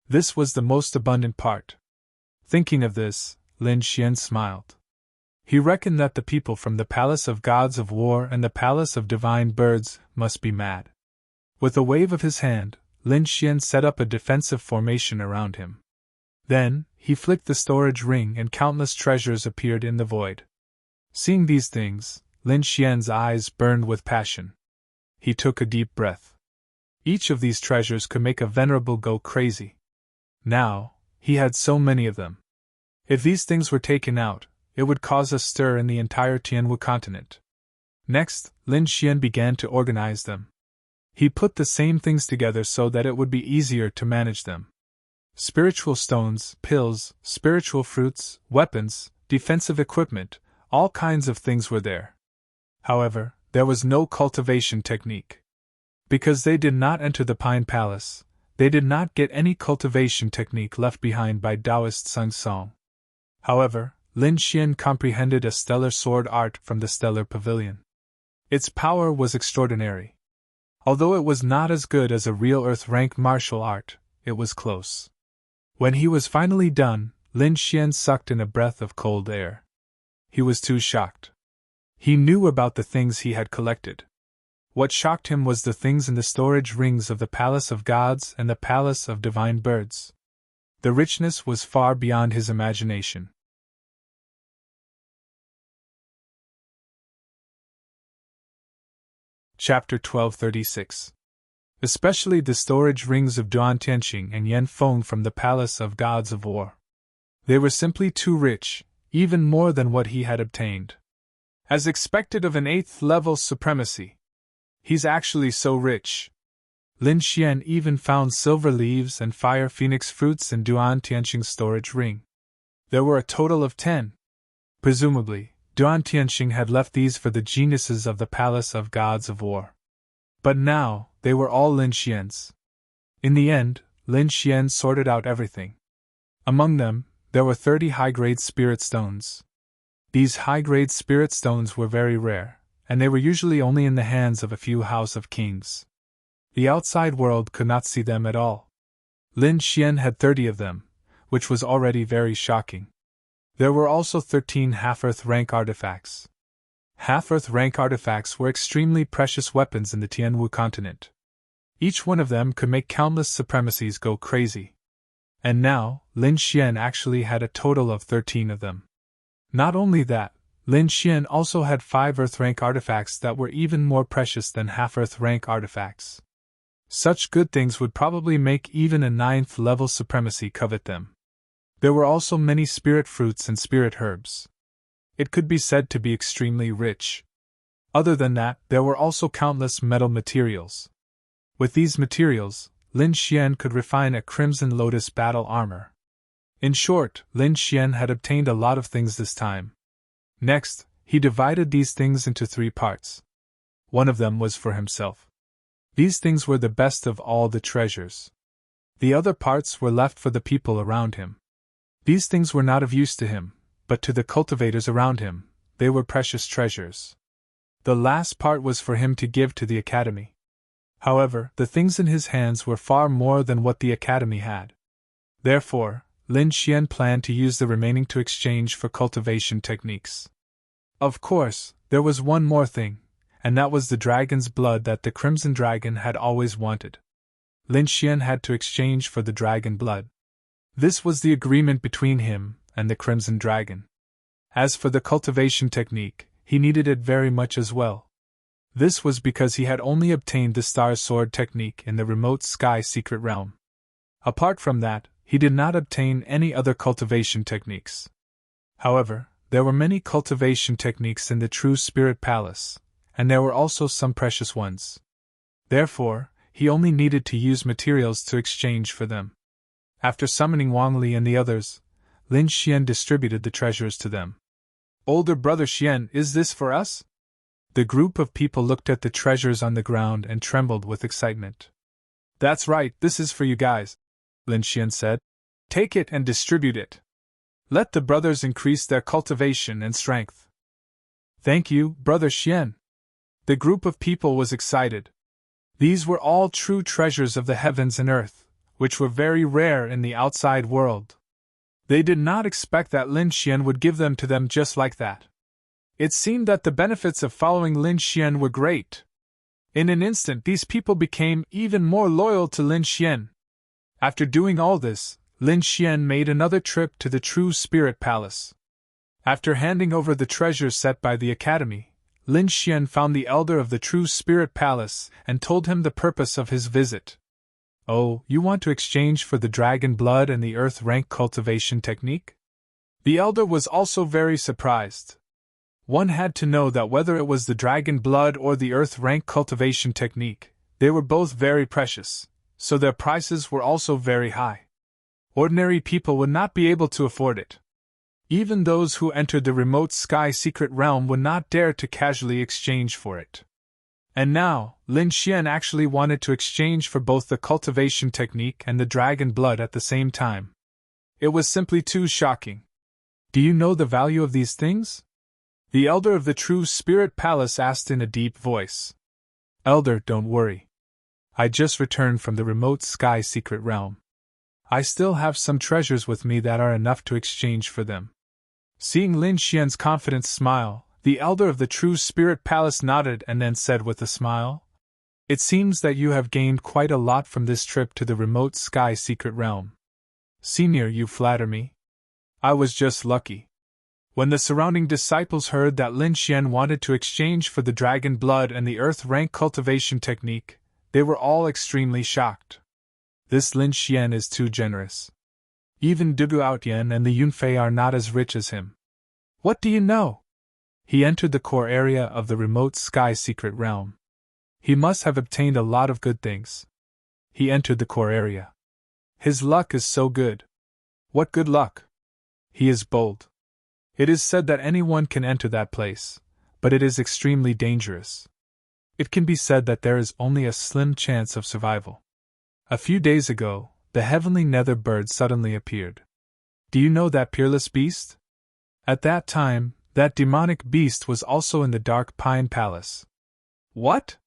This was the most abundant part. Thinking of this, Lin Xian smiled. He reckoned that the people from the Palace of Gods of War and the Palace of Divine Birds must be mad. With a wave of his hand, Lin Xian set up a defensive formation around him. Then, he flicked the storage ring and countless treasures appeared in the void. Seeing these things, Lin Xian's eyes burned with passion. He took a deep breath. Each of these treasures could make a venerable go crazy. Now, he had so many of them. If these things were taken out, it would cause a stir in the entire Tianwu continent. Next, Lin Xian began to organize them. He put the same things together so that it would be easier to manage them. Spiritual stones, pills, spiritual fruits, weapons, defensive equipment, all kinds of things were there. However, there was no cultivation technique. Because they did not enter the Pine Palace, they did not get any cultivation technique left behind by Taoist Sung Song. However, Lin Xian comprehended a stellar sword art from the Stellar Pavilion. Its power was extraordinary. Although it was not as good as a real Earth-rank martial art, it was close. When he was finally done, Lin Xian sucked in a breath of cold air. He was too shocked. He knew about the things he had collected. What shocked him was the things in the storage rings of the Palace of Gods and the Palace of Divine Birds. The richness was far beyond his imagination. Chapter 1236. Especially the storage rings of Duan Tianqing and Yan Feng from the Palace of Gods of War. They were simply too rich, even more than what he had obtained. As expected of an 8th level supremacy. He's actually so rich. Lin Xian even found silver leaves and fire phoenix fruits in Duan Tianqing's storage ring. There were a total of 10. Presumably, Duan Tianqing had left these for the geniuses of the Palace of Gods of War. But now, they were all Lin Xian's. In the end, Lin Xian sorted out everything. Among them, there were 30 high-grade spirit stones. These high-grade spirit stones were very rare, and they were usually only in the hands of a few House of Kings. The outside world could not see them at all. Lin Xian had 30 of them, which was already very shocking. There were also 13 half-Earth rank artifacts. Half-Earth rank artifacts were extremely precious weapons in the Tianwu continent. Each one of them could make countless supremacies go crazy. And now, Lin Xian actually had a total of 13 of them. Not only that, Lin Xian also had 5 Earth rank artifacts that were even more precious than half-Earth rank artifacts. Such good things would probably make even a 9th level supremacy covet them. There were also many spirit fruits and spirit herbs. It could be said to be extremely rich. Other than that, there were also countless metal materials. With these materials, Lin Xian could refine a crimson lotus battle armor. In short, Lin Xian had obtained a lot of things this time. Next, he divided these things into 3 parts. One of them was for himself. These things were the best of all the treasures. The other parts were left for the people around him. These things were not of use to him, but to the cultivators around him, they were precious treasures. The last part was for him to give to the academy. However, the things in his hands were far more than what the academy had. Therefore, Lin Xian planned to use the remaining to exchange for cultivation techniques. Of course, there was one more thing, and that was the dragon's blood that the Crimson Dragon had always wanted. Lin Xian had to exchange for the dragon blood. This was the agreement between him and the Crimson Dragon. As for the cultivation technique, he needed it very much as well. This was because he had only obtained the Star Sword technique in the remote sky secret realm. Apart from that, he did not obtain any other cultivation techniques. However, there were many cultivation techniques in the True Spirit Palace, and there were also some precious ones. Therefore, he only needed to use materials to exchange for them. After summoning Wang Li and the others, Lin Xian distributed the treasures to them. "Older brother Xian, is this for us?" The group of people looked at the treasures on the ground and trembled with excitement. "That's right, this is for you guys," Lin Xian said. "Take it and distribute it. Let the brothers increase their cultivation and strength." "Thank you, brother Xian." The group of people was excited. These were all true treasures of the heavens and earth, which were very rare in the outside world. They did not expect that Lin Xian would give them to them just like that. It seemed that the benefits of following Lin Xian were great. In an instant, these people became even more loyal to Lin Xian. After doing all this, Lin Xian made another trip to the True Spirit Palace. After handing over the treasures set by the Academy, Lin Xian found the elder of the True Spirit Palace and told him the purpose of his visit. "Oh, you want to exchange for the dragon blood and the earth rank cultivation technique?" The elder was also very surprised. One had to know that whether it was the dragon blood or the earth rank cultivation technique, they were both very precious, so their prices were also very high. Ordinary people would not be able to afford it. Even those who entered the remote sky secret realm would not dare to casually exchange for it. And now, Lin Xian actually wanted to exchange for both the cultivation technique and the dragon blood at the same time. It was simply too shocking. "Do you know the value of these things?" the elder of the True Spirit Palace asked in a deep voice. "Elder, don't worry. I just returned from the remote sky secret realm. I still have some treasures with me that are enough to exchange for them." Seeing Lin Xian's confident smile, the elder of the True Spirit Palace nodded and then said with a smile, "It seems that you have gained quite a lot from this trip to the remote sky secret realm. Senior, you flatter me. I was just lucky." When the surrounding disciples heard that Lin Xian wanted to exchange for the dragon blood and the earth rank cultivation technique, they were all extremely shocked. This Lin Xian is too generous. Even Dugu Outyan and the Yunfei are not as rich as him. What do you know? He entered the core area of the remote sky secret realm. He must have obtained a lot of good things. He entered the core area. His luck is so good. What good luck! He is bold. It is said that anyone can enter that place, but it is extremely dangerous. It can be said that there is only a slim chance of survival. A few days ago, the heavenly nether bird suddenly appeared. Do you know that peerless beast? At that time, that demonic beast was also in the Dark Pine Palace. What?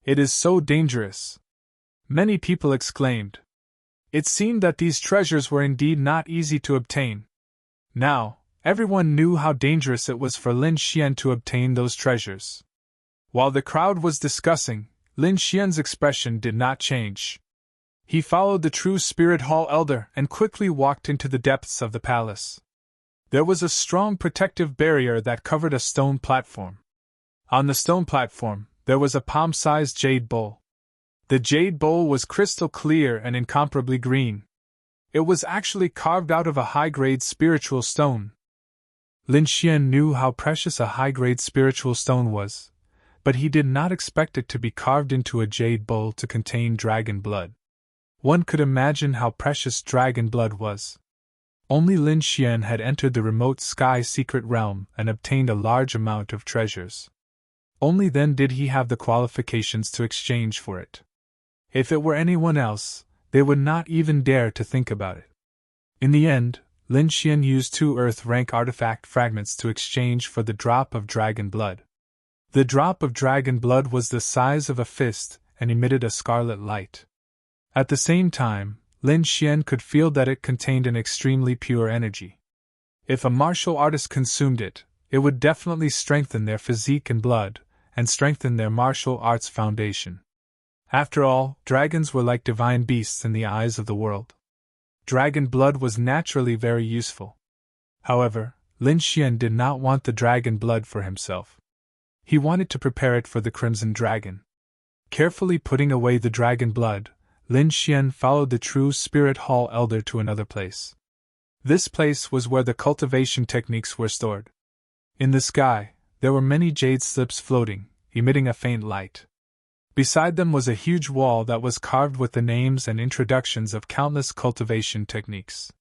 It is so dangerous! Many people exclaimed. It seemed that these treasures were indeed not easy to obtain. Now, everyone knew how dangerous it was for Lin Xian to obtain those treasures. While the crowd was discussing, Lin Xian's expression did not change. He followed the True Spirit Hall elder and quickly walked into the depths of the palace. There was a strong protective barrier that covered a stone platform. On the stone platform, there was a palm-sized jade bowl. The jade bowl was crystal clear and incomparably green. It was actually carved out of a high-grade spiritual stone. Lin Xian knew how precious a high-grade spiritual stone was, but he did not expect it to be carved into a jade bowl to contain dragon blood. One could imagine how precious dragon blood was. Only Lin Xian had entered the remote sky secret realm and obtained a large amount of treasures. Only then did he have the qualifications to exchange for it. If it were anyone else, they would not even dare to think about it. In the end, Lin Xian used 2 Earth-rank artifact fragments to exchange for the drop of dragon blood. The drop of dragon blood was the size of a fist and emitted a scarlet light. At the same time, Lin Xian could feel that it contained an extremely pure energy. If a martial artist consumed it, it would definitely strengthen their physique and blood, and strengthen their martial arts foundation. After all, dragons were like divine beasts in the eyes of the world. Dragon blood was naturally very useful. However, Lin Xian did not want the dragon blood for himself. He wanted to prepare it for the Crimson Dragon. Carefully putting away the dragon blood, Lin Xian followed the true Spirit Hall Elder to another place. This place was where the cultivation techniques were stored. In the sky, there were many jade slips floating, emitting a faint light. Beside them was a huge wall that was carved with the names and introductions of countless cultivation techniques.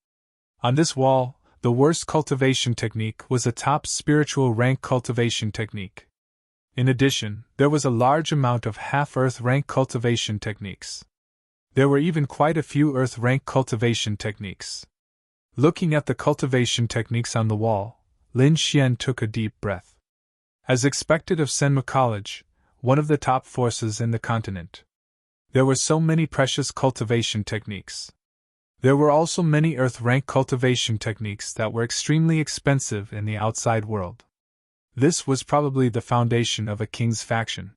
On this wall, the worst cultivation technique was a top spiritual rank cultivation technique. In addition, there was a large amount of half-earth rank cultivation techniques. There were even quite a few earth rank cultivation techniques. Looking at the cultivation techniques on the wall, Lin Xian took a deep breath. As expected of Senmu College, one of the top forces in the continent, there were so many precious cultivation techniques. There were also many earth rank cultivation techniques that were extremely expensive in the outside world. This was probably the foundation of a king's faction.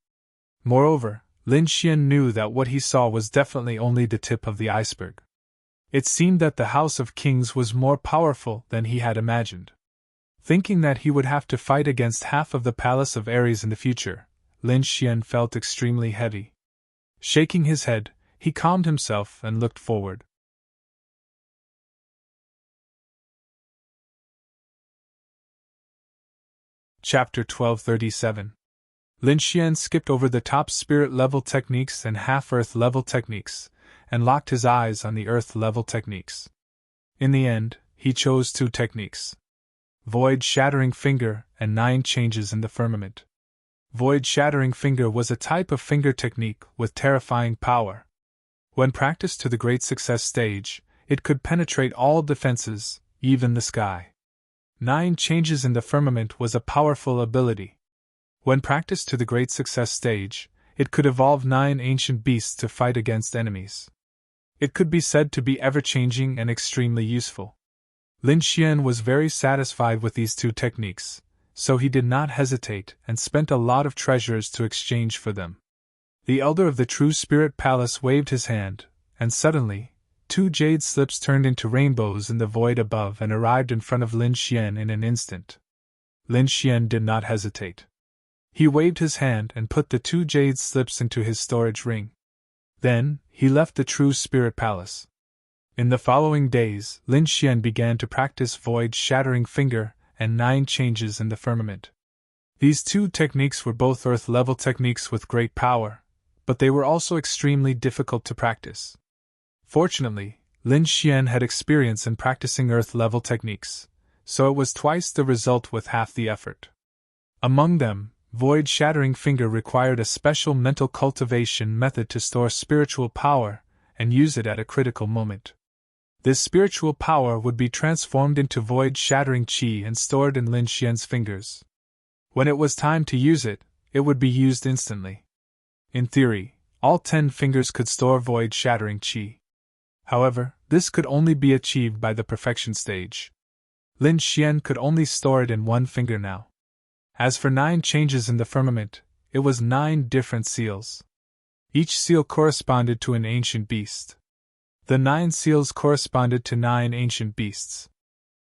Moreover, Lin Xian knew that what he saw was definitely only the tip of the iceberg. It seemed that the House of Kings was more powerful than he had imagined. Thinking that he would have to fight against half of the Palace of Ares in the future, Lin Xian felt extremely heavy. Shaking his head, he calmed himself and looked forward. Chapter 1237. Lin Xian skipped over the top spirit level techniques and half-earth level techniques, and locked his eyes on the earth level techniques. In the end, he chose 2 techniques: Void Shattering Finger and 9 Changes in the Firmament. Void Shattering Finger was a type of finger technique with terrifying power. When practiced to the great success stage, it could penetrate all defenses, even the sky. 9 Changes in the Firmament was a powerful ability. When practiced to the great success stage, it could evolve 9 ancient beasts to fight against enemies. It could be said to be ever-changing and extremely useful. Lin Xian was very satisfied with these 2 techniques, so he did not hesitate and spent a lot of treasures to exchange for them. The elder of the True Spirit Palace waved his hand, and suddenly, 2 jade slips turned into rainbows in the void above and arrived in front of Lin Xian in an instant. Lin Xian did not hesitate. He waved his hand and put the 2 jade slips into his storage ring. Then, he left the True Spirit Palace. In the following days, Lin Xian began to practice Void Shattering Finger and 9 Changes in the Firmament. These 2 techniques were both earth-level techniques with great power, but they were also extremely difficult to practice. Fortunately, Lin Xian had experience in practicing earth-level techniques, so it was twice the result with half the effort. Among them, Void Shattering Finger required a special mental cultivation method to store spiritual power and use it at a critical moment. This spiritual power would be transformed into Void Shattering Qi and stored in Lin Xian's fingers. When it was time to use it, it would be used instantly. In theory, all 10 fingers could store Void Shattering Qi. However, this could only be achieved by the perfection stage. Lin Xian could only store it in 1 finger now. As for 9 changes in the firmament, it was 9 different seals. Each seal corresponded to an ancient beast. The 9 seals corresponded to 9 ancient beasts.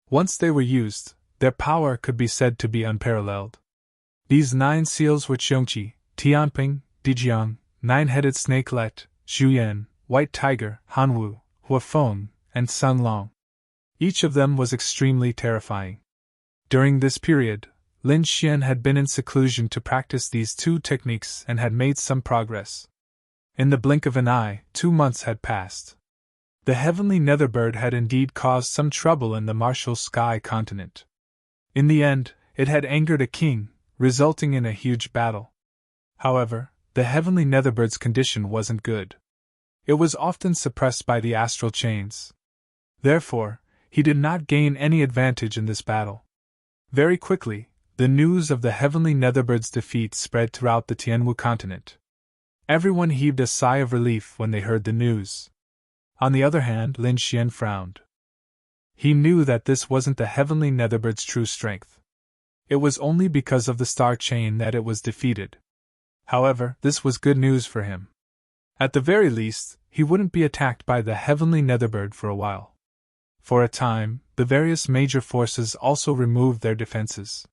Once they were used, their power could be said to be unparalleled. These 9 seals were Qiongqi, Tianping, Dijiang, 9-headed snakelet, Zhuyan, White Tiger, Hanwu, Huafeng, and Sunlong. Each of them was extremely terrifying. During this period, Lin Xian had been in seclusion to practice these two techniques and had made some progress. In the blink of an eye, 2 months had passed. The heavenly netherbird had indeed caused some trouble in the martial sky continent. In the end, it had angered a king, resulting in a huge battle. However, the heavenly netherbird's condition wasn't good. It was often suppressed by the astral chains. Therefore, he did not gain any advantage in this battle. Very quickly, the news of the heavenly netherbird's defeat spread throughout the Tianwu continent. Everyone heaved a sigh of relief when they heard the news. On the other hand, Lin Xian frowned. He knew that this wasn't the heavenly netherbird's true strength. It was only because of the star chain that it was defeated. However, this was good news for him. At the very least, he wouldn't be attacked by the heavenly netherbird for a while. For a time, the various major forces also removed their defenses.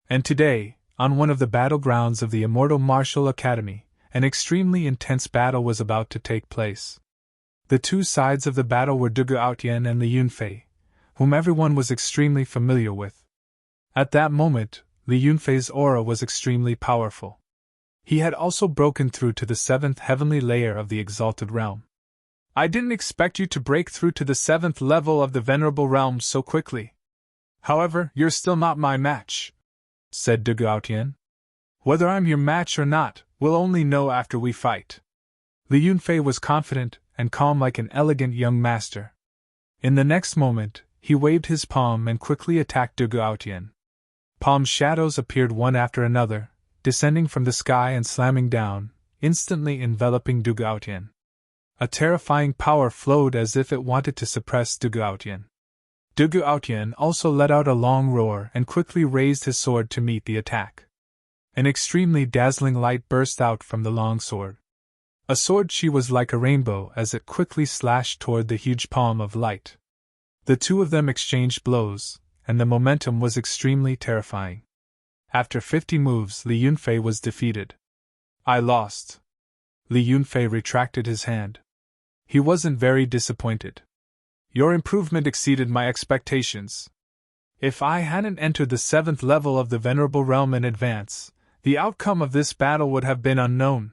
And today, on one of the battlegrounds of the Immortal Martial Academy, an extremely intense battle was about to take place. The two sides of the battle were Dugu Aotian and Li Yunfei, whom everyone was extremely familiar with. At that moment, Li Yunfei's aura was extremely powerful. He had also broken through to the 7th heavenly layer of the Exalted Realm. I didn't expect you to break through to the 7th level of the Venerable Realm so quickly. However, you're still not my match, said Dugu Aotian. Whether I'm your match or not, we'll only know after we fight. Li Yunfei was confident and calm like an elegant young master. In the next moment, he waved his palm and quickly attacked Dugu Aotian. Palm shadows appeared one after another, descending from the sky and slamming down, instantly enveloping Dugu Aotian. A terrifying power flowed as if it wanted to suppress Dugu Aotian. Dugu Aotian also let out a long roar and quickly raised his sword to meet the attack. An extremely dazzling light burst out from the long sword. A sword she was like a rainbow as it quickly slashed toward the huge palm of light. The two of them exchanged blows, and the momentum was extremely terrifying. After 50 moves, Li Yunfei was defeated. I lost. Li Yunfei retracted his hand. He wasn't very disappointed. Your improvement exceeded my expectations. If I hadn't entered the 7th level of the Venerable Realm in advance, the outcome of this battle would have been unknown,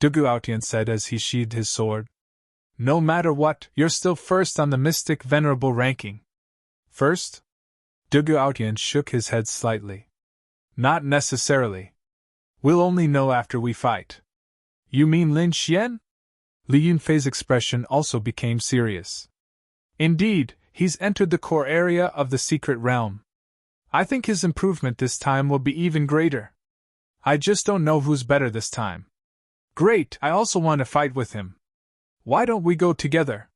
Dugu Aotian said as he sheathed his sword. No matter what, you're still first on the Mystic Venerable ranking. First? Dugu Aotian shook his head slightly. Not necessarily. We'll only know after we fight. You mean Lin Xian? Li Yunfei's expression also became serious. Indeed, he's entered the core area of the secret realm. I think his improvement this time will be even greater. I just don't know who's better this time. Great, I also want to fight with him. Why don't we go together?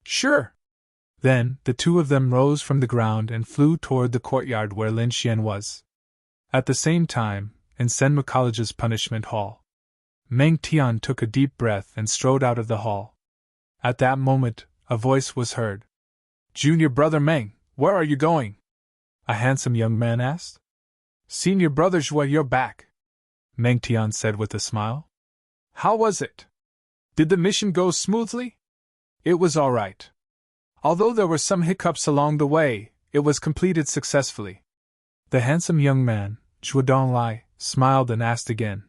Sure. Then, the two of them rose from the ground and flew toward the courtyard where Lin Xian was. At the same time, in Senmu College's punishment hall, Meng Tian took a deep breath and strode out of the hall. At that moment, a voice was heard. Junior brother Meng, where are you going? A handsome young man asked. Senior brother Zhua, you're back, Meng Tian said with a smile. How was it? Did the mission go smoothly? It was all right. Although there were some hiccups along the way, it was completed successfully. The handsome young man, Zhua Donglai, smiled and asked again.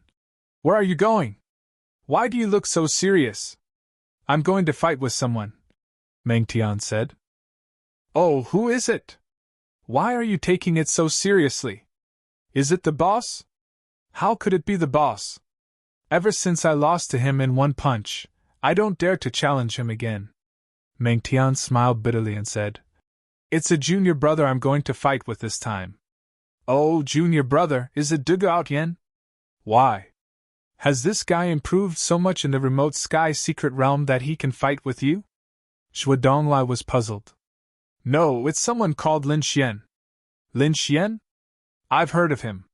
Where are you going? Why do you look so serious? I'm going to fight with someone, Meng Tian said. Oh, who is it? Why are you taking it so seriously? Is it the boss? How could it be the boss? Ever since I lost to him in one punch, I don't dare to challenge him again. Meng Tian smiled bitterly and said, It's a junior brother I'm going to fight with this time. Oh, junior brother, is it Dugu Aotian? Why? Has this guy improved so much in the remote sky secret realm that he can fight with you? Zhua Donglai was puzzled. No, it's someone called Lin Xian. Lin Xian? I've heard of him.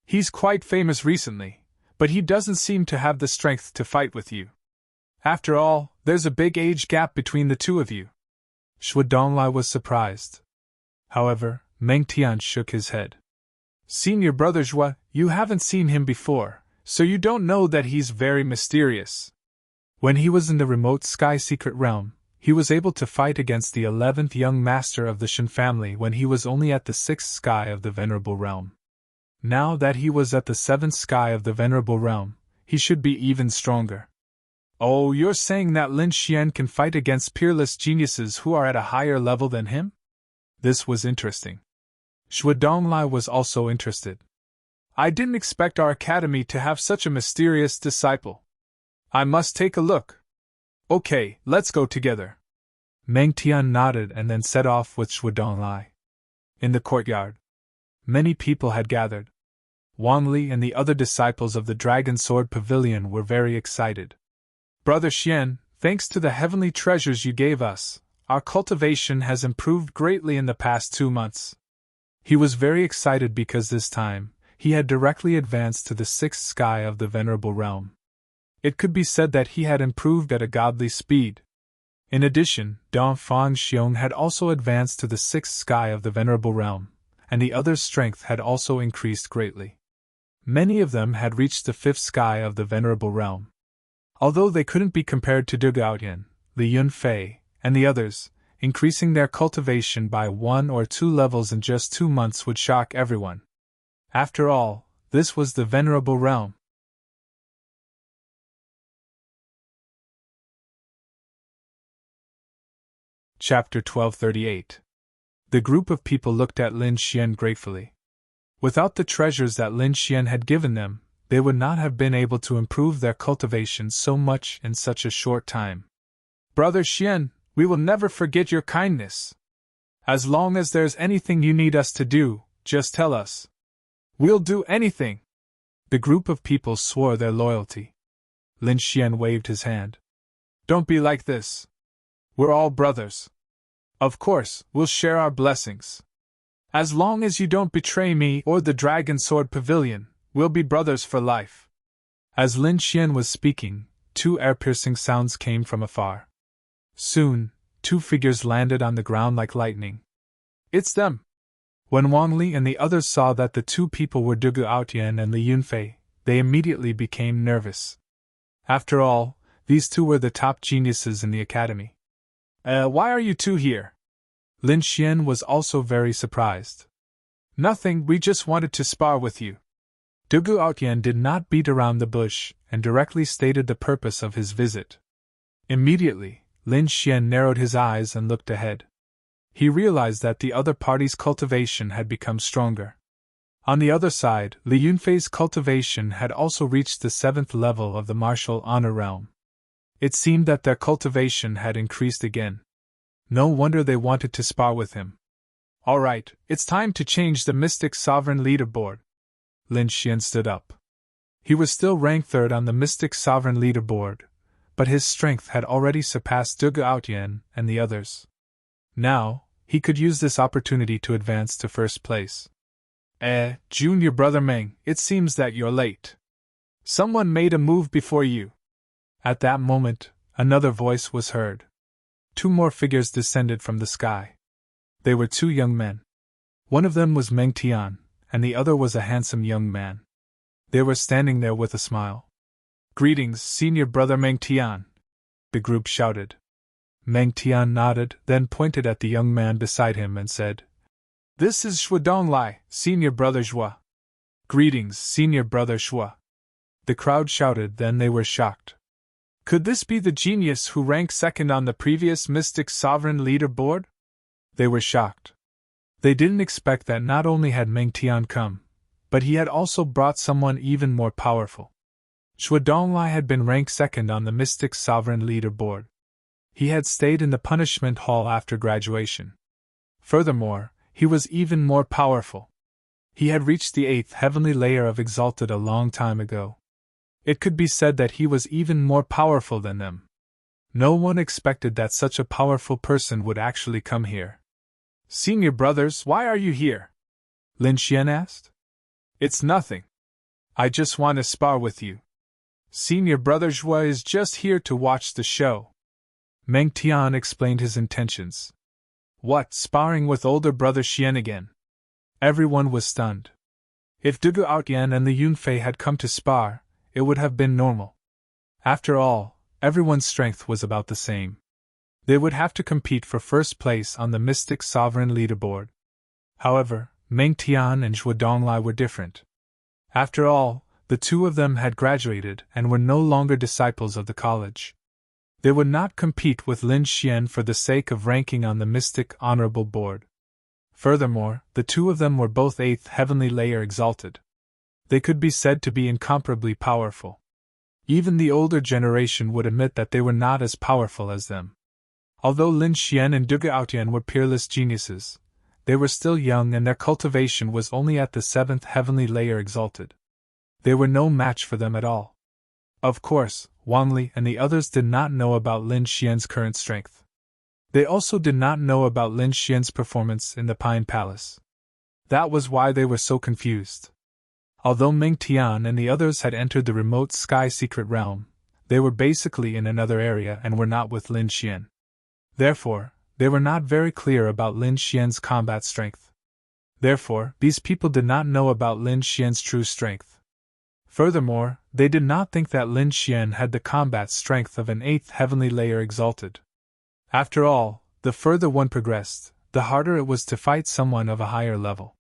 He's quite famous recently, but he doesn't seem to have the strength to fight with you. After all, there's a big age gap between the two of you. Zhua Donglai was surprised. However, Meng Tian shook his head. Senior brother Zhua, you haven't seen him before, so you don't know that he's very mysterious. When he was in the remote sky secret realm, He was able to fight against the 11th young master of the Shen family when he was only at the 6th sky of the Venerable Realm. Now that he was at the 7th sky of the Venerable Realm, he should be even stronger. Oh, you're saying that Lin Xian can fight against peerless geniuses who are at a higher level than him? This was interesting. Xue Donglai was also interested. I didn't expect our academy to have such a mysterious disciple. I must take a look. Okay, let's go together. Meng Tian nodded and then set off with Xue Donglai. In the courtyard, many people had gathered. Wang Li and the other disciples of the Dragon Sword Pavilion were very excited. Brother Xian, thanks to the heavenly treasures you gave us, our cultivation has improved greatly in the past 2 months. He was very excited because this time, he had directly advanced to the 6th sky of the Venerable Realm. It could be said that he had improved at a godly speed. In addition, Dong Fang Xiong had also advanced to the 6th sky of the Venerable Realm, and the other's strength had also increased greatly. Many of them had reached the 5th sky of the Venerable Realm. Although they couldn't be compared to Du Gaotian, Li Yunfei, and the others, increasing their cultivation by 1 or 2 levels in just 2 months would shock everyone. After all, this was the Venerable Realm. Chapter 1238. The group of people looked at Lin Xian gratefully. Without the treasures that Lin Xian had given them, they would not have been able to improve their cultivation so much in such a short time. Brother Xian, we will never forget your kindness. As long as there's anything you need us to do, just tell us. We'll do anything. The group of people swore their loyalty. Lin Xian waved his hand. Don't be like this. We're all brothers. Of course, we'll share our blessings. As long as you don't betray me or the Dragon Sword Pavilion, we'll be brothers for life. As Lin Xian was speaking, 2 air-piercing sounds came from afar. Soon, 2 figures landed on the ground like lightning. It's them! When Wang Li and the others saw that the 2 people were Du Gaotian and Li Yunfei, they immediately became nervous. After all, these 2 were the top geniuses in the academy. Why are you 2 here? Lin Xian was also very surprised. Nothing, we just wanted to spar with you. Du Gaotian did not beat around the bush and directly stated the purpose of his visit. Immediately, Lin Xian narrowed his eyes and looked ahead. He realized that the other party's cultivation had become stronger. On the other side, Li Yunfei's cultivation had also reached the 7th level of the martial honor realm. It seemed that their cultivation had increased again. No wonder they wanted to spar with him. All right, it's time to change the Mystic Sovereign leaderboard. Lin Xian stood up. He was still ranked 3rd on the Mystic Sovereign leaderboard, but his strength had already surpassed Du Gaotian and the others. Now, he could use this opportunity to advance to 1st place. Junior Brother Meng, it seems that you're late. Someone made a move before you. At that moment, another voice was heard. 2 more figures descended from the sky. They were 2 young men. One of them was Meng Tian, and the other was a handsome young man. They were standing there with a smile. Greetings, Senior Brother Meng Tian, the group shouted. Meng Tian nodded, then pointed at the young man beside him and said, This is Xue Donglai, Senior Brother Xue. Greetings, Senior Brother Xue. The crowd shouted, then they were shocked. Could this be the genius who ranked 2nd on the previous Mystic Sovereign leaderboard? They were shocked. They didn't expect that not only had Meng Tian come, but he had also brought someone even more powerful. Xue Donglai had been ranked 2nd on the Mystic Sovereign leaderboard. He had stayed in the punishment hall after graduation. Furthermore, he was even more powerful. He had reached the 8th heavenly layer of Exalted a long time ago. It could be said that he was even more powerful than them. No one expected that such a powerful person would actually come here. Senior brothers, why are you here? Lin Xian asked. It's nothing. I just want to spar with you. Senior Brother Xue is just here to watch the show. Meng Tian explained his intentions. What, sparring with older Brother Xian again? Everyone was stunned. If Du Gaotian and Li Yunfei had come to spar, it would have been normal. After all, everyone's strength was about the same. They would have to compete for first place on the Mystic Sovereign leaderboard. However, Meng Tian and Zhuo Donglai were different. After all, the two of them had graduated and were no longer disciples of the college. They would not compete with Lin Xian for the sake of ranking on the Mystic Honorable Board. Furthermore, the two of them were both 8th heavenly layer exalted. They could be said to be incomparably powerful. Even the older generation would admit that they were not as powerful as them. Although Lin Xian and Duge Aotian were peerless geniuses, they were still young and their cultivation was only at the 7th heavenly layer exalted. They were no match for them at all. Of course, Wang Li and the others did not know about Lin Xian's current strength. They also did not know about Lin Xian's performance in the Pine Palace. That was why they were so confused. Although Meng Tian and the others had entered the remote sky secret realm, they were basically in another area and were not with Lin Xian. Therefore, they were not very clear about Lin Xian's combat strength. Therefore, these people did not know about Lin Xian's true strength. Furthermore, they did not think that Lin Xian had the combat strength of an 8th heavenly layer exalted. After all, the further one progressed, the harder it was to fight someone of a higher level.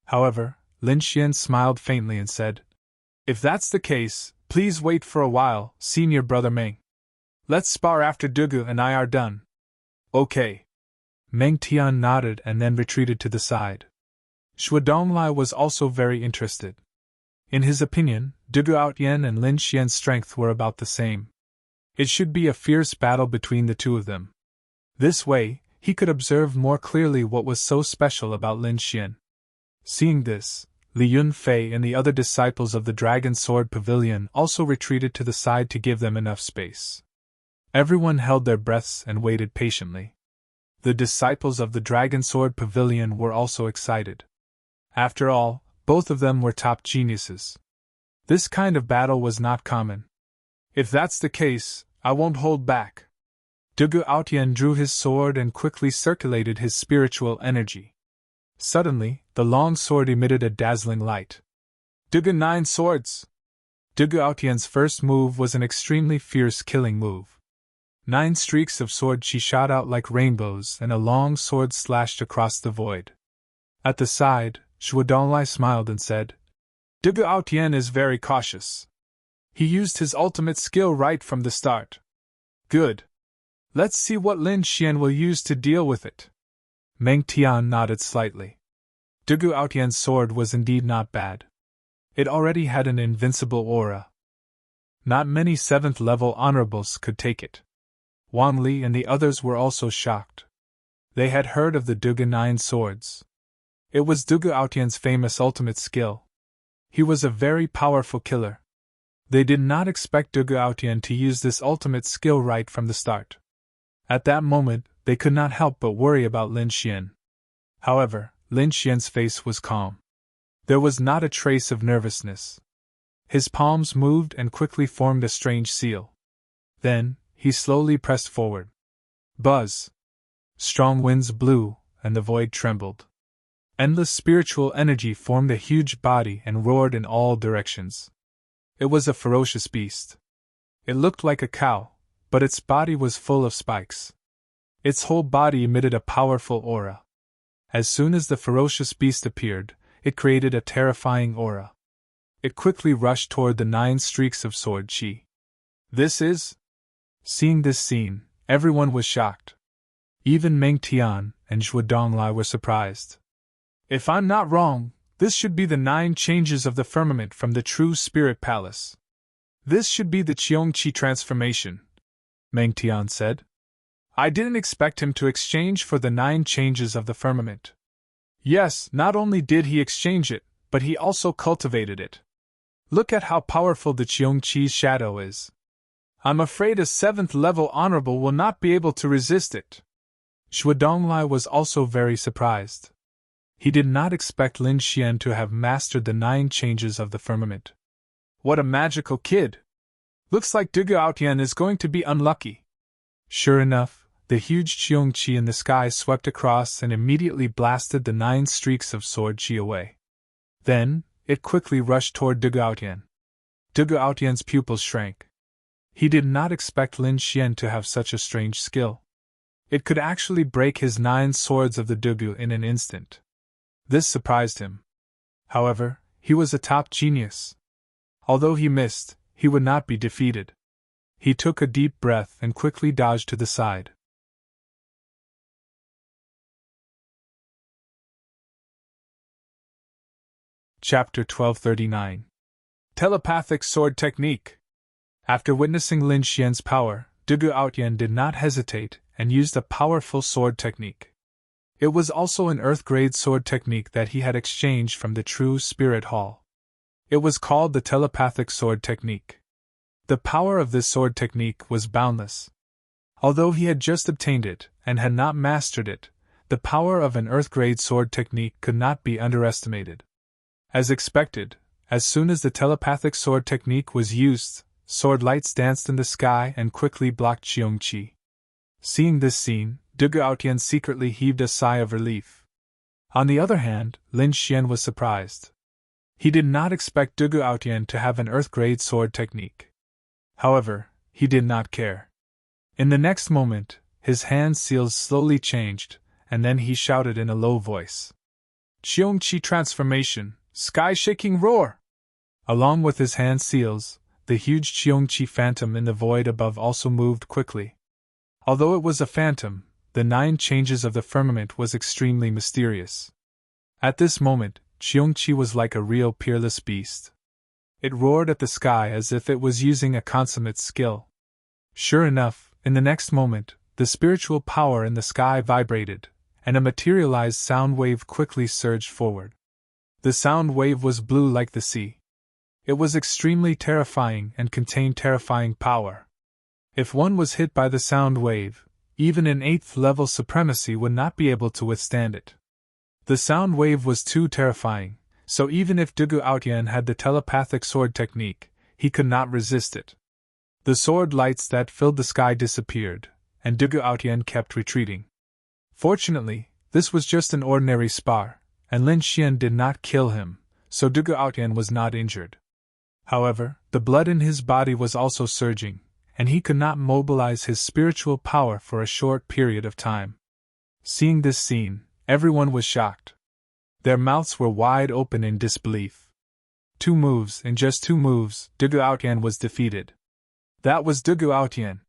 However, Lin Xian smiled faintly and said, "If that's the case, please wait for a while, senior brother Meng. Let's spar after Dugu and I are done." "Okay." Meng Tian nodded and then retreated to the side. Zhuo Donglai was also very interested. In his opinion, Dugu Aotian and Lin Xian's strength were about the same. It should be a fierce battle between the two of them. This way, he could observe more clearly what was so special about Lin Xian. Seeing this, Li Yunfei and the other disciples of the Dragon Sword Pavilion also retreated to the side to give them enough space. Everyone held their breaths and waited patiently. The disciples of the Dragon Sword Pavilion were also excited. After all, both of them were top geniuses. This kind of battle was not common. "If that's the case, I won't hold back." Dugu Aotian drew his sword and quickly circulated his spiritual energy. Suddenly, the long sword emitted a dazzling light. "Dugu 9 swords!" Dugu Aotian's first move was an extremely fierce killing move. 9 streaks of sword chi shot out like rainbows and a long sword slashed across the void. At the side, Zhuo Donglai smiled and said, "Dugu Aotian is very cautious. He used his ultimate skill right from the start. Good. Let's see what Lin Xian will use to deal with it." Meng Tian nodded slightly. Dugu Aotian's sword was indeed not bad. It already had an invincible aura. Not many 7th level honorables could take it. Wang Li and the others were also shocked. They had heard of the Dugu 9 swords. It was Dugu Aotian's famous ultimate skill. He was a very powerful killer. They did not expect Dugu Aotian to use this ultimate skill right from the start. At that moment, they could not help but worry about Lin Xian. However, Lin Xian's face was calm. There was not a trace of nervousness. His palms moved and quickly formed a strange seal. Then, he slowly pressed forward. Buzz! Strong winds blew, and the void trembled. Endless spiritual energy formed a huge body and roared in all directions. It was a ferocious beast. It looked like a cow, but its body was full of spikes. Its whole body emitted a powerful aura. As soon as the ferocious beast appeared, it created a terrifying aura. It quickly rushed toward the 9 streaks of sword chi. This is... Seeing this scene, everyone was shocked. Even Meng Tian and Zhuo Donglai were surprised. "If I'm not wrong, this should be the 9 changes of the firmament from the true spirit palace. This should be the Qiong-Qi transformation," Meng Tian said. "I didn't expect him to exchange for the 9 changes of the firmament." "Yes, not only did he exchange it, but he also cultivated it. Look at how powerful the Qiong-Qi's shadow is. I'm afraid a 7th level honorable will not be able to resist it." Zhuo Donglai was also very surprised. He did not expect Lin Xian to have mastered the 9 changes of the firmament. What a magical kid! Looks like Dugu Aotian is going to be unlucky. Sure enough, the huge Qiong-Qi in the sky swept across and immediately blasted the 9 streaks of sword chi away. Then, it quickly rushed toward Dugu Aotian. Dugu Aotian's pupils shrank. He did not expect Lin Xian to have such a strange skill. It could actually break his 9 swords of the Dugu in an instant. This surprised him. However, he was a top genius. Although he missed, he would not be defeated. He took a deep breath and quickly dodged to the side. Chapter 1239. Telepathic Sword Technique. After witnessing Lin Xian's power, Dugu Outyan did not hesitate and used a powerful sword technique. It was also an Earth-grade sword technique that he had exchanged from the True Spirit Hall. It was called the Telepathic Sword Technique. The power of this sword technique was boundless. Although he had just obtained it and had not mastered it, the power of an Earth-grade sword technique could not be underestimated. As expected, as soon as the telepathic sword technique was used, sword lights danced in the sky and quickly blocked Xiongqi. Seeing this scene, Dugu Outyan secretly heaved a sigh of relief. On the other hand, Lin Xian was surprised. He did not expect Dugu Outyan to have an Earth-grade sword technique. However, he did not care. In the next moment, his hand seals slowly changed, and then he shouted in a low voice. Xiongqi transformation, sky-shaking roar! Along with his hand seals, the huge Xiongqi phantom in the void above also moved quickly. Although it was a phantom, the 9 changes of the firmament was extremely mysterious. At this moment, Xiongqi was like a real peerless beast. It roared at the sky as if it was using a consummate skill. Sure enough, in the next moment, the spiritual power in the sky vibrated, and a materialized sound wave quickly surged forward. The sound wave was blue like the sea. It was extremely terrifying and contained terrifying power. If one was hit by the sound wave, even an 8th level supremacy would not be able to withstand it. The sound wave was too terrifying, so even if Dugu Outyan had the telepathic sword technique, he could not resist it. The sword lights that filled the sky disappeared, and Dugu Outyan kept retreating. Fortunately, this was just an ordinary spar, and Lin Xian did not kill him, so Dugu Outyan was not injured. However, the blood in his body was also surging, and he could not mobilize his spiritual power for a short period of time. Seeing this scene, everyone was shocked. Their mouths were wide open in disbelief. 2 moves, in just 2 moves, Dugu Outyan was defeated. That was Dugu Outyan.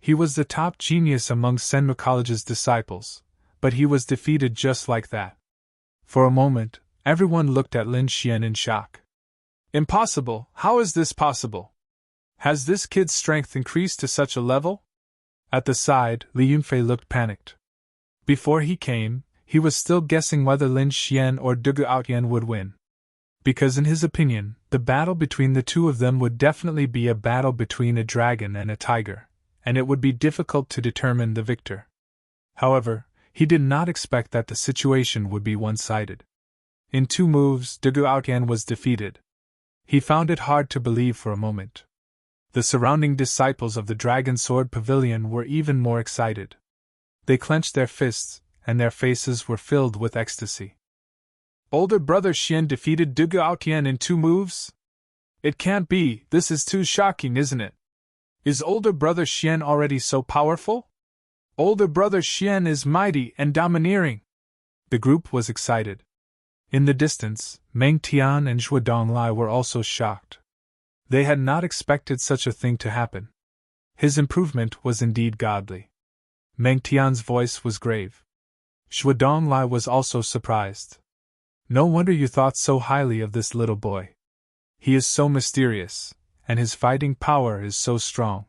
He was the top genius among Senmu College's disciples, but he was defeated just like that. For a moment, everyone looked at Lin Xian in shock. Impossible! How is this possible? Has this kid's strength increased to such a level? At the side, Li Yunfei looked panicked. Before he came, he was still guessing whether Lin Xian or Dugu Outyan would win. Because in his opinion, the battle between the two of them would definitely be a battle between a dragon and a tiger, and it would be difficult to determine the victor. However, he did not expect that the situation would be one-sided. In 2 moves, Dugu Outyan was defeated. He found it hard to believe for a moment. The surrounding disciples of the Dragon Sword Pavilion were even more excited. They clenched their fists, and their faces were filled with ecstasy. Older brother Xian defeated Dugu Outyan in 2 moves? It can't be, this is too shocking, isn't it? Is older brother Xian already so powerful? Older brother Xian is mighty and domineering. The group was excited. In the distance, Meng Tian and Zhuo Donglai were also shocked. They had not expected such a thing to happen. His improvement was indeed godly. Meng Tian's voice was grave. Zhuo Donglai was also surprised. No wonder you thought so highly of this little boy. He is so mysterious, and his fighting power is so strong.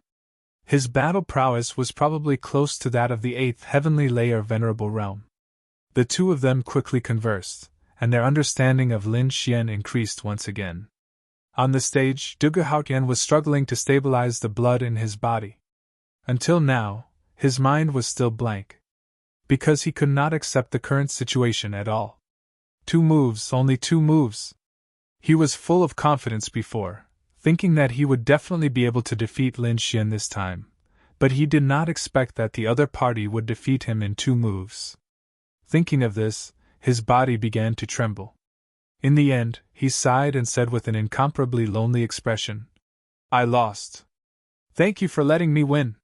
His battle prowess was probably close to that of the 8th heavenly layer Venerable Realm. The two of them quickly conversed, and their understanding of Lin Xian increased once again. On the stage, Dugu Outyan was struggling to stabilize the blood in his body. Until now, his mind was still blank. Because he could not accept the current situation at all. 2 moves, only 2 moves. He was full of confidence before, thinking that he would definitely be able to defeat Lin Xian this time, but he did not expect that the other party would defeat him in 2 moves. Thinking of this, his body began to tremble. In the end, he sighed and said with an incomparably lonely expression, "I lost. Thank you for letting me win,"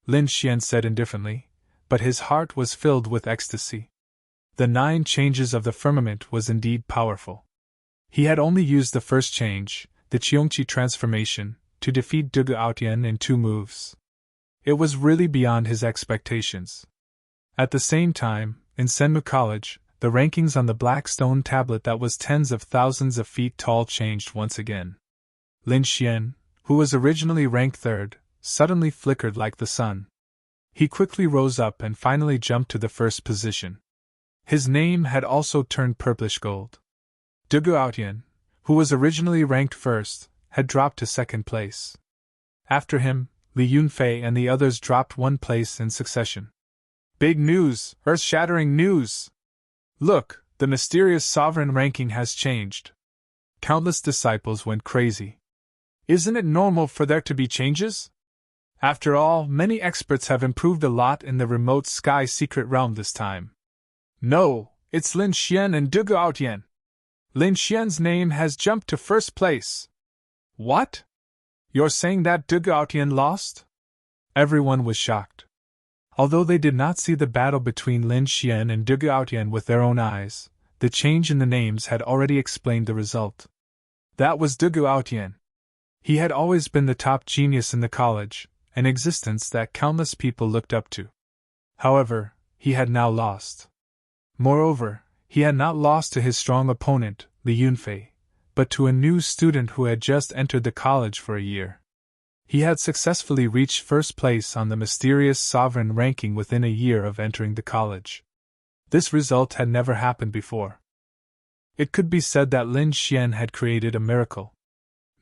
Lin Xian said indifferently, but his heart was filled with ecstasy. The 9 changes of the firmament was indeed powerful. He had only used the first change, the Cheongchi transformation, to defeat Dugu Aotian in 2 moves. It was really beyond his expectations. At the same time, in Senmu College, the rankings on the black stone tablet that was tens of thousands of feet tall changed once again. Lin Xian, who was originally ranked 3rd, suddenly flickered like the sun. He quickly rose up and finally jumped to the 1st position. His name had also turned purplish gold. Dugu Aotian, who was originally ranked 1st, had dropped to 2nd place. After him, Li Yunfei and the others dropped 1 place in succession. Big news! Earth-shattering news! Look, the mysterious sovereign ranking has changed. Countless disciples went crazy. Isn't it normal for there to be changes? After all, many experts have improved a lot in the remote sky secret realm this time. No, it's Lin Xian and Dugu Aotian. Lin Xian's name has jumped to 1st place. What? You're saying that Dugu Aotian lost? Everyone was shocked. Although they did not see the battle between Lin Xian and Dugu Aotian with their own eyes, the change in the names had already explained the result. That was Dugu Aotian. He had always been the top genius in the college, an existence that countless people looked up to. However, he had now lost. Moreover, he had not lost to his strong opponent, Li Yunfei, but to a new student who had just entered the college for a year. He had successfully reached 1st place on the mysterious sovereign ranking within a year of entering the college. This result had never happened before. It could be said that Lin Xian had created a miracle.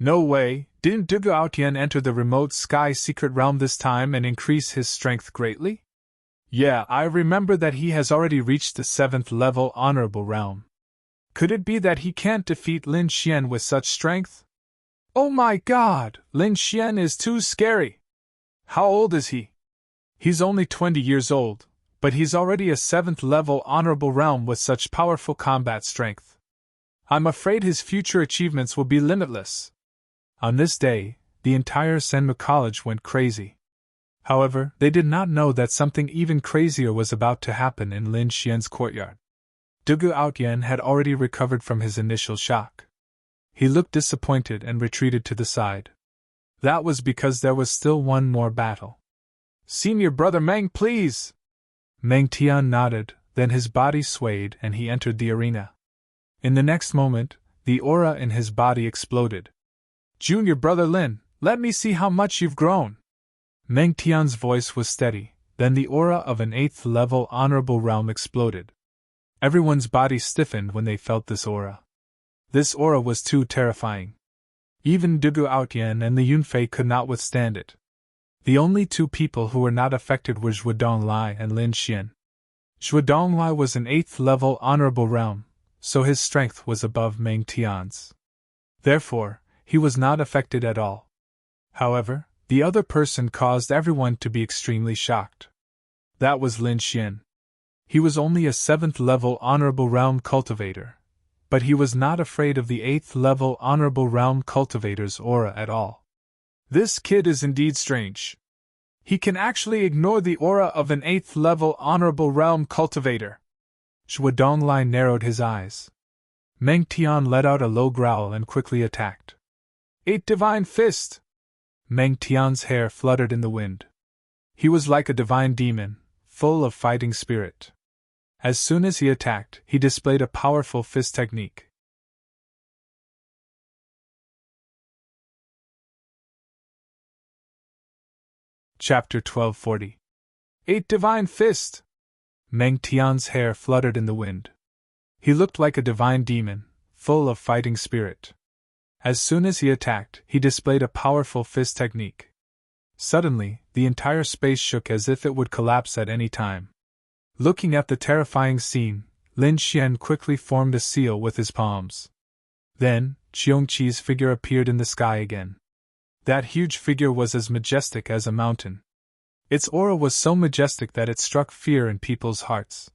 No way, didn't Dugu Aotian enter the remote sky secret realm this time and increase his strength greatly? Yeah, I remember that he has already reached the 7th level honorable realm. Could it be that he can't defeat Lin Xian with such strength? Oh my god, Lin Xian is too scary. How old is he? He's only 20 years old, but he's already a 7th level honorable realm with such powerful combat strength. I'm afraid his future achievements will be limitless. On this day, the entire Senmu College went crazy. However, they did not know that something even crazier was about to happen in Lin Xian's courtyard. Dugu Aotian had already recovered from his initial shock. He looked disappointed and retreated to the side. That was because there was still one more battle. Senior brother Meng, please! Meng Tian nodded, then his body swayed and he entered the arena. In the next moment, the aura in his body exploded. Junior brother Lin, let me see how much you've grown. Meng Tian's voice was steady, then the aura of an 8th level honorable realm exploded. Everyone's body stiffened when they felt this aura. This aura was too terrifying. Even Dugu Aotian and Li Yunfei could not withstand it. The only 2 people who were not affected were Zhuo Donglai and Lin Xian. Zhuo Donglai was an 8th level honorable realm, so his strength was above Meng Tian's. Therefore, he was not affected at all. However, the other person caused everyone to be extremely shocked. That was Lin Xian. He was only a 7th level honorable realm cultivator, but he was not afraid of the 8th level honorable realm cultivator's aura at all. This kid is indeed strange. He can actually ignore the aura of an 8th level honorable realm cultivator. Zhuo Donglai narrowed his eyes. Meng Tian let out a low growl and quickly attacked. 8 Divine Fist! Meng Tian's hair fluttered in the wind. He was like a divine demon, full of fighting spirit. As soon as he attacked, he displayed a powerful fist technique. Chapter 1240. 8 Divine Fist! Meng Tian's hair fluttered in the wind. He looked like a divine demon, full of fighting spirit. As soon as he attacked, he displayed a powerful fist technique. Suddenly, the entire space shook as if it would collapse at any time. Looking at the terrifying scene, Lin Xian quickly formed a seal with his palms. Then, Qiongqi's figure appeared in the sky again. That huge figure was as majestic as a mountain. Its aura was so majestic that it struck fear in people's hearts.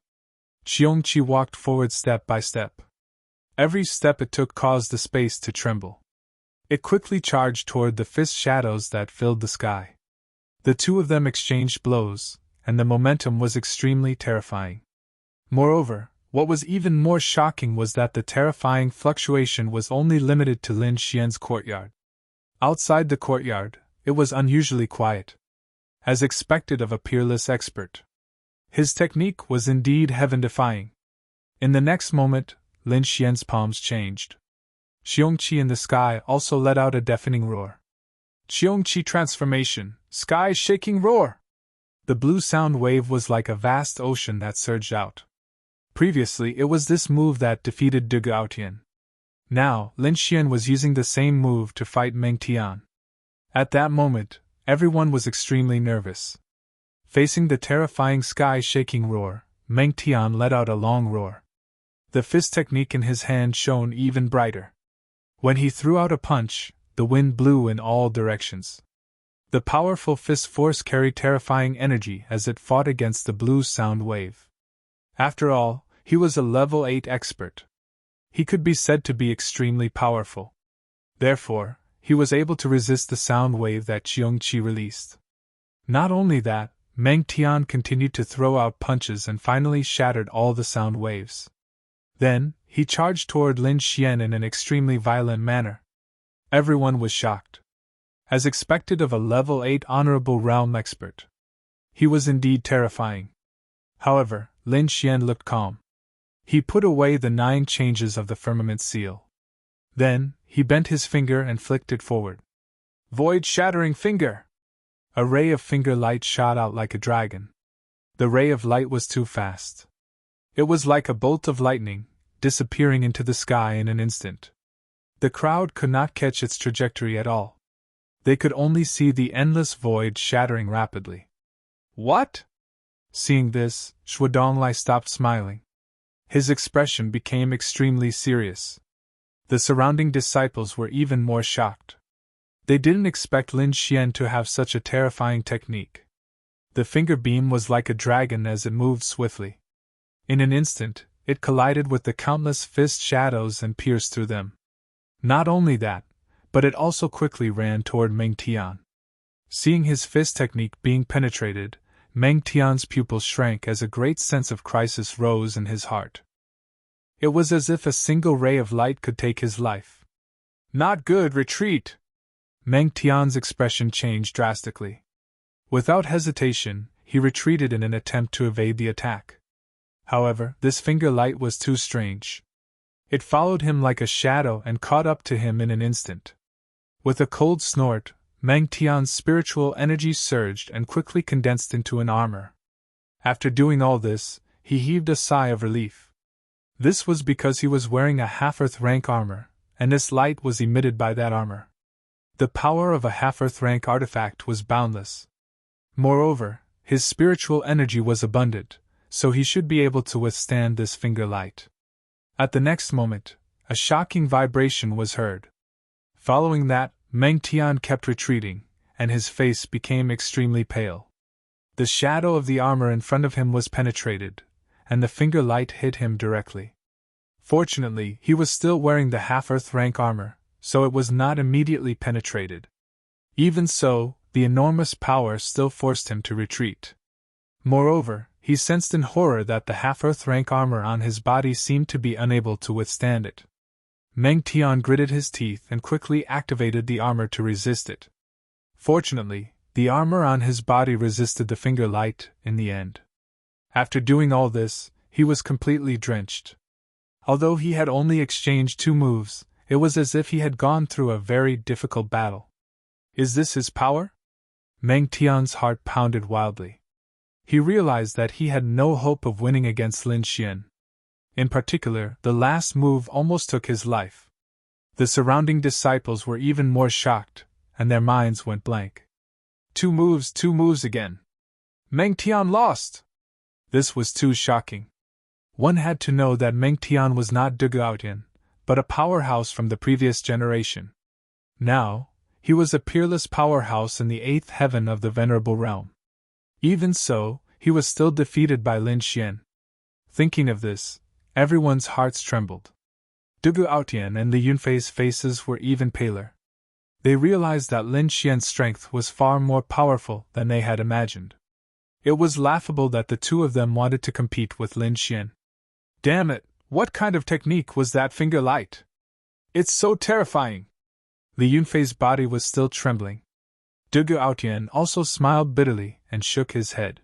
Qiongqi walked forward step by step. Every step it took caused the space to tremble. It quickly charged toward the fist shadows that filled the sky. The 2 of them exchanged blows, and the momentum was extremely terrifying. Moreover, what was even more shocking was that the terrifying fluctuation was only limited to Lin Xian's courtyard. Outside the courtyard, it was unusually quiet, as expected of a peerless expert. His technique was indeed heaven-defying. In the next moment, Lin Xian's palms changed. Xiongqi in the sky also let out a deafening roar. Xiongqi transformation, sky-shaking roar! The blue sound wave was like a vast ocean that surged out. Previously, it was this move that defeated De Gaotian. Now, Lin Xian was using the same move to fight Meng Tian. At that moment, everyone was extremely nervous. Facing the terrifying sky-shaking roar, Meng Tian let out a long roar. The fist technique in his hand shone even brighter. When he threw out a punch, the wind blew in all directions. The powerful fist force carried terrifying energy as it fought against the blue sound wave. After all, he was a level 8 expert. He could be said to be extremely powerful. Therefore, he was able to resist the sound wave that Xiongqi released. Not only that, Meng Tian continued to throw out punches and finally shattered all the sound waves. Then, he charged toward Lin Xian in an extremely violent manner. Everyone was shocked. As expected of a level 8 honorable realm expert, he was indeed terrifying. However, Lin Xian looked calm. He put away the 9 changes of the firmament seal. Then, he bent his finger and flicked it forward. Void-shattering finger! A ray of finger light shot out like a dragon. The ray of light was too fast. It was like a bolt of lightning, disappearing into the sky in an instant. The crowd could not catch its trajectory at all. They could only see the endless void shattering rapidly. What? Seeing this, Shuadonglai stopped smiling. His expression became extremely serious. The surrounding disciples were even more shocked. They didn't expect Lin Xian to have such a terrifying technique. The finger beam was like a dragon as it moved swiftly. In an instant, it collided with the countless fist shadows and pierced through them. Not only that, but it also quickly ran toward Meng Tian. Seeing his fist technique being penetrated, Meng Tian's pupils shrank as a great sense of crisis rose in his heart. It was as if a single ray of light could take his life. Not good, retreat! Meng Tian's expression changed drastically. Without hesitation, he retreated in an attempt to evade the attack. However, this finger light was too strange. It followed him like a shadow and caught up to him in an instant. With a cold snort, Meng Tian's spiritual energy surged and quickly condensed into an armor. After doing all this, he heaved a sigh of relief. This was because he was wearing a half-earth rank armor, and this light was emitted by that armor. The power of a half-earth rank artifact was boundless. Moreover, his spiritual energy was abundant, so he should be able to withstand this finger light. At the next moment, a shocking vibration was heard. Following that, Meng Tian kept retreating, and his face became extremely pale. The shadow of the armor in front of him was penetrated, and the finger light hit him directly. Fortunately, he was still wearing the half-earth rank armor, so it was not immediately penetrated. Even so, the enormous power still forced him to retreat. Moreover, he sensed in horror that the half-earth rank armor on his body seemed to be unable to withstand it. Meng Tian gritted his teeth and quickly activated the armor to resist it. Fortunately, the armor on his body resisted the finger light in the end. After doing all this, he was completely drenched. Although he had only exchanged 2 moves, it was as if he had gone through a very difficult battle. Is this his power? Meng Tian's heart pounded wildly. He realized that he had no hope of winning against Lin Xian. In particular, the last move almost took his life. The surrounding disciples were even more shocked, and their minds went blank. 2 moves again. Meng Tian lost! This was too shocking. One had to know that Meng Tian was not De Gaotian, but a powerhouse from the previous generation. Now, he was a peerless powerhouse in the 8th heaven of the Venerable Realm. Even so, he was still defeated by Lin Xian. Thinking of this, everyone's hearts trembled. De Gaotian and Li Yunfei's faces were even paler. They realized that Lin Xian's strength was far more powerful than they had imagined. It was laughable that the two of them wanted to compete with Lin Xian. Damn it, what kind of technique was that finger light? It's so terrifying. Li Yunfei's body was still trembling. Dugu Aotian also smiled bitterly and shook his head.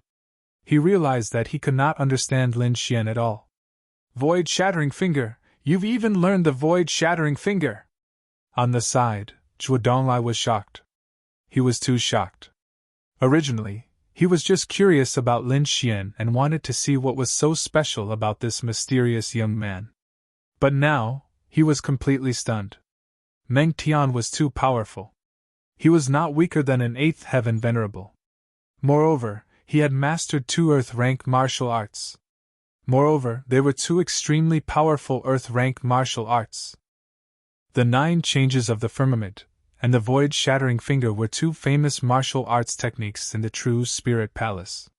He realized that he could not understand Lin Xian at all. Void-shattering finger, you've even learned the void-shattering finger! On the side, Zhuo Donglai was shocked. He was too shocked. Originally, he was just curious about Lin Xian and wanted to see what was so special about this mysterious young man. But now, he was completely stunned. Meng Tian was too powerful. He was not weaker than an 8th heaven venerable. Moreover, he had mastered 2 Earth-rank martial arts. Moreover, they were 2 extremely powerful Earth-rank martial arts. The 9 changes of the firmament and the void-shattering finger were 2 famous martial arts techniques in the True Spirit Palace.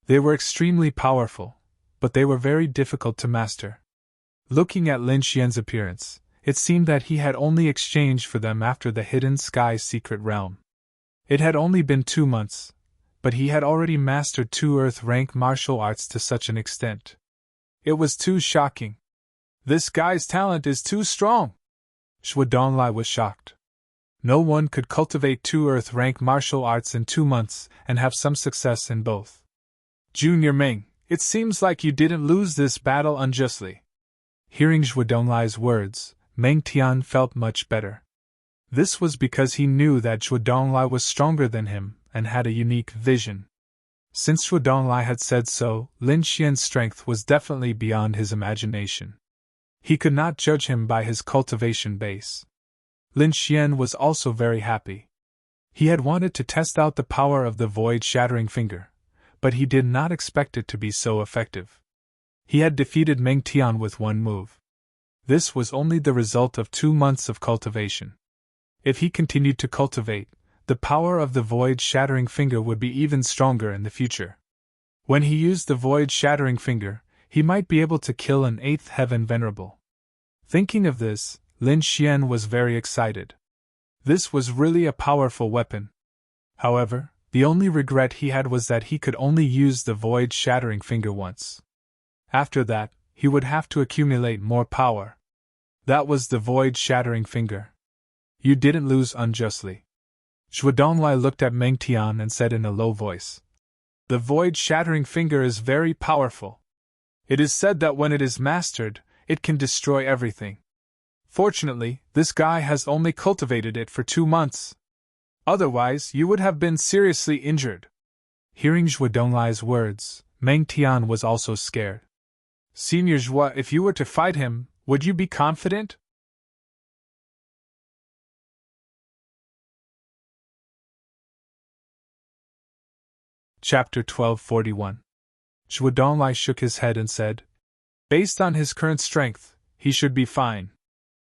They were extremely powerful, but they were very difficult to master. Looking at Lin Xian's appearance, it seemed that he had only exchanged for them after the Hidden Sky Secret Realm. It had only been 2 months, but he had already mastered 2 Earth-rank martial arts to such an extent. It was too shocking. This guy's talent is too strong! Zhuo Donglai was shocked. No one could cultivate 2 Earth-rank martial arts in 2 months and have some success in both. Junior Meng, it seems like you didn't lose this battle unjustly. Hearing Zhuo Donglai's words, Meng Tian felt much better. This was because he knew that Zhuo Donglai was stronger than him and had a unique vision. Since Zhuo Donglai had said so, Lin Xian's strength was definitely beyond his imagination. He could not judge him by his cultivation base. Lin Xian was also very happy. He had wanted to test out the power of the void-shattering finger, but he did not expect it to be so effective. He had defeated Meng Tian with 1 move. This was only the result of 2 months of cultivation. If he continued to cultivate, the power of the void-shattering finger would be even stronger in the future. When he used the void-shattering finger, he might be able to kill an 8th heaven venerable. Thinking of this, Lin Xian was very excited. This was really a powerful weapon. However, the only regret he had was that he could only use the void-shattering finger once. After that, he would have to accumulate more power. That was the void-shattering finger. You didn't lose unjustly. Zhuo Donglai looked at Meng Tian and said in a low voice, "The void-shattering finger is very powerful. It is said that when it is mastered, it can destroy everything. Fortunately, this guy has only cultivated it for 2 months. Otherwise, you would have been seriously injured." Hearing Zhuo Donglai's words, Meng Tian was also scared. "Senior Zhuo, if you were to fight him, would you be confident?" Chapter 1241. Zhuo Donglai shook his head and said, "Based on his current strength, he should be fine.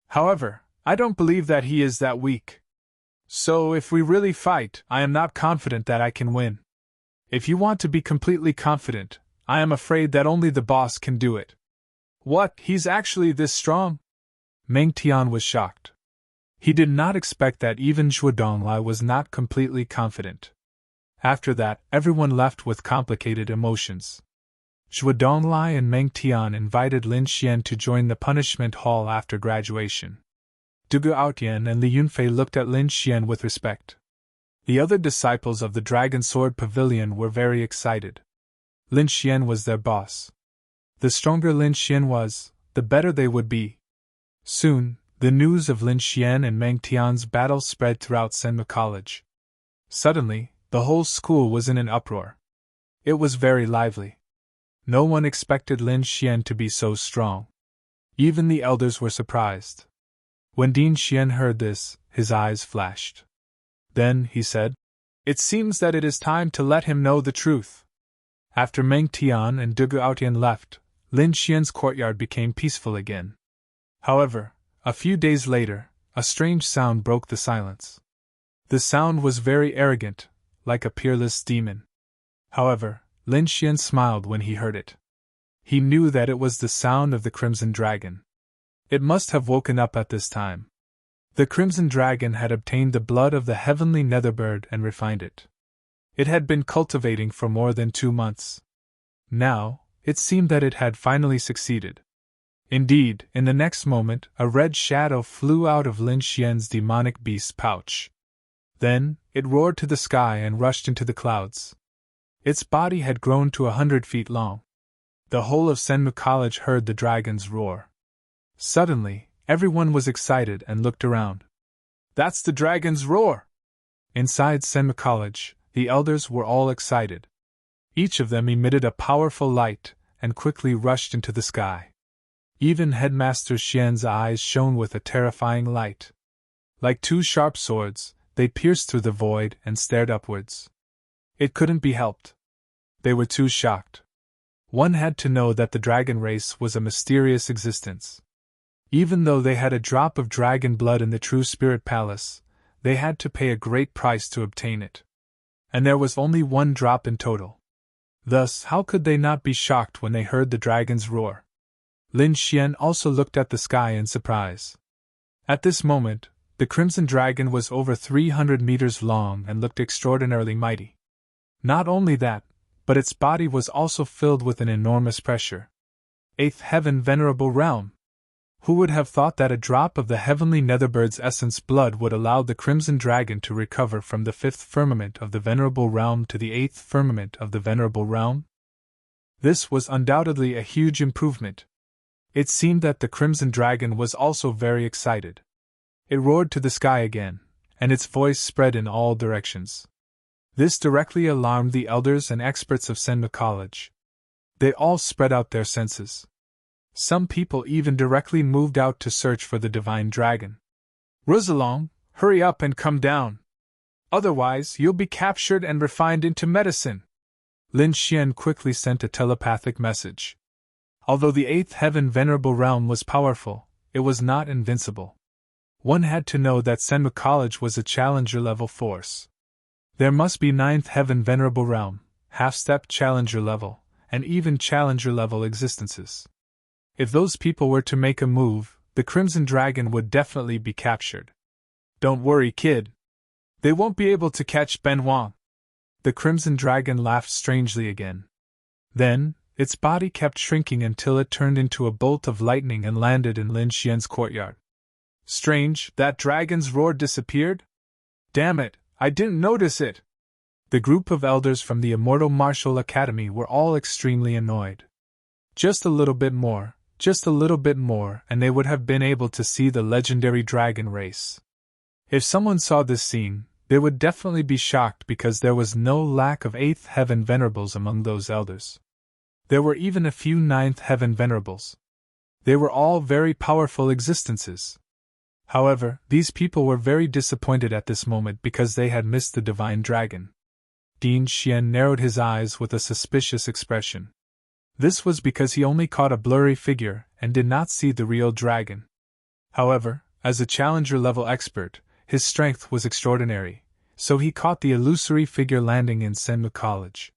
However, I don't believe that he is that weak. So if we really fight, I am not confident that I can win. If you want to be completely confident, I am afraid that only the boss can do it." "What, he's actually this strong?" Meng Tian was shocked. He did not expect that even Zhuo Donglai was not completely confident. After that, everyone left with complicated emotions. Zhuo Donglai and Meng Tian invited Lin Xian to join the punishment hall after graduation. Dugu Aotian and Li Yunfei looked at Lin Xian with respect. The other disciples of the Dragon Sword Pavilion were very excited. Lin Xian was their boss. The stronger Lin Xian was, the better they would be. Soon, the news of Lin Xian and Meng Tian's battle spread throughout Senma College. Suddenly, the whole school was in an uproar. It was very lively. No one expected Lin Xian to be so strong. Even the elders were surprised. When Din Xian heard this, his eyes flashed. Then, he said, "It seems that it is time to let him know the truth." After Meng Tian and Dugu Aotian left, Lin Xian's courtyard became peaceful again. However, a few days later, a strange sound broke the silence. The sound was very arrogant, like a peerless demon. However, Lin Xian smiled when he heard it. He knew that it was the sound of the Crimson Dragon. It must have woken up at this time. The Crimson Dragon had obtained the blood of the heavenly Netherbird and refined it. It had been cultivating for more than 2 months. Now, it seemed that it had finally succeeded. Indeed, in the next moment, a red shadow flew out of Lin Xian's demonic beast's pouch. Then, it roared to the sky and rushed into the clouds. Its body had grown to 100 feet long. The whole of Senmu College heard the dragon's roar. Suddenly, everyone was excited and looked around. That's the dragon's roar! Inside Senmu College, the elders were all excited. Each of them emitted a powerful light and quickly rushed into the sky. Even Headmaster Xian's eyes shone with a terrifying light. Like 2 sharp swords, they pierced through the void and stared upwards. It couldn't be helped. They were too shocked. One had to know that the dragon race was a mysterious existence. Even though they had a drop of dragon blood in the True Spirit Palace, they had to pay a great price to obtain it. And there was only 1 drop in total. Thus, how could they not be shocked when they heard the dragon's roar? Lin Xian also looked at the sky in surprise. At this moment, the Crimson Dragon was over 300 meters long and looked extraordinarily mighty. Not only that, but its body was also filled with an enormous pressure. 8th Heaven Venerable Realm. Who would have thought that a drop of the heavenly Netherbird's essence blood would allow the Crimson Dragon to recover from the 5th firmament of the Venerable Realm to the 8th firmament of the Venerable Realm? This was undoubtedly a huge improvement. It seemed that the Crimson Dragon was also very excited. It roared to the sky again, and its voice spread in all directions. This directly alarmed the elders and experts of Senmu College. They all spread out their senses. Some people even directly moved out to search for the divine dragon. Rosalong, hurry up and come down. Otherwise, you'll be captured and refined into medicine. Lin Xian quickly sent a telepathic message. Although the 8th Heaven Venerable Realm was powerful, it was not invincible. One had to know that Senmu College was a challenger-level force. There must be 9th Heaven Venerable Realm, half-step challenger level, and even challenger-level existences. If those people were to make a move, the Crimson Dragon would definitely be captured. Don't worry, kid. They won't be able to catch Ben Wang. The Crimson Dragon laughed strangely again. Then, its body kept shrinking until it turned into a bolt of lightning and landed in Lin Xian's courtyard. Strange, that dragon's roar disappeared? Damn it, I didn't notice it! The group of elders from the Immortal Martial Academy were all extremely annoyed. Just a little bit more, and they would have been able to see the legendary dragon race. If someone saw this scene, they would definitely be shocked because there was no lack of 8th Heaven Venerables among those elders. There were even a few 9th Heaven Venerables. They were all very powerful existences. However, these people were very disappointed at this moment because they had missed the divine dragon. Lin Xian narrowed his eyes with a suspicious expression. This was because he only caught a blurry figure and did not see the real dragon. However, as a challenger-level expert, his strength was extraordinary, so he caught the illusory figure landing in Senmu College.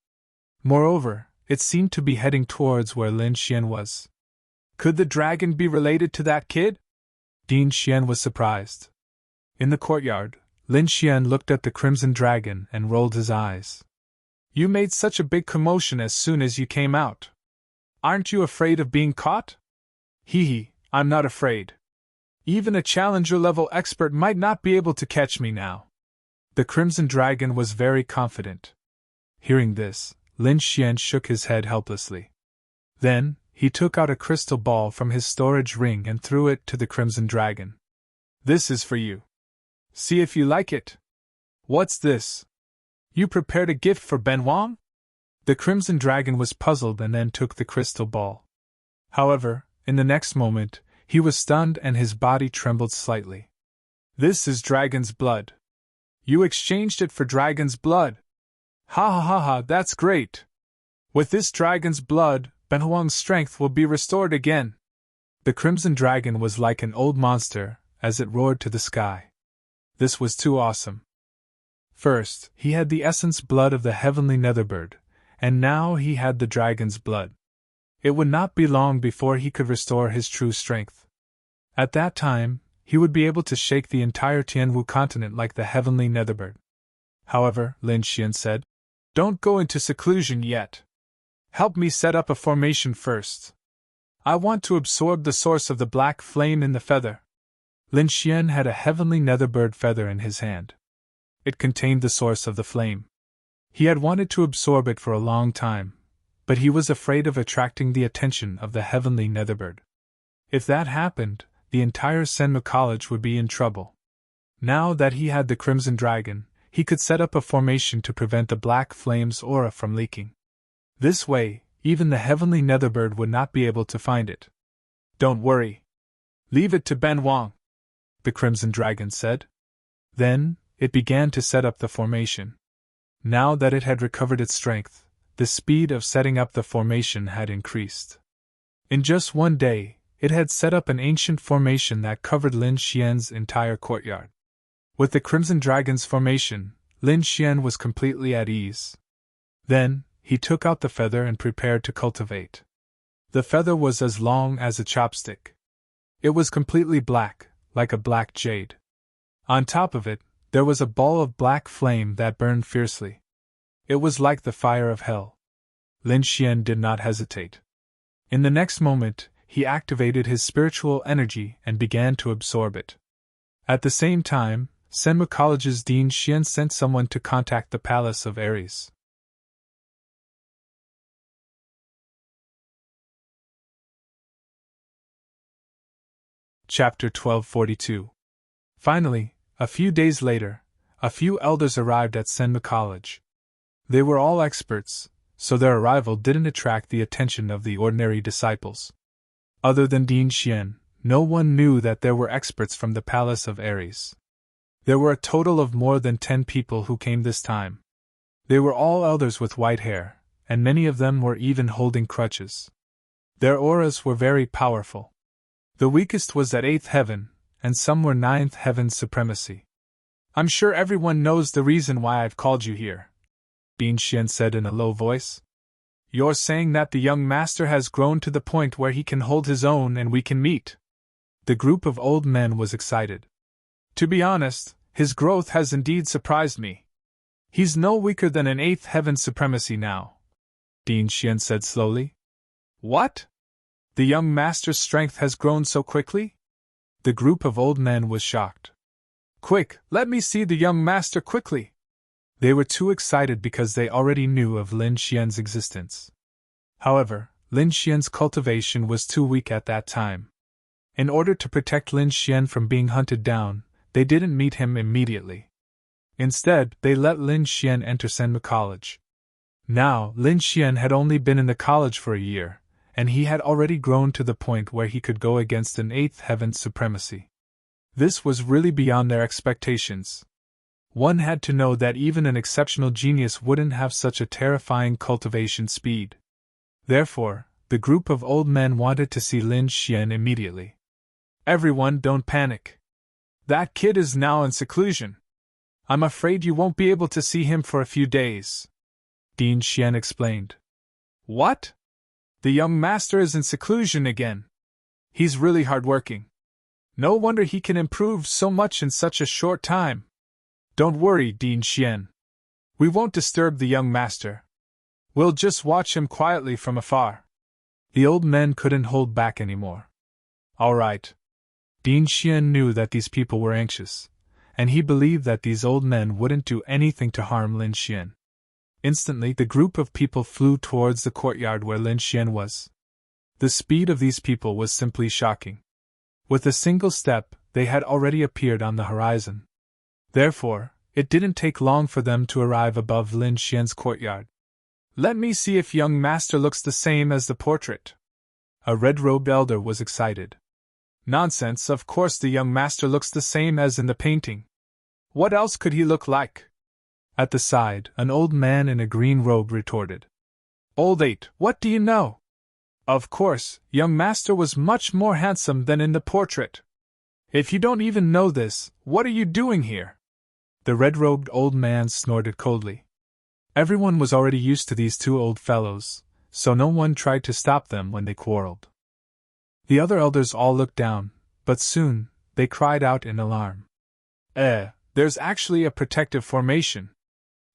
Moreover, it seemed to be heading towards where Lin Xian was. Could the dragon be related to that kid? Lin Xian was surprised. In the courtyard, Lin Xian looked at the Crimson Dragon and rolled his eyes. You made such a big commotion as soon as you came out. Aren't you afraid of being caught? Hee, I'm not afraid. Even a challenger-level expert might not be able to catch me now. The Crimson Dragon was very confident. Hearing this, Lin Xian shook his head helplessly. Then, he took out a crystal ball from his storage ring and threw it to the Crimson Dragon. This is for you. See if you like it. What's this? You prepared a gift for Ben Wang? The Crimson Dragon was puzzled and then took the crystal ball. However, in the next moment, he was stunned and his body trembled slightly. This is dragon's blood. You exchanged it for dragon's blood. Ha ha ha ha, that's great. With this dragon's blood, Ben Huang's strength will be restored again. The Crimson Dragon was like an old monster, as it roared to the sky. This was too awesome. First, he had the essence blood of the heavenly Netherbird, and now he had the dragon's blood. It would not be long before he could restore his true strength. At that time, he would be able to shake the entire Tianwu continent like the heavenly Netherbird. However, Lin Xian said, Don't go into seclusion yet. Help me set up a formation first. I want to absorb the source of the black flame in the feather. Lin Xian had a heavenly netherbird feather in his hand. It contained the source of the flame. He had wanted to absorb it for a long time, but he was afraid of attracting the attention of the heavenly netherbird. If that happened, the entire Senmu College would be in trouble. Now that he had the Crimson Dragon, he could set up a formation to prevent the black flame's aura from leaking. This way, even the heavenly netherbird would not be able to find it. Don't worry. Leave it to Ben Wang, the Crimson Dragon said. Then, it began to set up the formation. Now that it had recovered its strength, the speed of setting up the formation had increased. In just one day, it had set up an ancient formation that covered Lin Xian's entire courtyard. With the Crimson Dragon's formation, Lin Xian was completely at ease. Then, he took out the feather and prepared to cultivate. The feather was as long as a chopstick. It was completely black, like a black jade. On top of it, there was a ball of black flame that burned fiercely. It was like the fire of hell. Lin Xian did not hesitate. In the next moment, he activated his spiritual energy and began to absorb it. At the same time, Senmu College's Dean Xian sent someone to contact the Palace of Ares. Chapter 1242. Finally, a few days later, a few elders arrived at Senmu College. They were all experts, so their arrival didn't attract the attention of the ordinary disciples. Other than Dean Xian, no one knew that there were experts from the Palace of Ares. There were a total of more than 10 people who came this time. They were all elders with white hair, and many of them were even holding crutches. Their auras were very powerful. The weakest was at 8th heaven, and some were 9th heaven's supremacy. I'm sure everyone knows the reason why I've called you here, Dean Xian said in a low voice. You're saying that the young master has grown to the point where he can hold his own and we can meet. The group of old men was excited. To be honest, his growth has indeed surprised me. He's no weaker than an 8th heaven supremacy now, Dean Xian said slowly. What? The young master's strength has grown so quickly? The group of old men was shocked. Quick, let me see the young master quickly. They were too excited because they already knew of Lin Xian's existence. However, Lin Xian's cultivation was too weak at that time. In order to protect Lin Xian from being hunted down, they didn't meet him immediately. Instead, they let Lin Xian enter Senmu College. Now, Lin Xian had only been in the college for a year, and he had already grown to the point where he could go against an 8th heaven supremacy. This was really beyond their expectations. One had to know that even an exceptional genius wouldn't have such a terrifying cultivation speed. Therefore, the group of old men wanted to see Lin Xian immediately. Everyone, don't panic. That kid is now in seclusion. I'm afraid you won't be able to see him for a few days, Dean Xian explained. What? The young master is in seclusion again. He's really hardworking. No wonder he can improve so much in such a short time. Don't worry, Dean Xian. We won't disturb the young master. We'll just watch him quietly from afar. The old men couldn't hold back anymore. All right. Dean Xian knew that these people were anxious, and he believed that these old men wouldn't do anything to harm Lin Xian. Instantly, the group of people flew towards the courtyard where Lin Xian was. The speed of these people was simply shocking. With a single step, they had already appeared on the horizon. Therefore, it didn't take long for them to arrive above Lin Xian's courtyard. Let me see if young master looks the same as the portrait. A red-robed elder was excited. Nonsense, of course the young master looks the same as in the painting. What else could he look like? At the side, an old man in a green robe retorted. Old 8, what do you know? Of course, young master was much more handsome than in the portrait. If you don't even know this, what are you doing here? The red-robed old man snorted coldly. Everyone was already used to these two old fellows, so no one tried to stop them when they quarreled. The other elders all looked down, but soon, they cried out in alarm. There's actually a protective formation.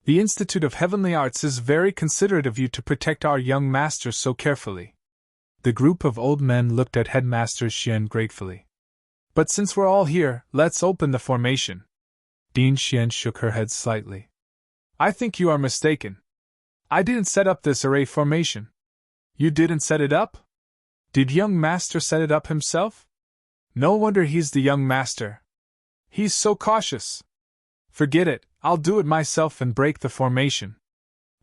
The Institute of Heavenly Arts is very considerate of you to protect our young master so carefully. The group of old men looked at Headmaster Xian gratefully. But since we're all here, let's open the formation. Dean Xian shook her head slightly. I think you are mistaken. I didn't set up this array formation. You didn't set it up? Did young master set it up himself? No wonder he's the young master. He's so cautious. Forget it, I'll do it myself and break the formation.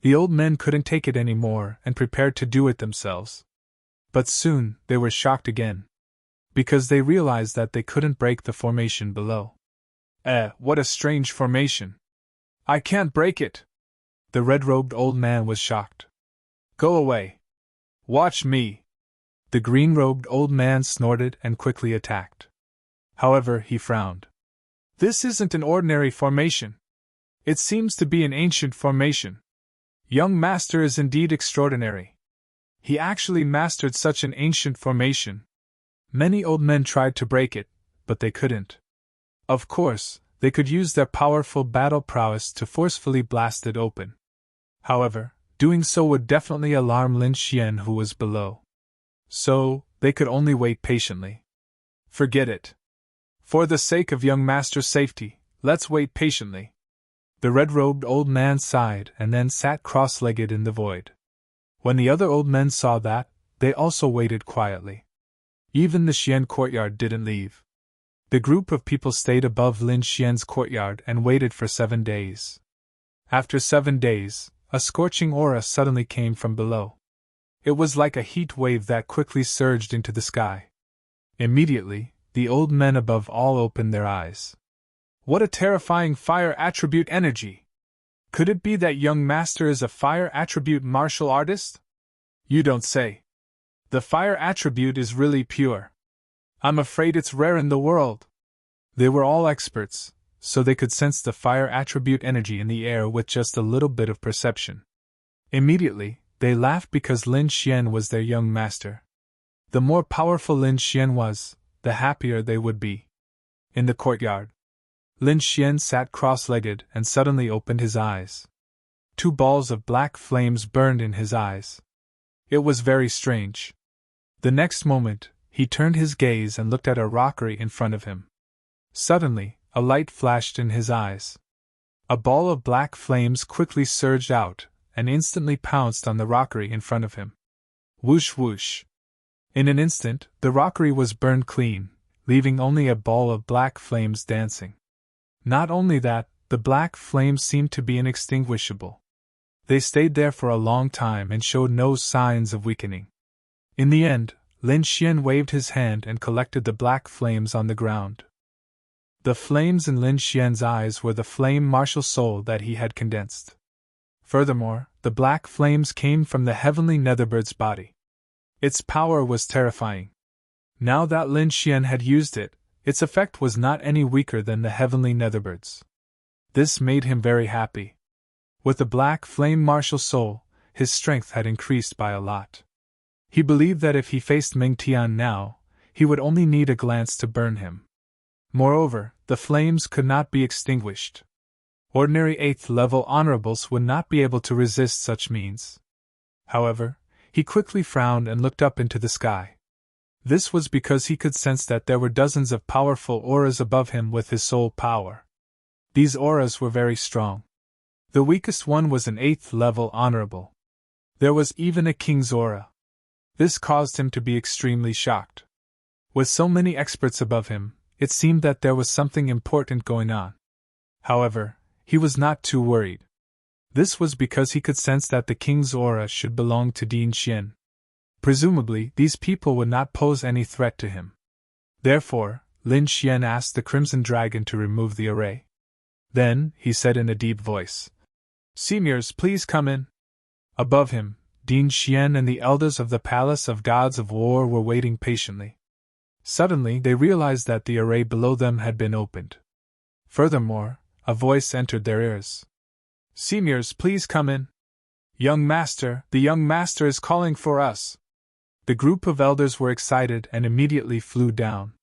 The old men couldn't take it any more and prepared to do it themselves. But soon they were shocked again, because they realized that they couldn't break the formation below. What a strange formation. I can't break it. The red-robed old man was shocked. Go away. Watch me. The green-robed old man snorted and quickly attacked. However, he frowned. This isn't an ordinary formation. It seems to be an ancient formation. Young master is indeed extraordinary. He actually mastered such an ancient formation. Many old men tried to break it, but they couldn't. Of course, they could use their powerful battle prowess to forcefully blast it open. However, doing so would definitely alarm Lin Xian, who was below. So, they could only wait patiently. Forget it. For the sake of young master's safety, let's wait patiently. The red-robed old man sighed and then sat cross-legged in the void. When the other old men saw that, they also waited quietly. Even the Xian courtyard didn't leave. The group of people stayed above Lin Xian's courtyard and waited for 7 days. After 7 days, a scorching aura suddenly came from below. It was like a heat wave that quickly surged into the sky. Immediately, the old men above all opened their eyes. What a terrifying fire attribute energy! Could it be that young master is a fire attribute martial artist? You don't say. The fire attribute is really pure. I'm afraid it's rare in the world. They were all experts, so they could sense the fire attribute energy in the air with just a little bit of perception. Immediately, they laughed because Lin Xian was their young master. The more powerful Lin Xian was, the happier they would be. In the courtyard, Lin Xian sat cross-legged and suddenly opened his eyes. 2 balls of black flames burned in his eyes. It was very strange. The next moment, he turned his gaze and looked at a rockery in front of him. Suddenly, a light flashed in his eyes. A ball of black flames quickly surged out and instantly pounced on the rockery in front of him. Whoosh whoosh. In an instant, the rockery was burned clean, leaving only a ball of black flames dancing. Not only that, the black flames seemed to be inextinguishable. They stayed there for a long time and showed no signs of weakening. In the end, Lin Xian waved his hand and collected the black flames on the ground. The flames in Lin Xian's eyes were the flame martial soul that he had condensed. Furthermore, the black flames came from the heavenly netherbird's body. Its power was terrifying. Now that Lin Xian had used it, its effect was not any weaker than the heavenly netherbird's. This made him very happy. With the black flame martial soul, his strength had increased by a lot. He believed that if he faced Ming Tian now, he would only need a glance to burn him. Moreover, the flames could not be extinguished. Ordinary 8th level honorables would not be able to resist such means. However, he quickly frowned and looked up into the sky. This was because he could sense that there were dozens of powerful auras above him with his soul power. These auras were very strong. The weakest one was an 8th level honorable. There was even a king's aura. This caused him to be extremely shocked. With so many experts above him, it seemed that there was something important going on. However, he was not too worried. This was because he could sense that the king's aura should belong to Dean Xian. Presumably, these people would not pose any threat to him. Therefore, Lin Xian asked the Crimson Dragon to remove the array. Then, he said in a deep voice, "Seniors, please come in." Above him, Dean Xian and the elders of the Palace of Gods of War were waiting patiently. Suddenly, they realized that the array below them had been opened. Furthermore, a voice entered their ears. "Seniors, please come in. Young Master, the young Master is calling for us." The group of elders were excited and immediately flew down.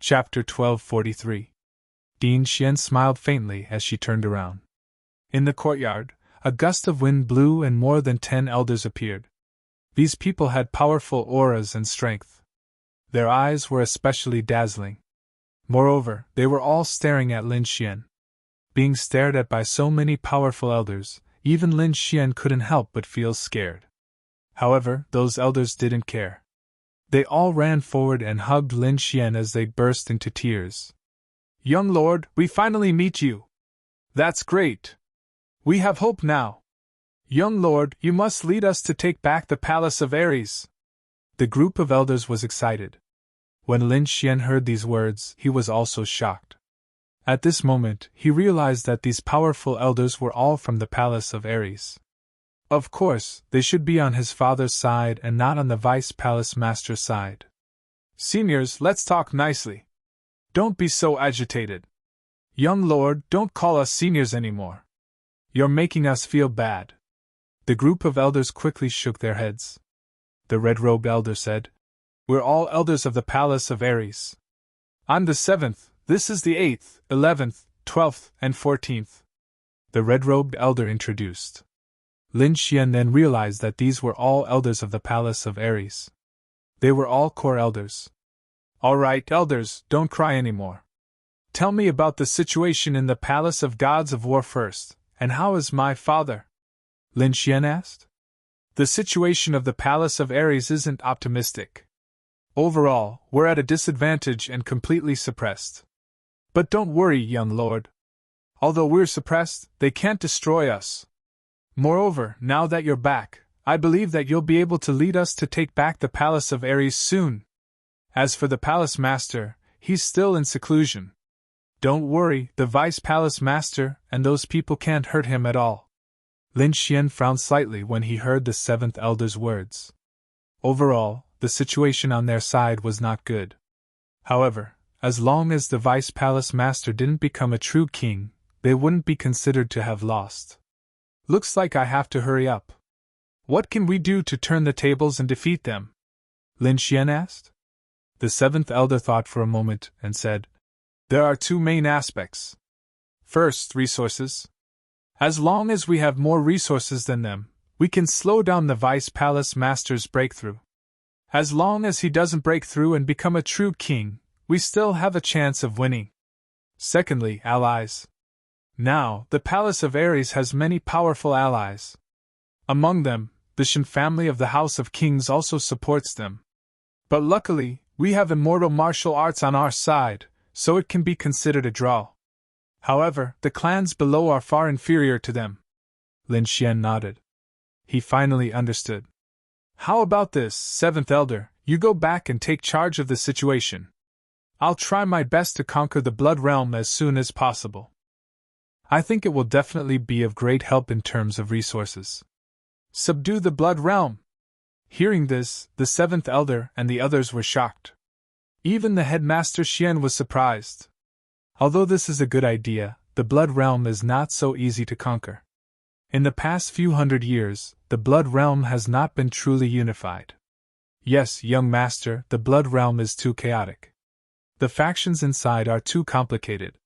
Chapter 1243. Lin Xian smiled faintly as she turned around. In the courtyard, a gust of wind blew and more than 10 elders appeared. These people had powerful auras and strength. Their eyes were especially dazzling. Moreover, they were all staring at Lin Xian. Being stared at by so many powerful elders, even Lin Xian couldn't help but feel scared. However, those elders didn't care. They all ran forward and hugged Lin Xian as they burst into tears. "Young lord, we finally meet you! That's great! We have hope now! Young lord, you must lead us to take back the palace of Ares!" The group of elders was excited. When Lin Xian heard these words, he was also shocked. At this moment, he realized that these powerful elders were all from the palace of Ares. Of course, they should be on his father's side and not on the vice palace master's side. "Seniors, let's talk nicely. Don't be so agitated. Young lord, don't call us seniors anymore. You're making us feel bad." The group of elders quickly shook their heads. The red-robed elder said, "We're all elders of the palace of Ares. I'm the 7th, this is the 8th, 11th, 12th, and 14th. The red-robed elder introduced. Lin Xian then realized that these were all elders of the palace of Ares. They were all core elders. "All right, elders, don't cry anymore. Tell me about the situation in the palace of gods of war first, and how is my father?" Lin Xian asked. "The situation of the palace of Ares isn't optimistic. Overall, we're at a disadvantage and completely suppressed. But don't worry, young lord. Although we're suppressed, they can't destroy us. Moreover, now that you're back, I believe that you'll be able to lead us to take back the palace of Ares soon. As for the palace master, he's still in seclusion. Don't worry, the vice palace master and those people can't hurt him at all." Lin Xian frowned slightly when he heard the 7th elder's words. Overall, the situation on their side was not good. However, as long as the vice palace master didn't become a true king, they wouldn't be considered to have lost. "Looks like I have to hurry up. What can we do to turn the tables and defeat them?" Lin Xian asked. The 7th elder thought for a moment and said, "There are 2 main aspects. First, resources. As long as we have more resources than them, we can slow down the vice palace master's breakthrough. As long as he doesn't break through and become a true king, we still have a chance of winning. Secondly, allies. Now, the palace of Ares has many powerful allies. Among them, the Shen family of the House of Kings also supports them. But luckily, we have immortal martial arts on our side, so it can be considered a draw. However, the clans below are far inferior to them." Lin Xian nodded. He finally understood. "How about this, 7th elder, you go back and take charge of the situation. I'll try my best to conquer the Blood Realm as soon as possible. I think it will definitely be of great help in terms of resources." "Subdue the Blood Realm!" Hearing this, the 7th elder and the others were shocked. Even the headmaster Xian was surprised. Although this is a good idea, the Blood Realm is not so easy to conquer. In the past few hundred years, the Blood Realm has not been truly unified. Yes, young master, the Blood Realm is too chaotic. The factions inside are too complicated.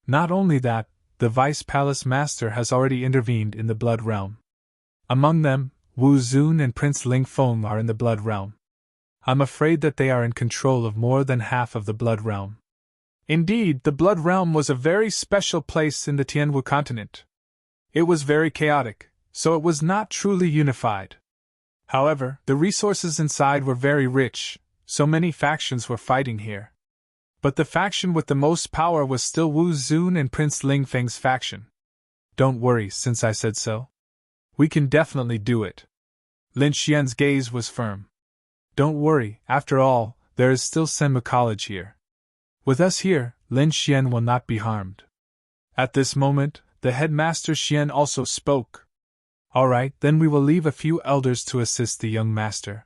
Not only that, the Vice Palace Master has already intervened in the Blood Realm. Among them, Wu Zun and Prince Ling Feng are in the Blood Realm. I'm afraid that they are in control of more than half of the Blood Realm. Indeed, the Blood Realm was a very special place in the Tianwu continent. It was very chaotic, so it was not truly unified. However, the resources inside were very rich, so many factions were fighting here. But the faction with the most power was still Wu Zun and Prince Ling Feng's faction. Don't worry, since I said so. We can definitely do it. Lin Xian's gaze was firm. Don't worry, after all, there is still Senmu College here. With us here, Lin Xian will not be harmed. At this moment, the headmaster Xian also spoke. All right, then we will leave a few elders to assist the young master.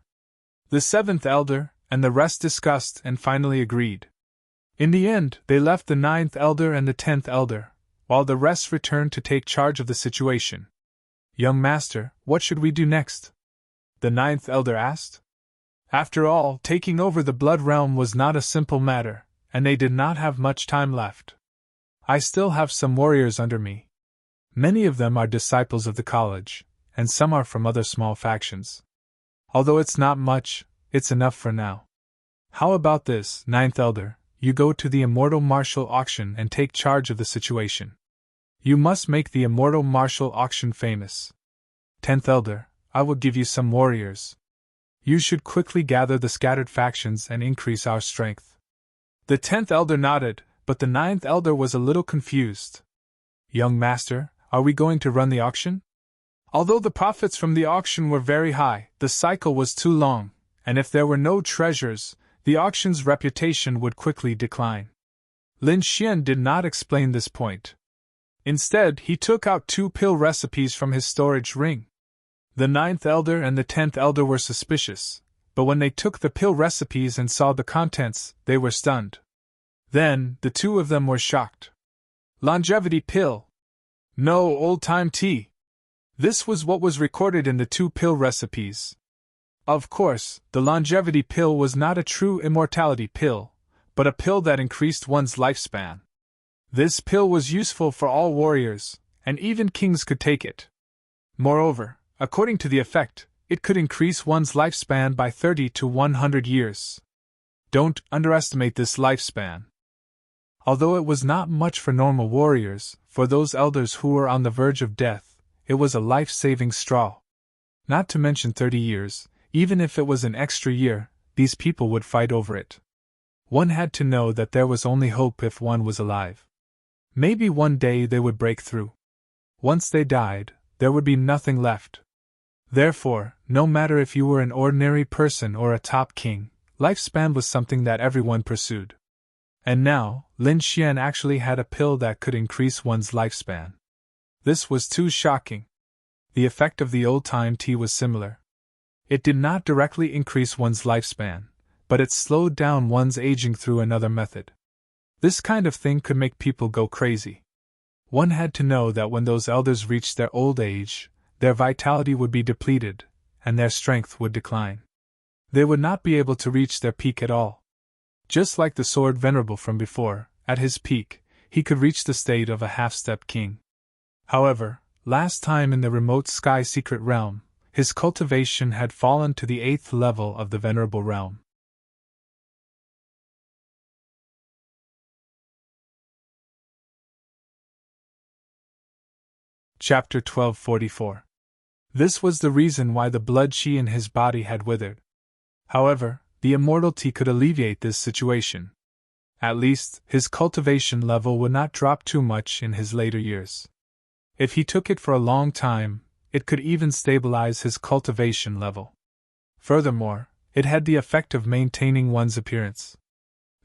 The 7th elder and the rest discussed and finally agreed. In the end, they left the 9th elder and the 10th elder, while the rest returned to take charge of the situation. Young master, what should we do next? The 9th elder asked. After all, taking over the Blood Realm was not a simple matter, and they did not have much time left. I still have some warriors under me. Many of them are disciples of the college, and some are from other small factions. Although it's not much, it's enough for now. How about this, Ninth Elder? You go to the Immortal Martial Auction and take charge of the situation. You must make the Immortal Martial Auction famous. 10th Elder, I will give you some warriors. You should quickly gather the scattered factions and increase our strength. The 10th Elder nodded, but the 9th Elder was a little confused. Young Master, are we going to run the auction? Although the profits from the auction were very high, the cycle was too long, and if there were no treasures, the auction's reputation would quickly decline. Lin Xian did not explain this point. Instead, he took out 2 pill recipes from his storage ring. The 9th Elder and the 10th Elder were suspicious, but when they took the pill recipes and saw the contents, they were stunned. Then, the 2 of them were shocked. Longevity pill. No old-time tea. This was what was recorded in the 2 pill recipes. Of course, the longevity pill was not a true immortality pill, but a pill that increased one's lifespan. This pill was useful for all warriors, and even kings could take it. Moreover, according to the effect, it could increase one's lifespan by 30 to 100 years. Don't underestimate this lifespan. Although it was not much for normal warriors, for those elders who were on the verge of death, it was a life-saving straw. Not to mention 30 years, even if it was an extra year, these people would fight over it. One had to know that there was only hope if one was alive. Maybe one day they would break through. Once they died, there would be nothing left. Therefore, no matter if you were an ordinary person or a top king, lifespan was something that everyone pursued. And now, Lin Xian actually had a pill that could increase one's lifespan. This was too shocking. The effect of the old-time tea was similar. It did not directly increase one's lifespan, but it slowed down one's aging through another method. This kind of thing could make people go crazy. One had to know that when those elders reached their old age, their vitality would be depleted, and their strength would decline. They would not be able to reach their peak at all. Just like the sword venerable from before, at his peak, he could reach the state of a half-step king. However, last time in the remote sky secret realm, his cultivation had fallen to the 8th level of the venerable realm. Chapter 1244. This was the reason why the blood qi in his body had withered. However, the immortality could alleviate this situation. At least, his cultivation level would not drop too much in his later years. If he took it for a long time, it could even stabilize his cultivation level. Furthermore, it had the effect of maintaining one's appearance.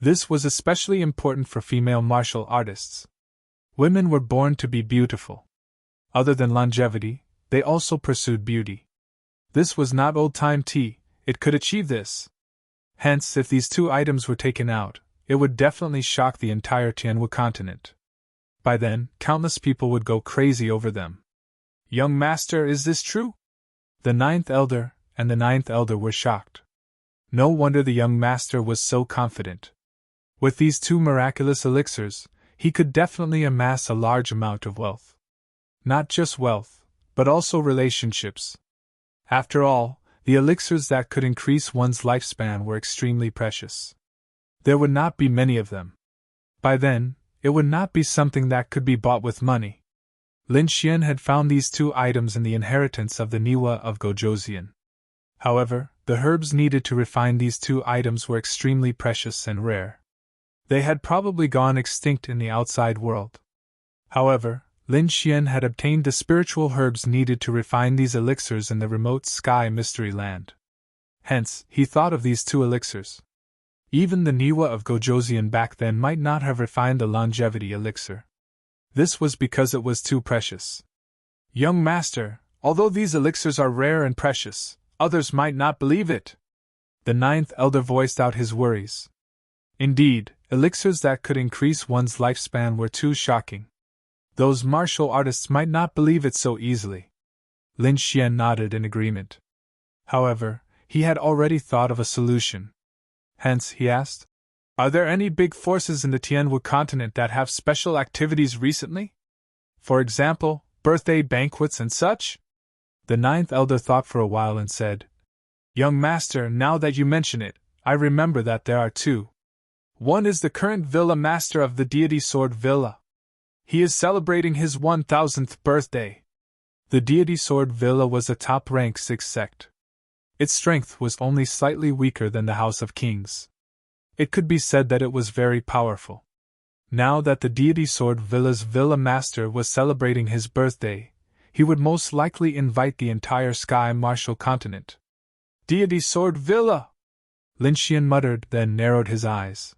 This was especially important for female martial artists. Women were born to be beautiful. Other than longevity, they also pursued beauty. This was not old-time tea, it could achieve this. Hence, if these 2 items were taken out, it would definitely shock the entire Tianwu continent. By then, countless people would go crazy over them. Young Master, is this true? The 9th Elder and the 9th Elder were shocked. No wonder the young Master was so confident. With these 2 miraculous elixirs, he could definitely amass a large amount of wealth. Not just wealth, but also relationships. After all, the elixirs that could increase one's lifespan were extremely precious. There would not be many of them. By then, it would not be something that could be bought with money. Lin Xian had found these 2 items in the inheritance of the Niwa of Gojoseon. However, the herbs needed to refine these 2 items were extremely precious and rare. They had probably gone extinct in the outside world. However, Lin Xian had obtained the spiritual herbs needed to refine these elixirs in the remote sky mystery land. Hence, he thought of these 2 elixirs. Even the Niwa of Gojoseon back then might not have refined the longevity elixir. This was because it was too precious. Young Master, although these elixirs are rare and precious, others might not believe it. The 9th Elder voiced out his worries. Indeed, elixirs that could increase one's lifespan were too shocking. Those martial artists might not believe it so easily. Lin Xian nodded in agreement. However, he had already thought of a solution. Hence, he asked, Are there any big forces in the Tianwu continent that have special activities recently? For example, birthday banquets and such? The ninth elder thought for a while and said, Young master, now that you mention it, I remember that there are two. One is the current villa master of the deity Sword Villa. He is celebrating his 1000th birthday. The deity Sword Villa was a top-rank 6th sect. Its strength was only slightly weaker than the House of Kings. It could be said that it was very powerful. Now that the deity Sword Villa's villa master was celebrating his birthday, he would most likely invite the entire Sky Martial continent. Deity Sword Villa! Lin Xian muttered, then narrowed his eyes.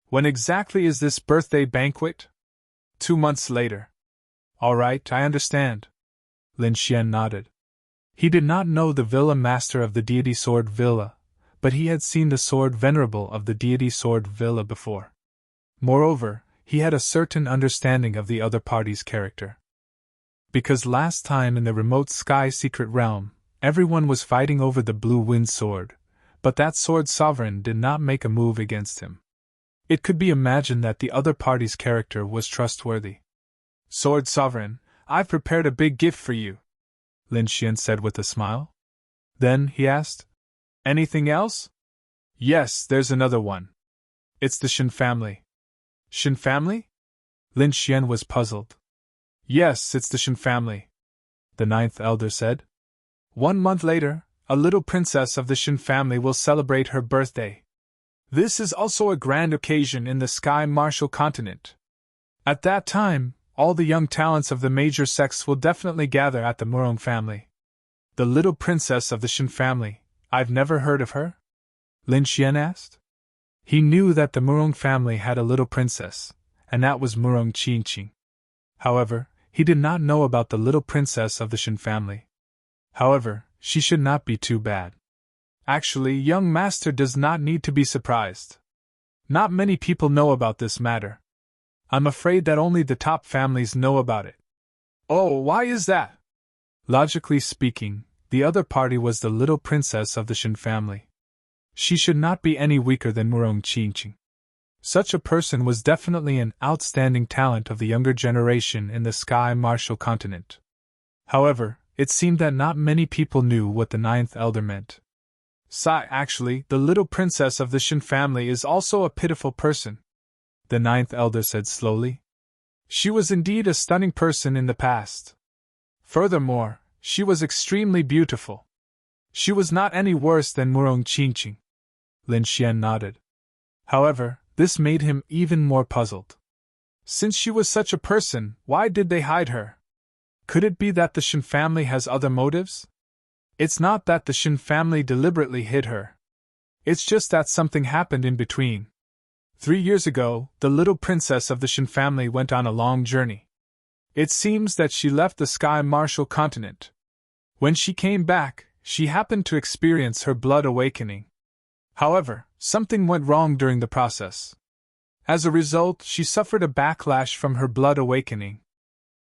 When exactly is this birthday banquet? 2 months later. All right, I understand. Lin Xian nodded. He did not know the villa master of the deity Sword Villa, but he had seen the sword venerable of the deity Sword Villa before. Moreover, he had a certain understanding of the other party's character. Because last time in the remote sky secret realm, everyone was fighting over the blue wind sword, but that sword sovereign did not make a move against him. It could be imagined that the other party's character was trustworthy. Sword sovereign, I've prepared a big gift for you, Lin Xian said with a smile. Then, he asked, anything else? Yes, there's another one. It's the Shin family. Shin family? Lin Xian was puzzled. Yes, it's the Shin family, the ninth elder said. 1 month later, a little princess of the Shin family will celebrate her birthday. This is also a grand occasion in the Sky Martial continent. At that time, all the young talents of the major sects will definitely gather at the Murong family. The little princess of the Shin family, I've never heard of her? Lin Xian asked. He knew that the Murong family had a little princess, and that was Murong Qingqing. However, he did not know about the little princess of the Shin family. However, she should not be too bad. Actually, young master does not need to be surprised. Not many people know about this matter. I'm afraid that only the top families know about it. Oh, why is that? Logically speaking, the other party was the little princess of the Shin family. She should not be any weaker than Murong Qingqing. Such a person was definitely an outstanding talent of the younger generation in the Sky Martial continent. However, it seemed that not many people knew what the ninth elder meant. Actually, the little princess of the Shin family is also a pitiful person, the ninth elder said slowly. She was indeed a stunning person in the past. Furthermore, she was extremely beautiful. She was not any worse than Murong Qingqing. Lin Xian nodded. However, this made him even more puzzled. Since she was such a person, why did they hide her? Could it be that the Shin family has other motives? It's not that the Shin family deliberately hid her. It's just that something happened in between. 3 years ago, the little princess of the Shin family went on a long journey. It seems that she left the Sky Martial continent. When she came back, she happened to experience her blood awakening. However, something went wrong during the process. As a result, she suffered a backlash from her blood awakening.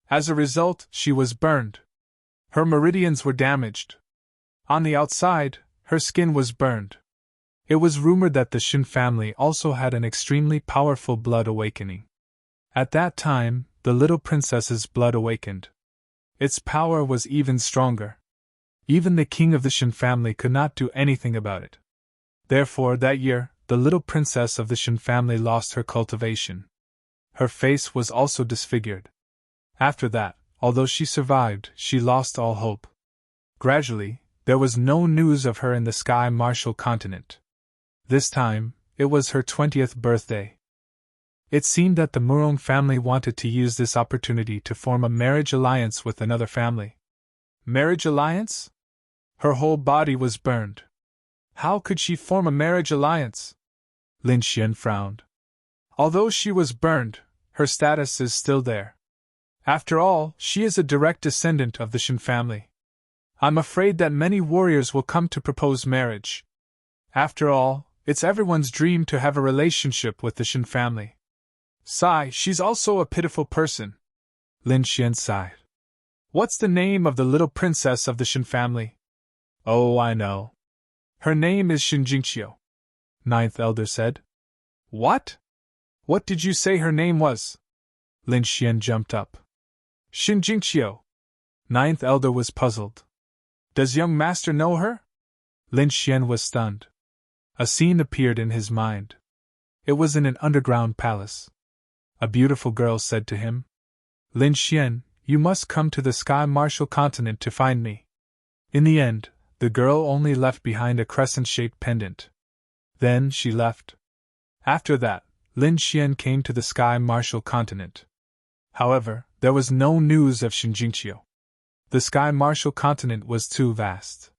As a result, she was burned. Her meridians were damaged. On the outside, her skin was burned. It was rumored that the Shin family also had an extremely powerful blood awakening. At that time, the little princess's blood awakened. Its power was even stronger. Even the king of the Shin family could not do anything about it. Therefore, that year, the little princess of the Shin family lost her cultivation. Her face was also disfigured. After that, although she survived, she lost all hope. Gradually, there was no news of her in the Sky Martial continent. This time, it was her 20th birthday. It seemed that the Murong family wanted to use this opportunity to form a marriage alliance with another family. Marriage alliance? Her whole body was burned. How could she form a marriage alliance? Lin Xian frowned. Although she was burned, her status is still there. After all, she is a direct descendant of the Shin family. I'm afraid that many warriors will come to propose marriage. After all, it's everyone's dream to have a relationship with the Shin family. She's also a pitiful person. Lin Xian sighed. What's the name of the little princess of the Shin family? Oh, I know. Her name is Shin Jingqiu, ninth elder said. What? What did you say her name was? Lin Xian jumped up. Xin Jingqiu. Ninth elder was puzzled. Does young master know her? Lin Xian was stunned. A scene appeared in his mind. It was in an underground palace. A beautiful girl said to him, Lin Xian, you must come to the Sky Martial Continent to find me. In the end, the girl only left behind a crescent-shaped pendant. Then she left. After that, Lin Xian came to the Sky Martial Continent. However, there was no news of Xinjingqiu. The Sky Martial Continent was too vast.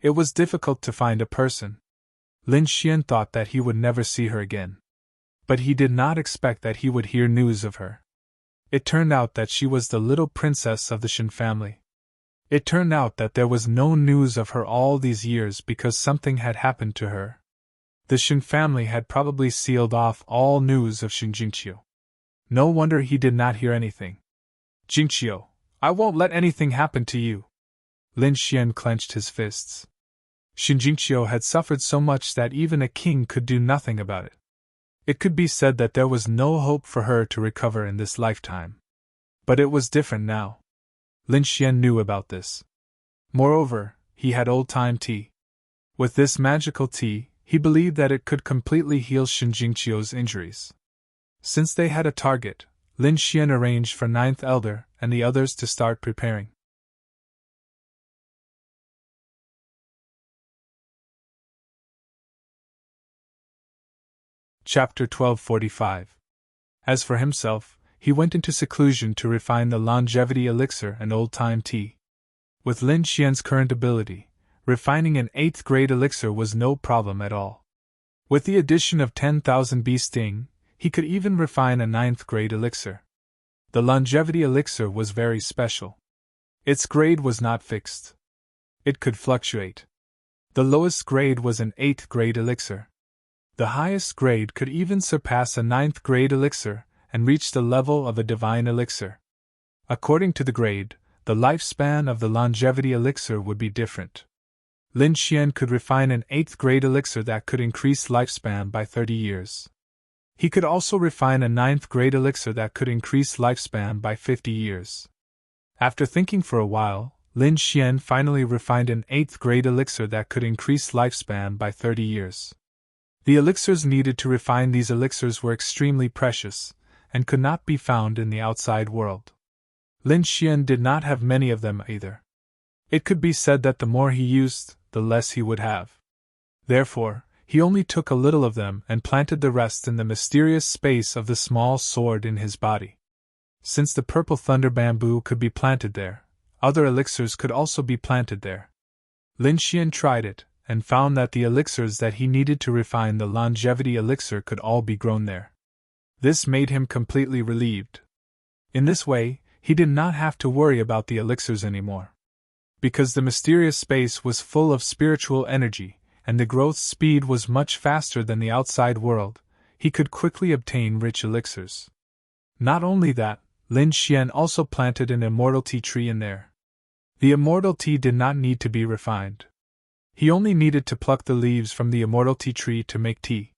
It was difficult to find a person. Lin Xian thought that he would never see her again. But he did not expect that he would hear news of her. It turned out that she was the little princess of the Shin family. It turned out that there was no news of her all these years because something had happened to her. The Shin family had probably sealed off all news of Xinjingqiu. No wonder he did not hear anything. Jingqiu, I won't let anything happen to you. Lin Xian clenched his fists. Xinjingqiu had suffered so much that even a king could do nothing about it. It could be said that there was no hope for her to recover in this lifetime. But it was different now. Lin Xian knew about this. Moreover, he had old-time tea. With this magical tea, he believed that it could completely heal Xinjingqiu's injuries. Since they had a target, Lin Xian arranged for Ninth Elder and the others to start preparing. Chapter 1245. As for himself, he went into seclusion to refine the longevity elixir and old-time tea. With Lin Xian's current ability, refining an 8th grade elixir was no problem at all. With the addition of 10,000 bee sting, he could even refine a 9th grade elixir. The longevity elixir was very special. Its grade was not fixed. It could fluctuate. The lowest grade was an 8th grade elixir. The highest grade could even surpass a 9th grade elixir and reach the level of a divine elixir. According to the grade, the lifespan of the longevity elixir would be different. Lin Xian could refine an 8th grade elixir that could increase lifespan by 30 years. He could also refine a 9th grade elixir that could increase lifespan by 50 years. After thinking for a while, Lin Xian finally refined an 8th grade elixir that could increase lifespan by 30 years. The elixirs needed to refine these elixirs were extremely precious, and could not be found in the outside world. Lin Xian did not have many of them either. It could be said that the more he used, the less he would have. Therefore, he only took a little of them and planted the rest in the mysterious space of the small sword in his body. Since the purple thunder bamboo could be planted there, other elixirs could also be planted there. Lin Xian tried it, and found that the elixirs that he needed to refine the longevity elixir could all be grown there. This made him completely relieved. In this way, he did not have to worry about the elixirs anymore. Because the mysterious space was full of spiritual energy, and the growth speed was much faster than the outside world, he could quickly obtain rich elixirs. Not only that, Lin Xian also planted an immortality tree in there. The immortality did not need to be refined. He only needed to pluck the leaves from the immortality tree to make tea.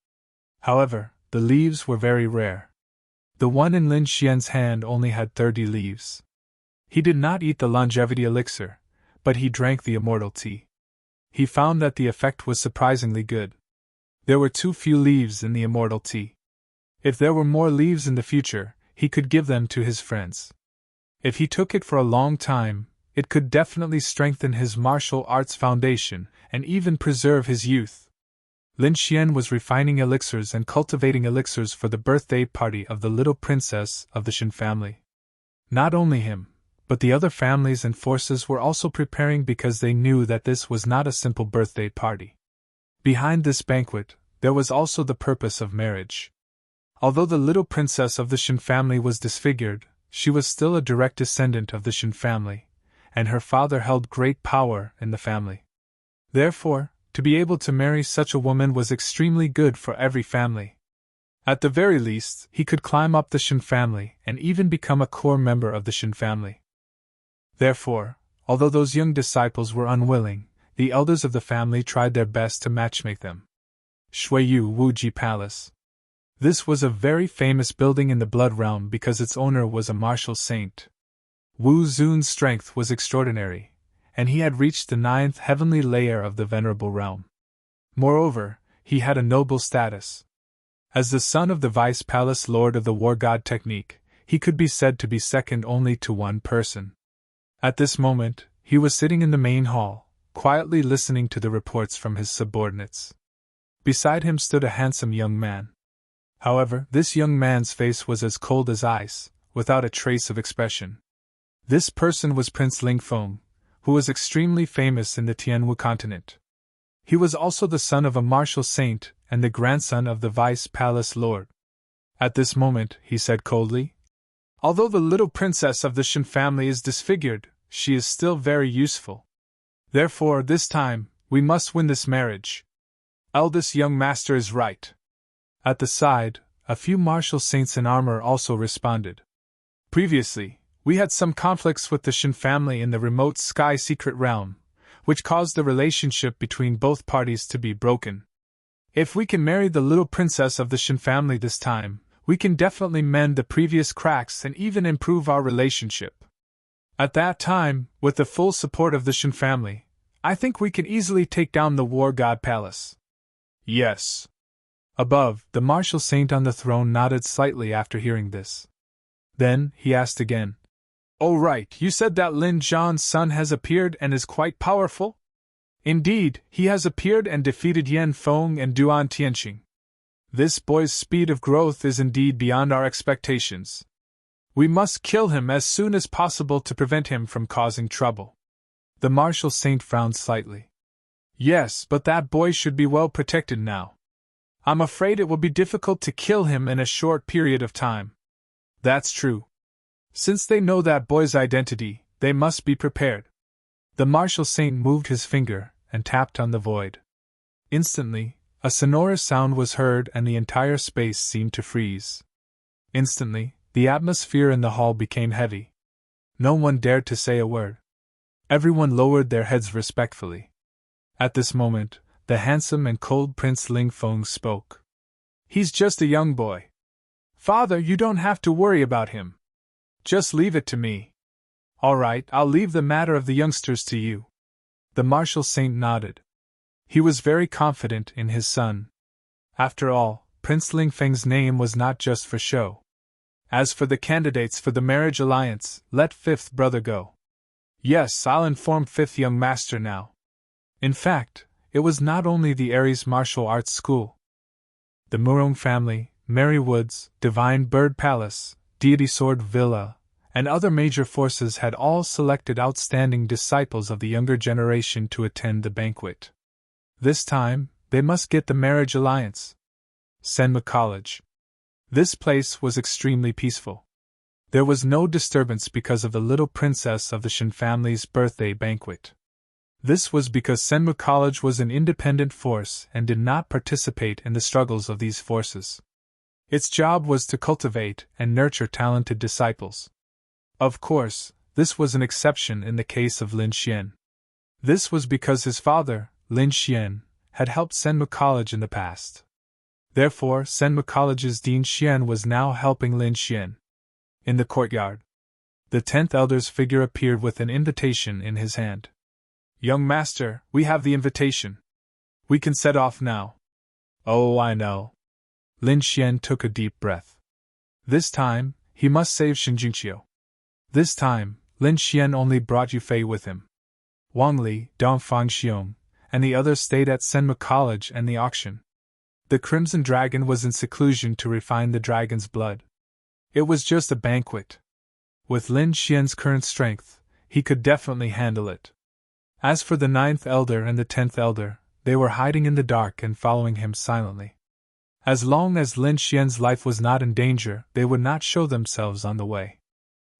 However, the leaves were very rare. The one in Lin Xian's hand only had 30 leaves. He did not eat the longevity elixir, but he drank the immortal tea. He found that the effect was surprisingly good. There were too few leaves in the immortal tea. If there were more leaves in the future, he could give them to his friends. If he took it for a long time, it could definitely strengthen his martial arts foundation and even preserve his youth. Lin Xian was refining elixirs and cultivating elixirs for the birthday party of the little princess of the Shin family. Not only him, but the other families and forces were also preparing because they knew that this was not a simple birthday party. Behind this banquet, there was also the purpose of marriage. Although the little princess of the Shin family was disfigured, she was still a direct descendant of the Shin family, and her father held great power in the family. Therefore, to be able to marry such a woman was extremely good for every family. At the very least, he could climb up the Shin family and even become a core member of the Shin family. Therefore, although those young disciples were unwilling, the elders of the family tried their best to matchmake them. Shuiyu Wuji Palace. This was a very famous building in the Blood Realm because its owner was a martial saint. Wu Zun's strength was extraordinary, and he had reached the 9th heavenly layer of the Venerable Realm. Moreover, he had a noble status. As the son of the Vice Palace Lord of the War God Technique, he could be said to be second only to one person. At this moment, he was sitting in the main hall, quietly listening to the reports from his subordinates. Beside him stood a handsome young man. However, this young man's face was as cold as ice, without a trace of expression. This person was Prince Lingfeng, who was extremely famous in the Tianwu continent. He was also the son of a martial saint and the grandson of the Vice Palace Lord. At this moment, he said coldly, "Although the little princess of the Shen family is disfigured, she is still very useful. Therefore, this time, we must win this marriage. Eldest young master is right." At the side, a few martial saints in armor also responded. Previously, we had some conflicts with the Shen family in the remote Sky Secret Realm, which caused the relationship between both parties to be broken. If we can marry the little princess of the Shen family this time, we can definitely mend the previous cracks and even improve our relationship. At that time, with the full support of the Shen family, I think we can easily take down the War God Palace. Yes. Above, the martial saint on the throne nodded slightly after hearing this. Then, he asked again, "Oh right, you said that Lin Zhan's son has appeared and is quite powerful?" "Indeed, he has appeared and defeated Yan Feng and Duan Tianqing. This boy's speed of growth is indeed beyond our expectations. We must kill him as soon as possible to prevent him from causing trouble." The martial saint frowned slightly. "Yes, but that boy should be well protected now. I'm afraid it will be difficult to kill him in a short period of time." "That's true. Since they know that boy's identity, they must be prepared." The martial saint moved his finger and tapped on the void. Instantly, a sonorous sound was heard and the entire space seemed to freeze. Instantly, the atmosphere in the hall became heavy. No one dared to say a word. Everyone lowered their heads respectfully. At this moment, the handsome and cold Prince Lingfeng spoke. "He's just a young boy. Father, you don't have to worry about him. Just leave it to me." "All right, I'll leave the matter of the youngsters to you." The martial saint nodded. He was very confident in his son. After all, Prince Lingfeng's name was not just for show. As for the candidates for the marriage alliance, let fifth brother go. Yes, I'll inform fifth young master now. In fact, it was not only the Ares Martial Arts School. The Murong family, Merry Woods, Divine Bird Palace, Deity Sword Villa, and other major forces had all selected outstanding disciples of the younger generation to attend the banquet. This time, they must get the marriage alliance. Senma College. This place was extremely peaceful. There was no disturbance because of the little princess of the Shen family's birthday banquet. This was because Senmu College was an independent force and did not participate in the struggles of these forces. Its job was to cultivate and nurture talented disciples. Of course, this was an exception in the case of Lin Xian. This was because his father, Lin Xian, had helped Senmu College in the past. Therefore, Senmu College's Dean Xian was now helping Lin Xian. In the courtyard, the 10th elder's figure appeared with an invitation in his hand. "Young master, we have the invitation. We can set off now." "Oh, I know." Lin Xian took a deep breath. This time, he must save Shinjingqiu. This time, Lin Xian only brought Yufei with him. Wang Li, Dong Fangxiong, and the others stayed at Senmu College and the auction. The Crimson Dragon was in seclusion to refine the dragon's blood. It was just a banquet. With Lin Xian's current strength, he could definitely handle it. As for the 9th elder and the 10th elder, they were hiding in the dark and following him silently. As long as Lin Xian's life was not in danger, they would not show themselves on the way.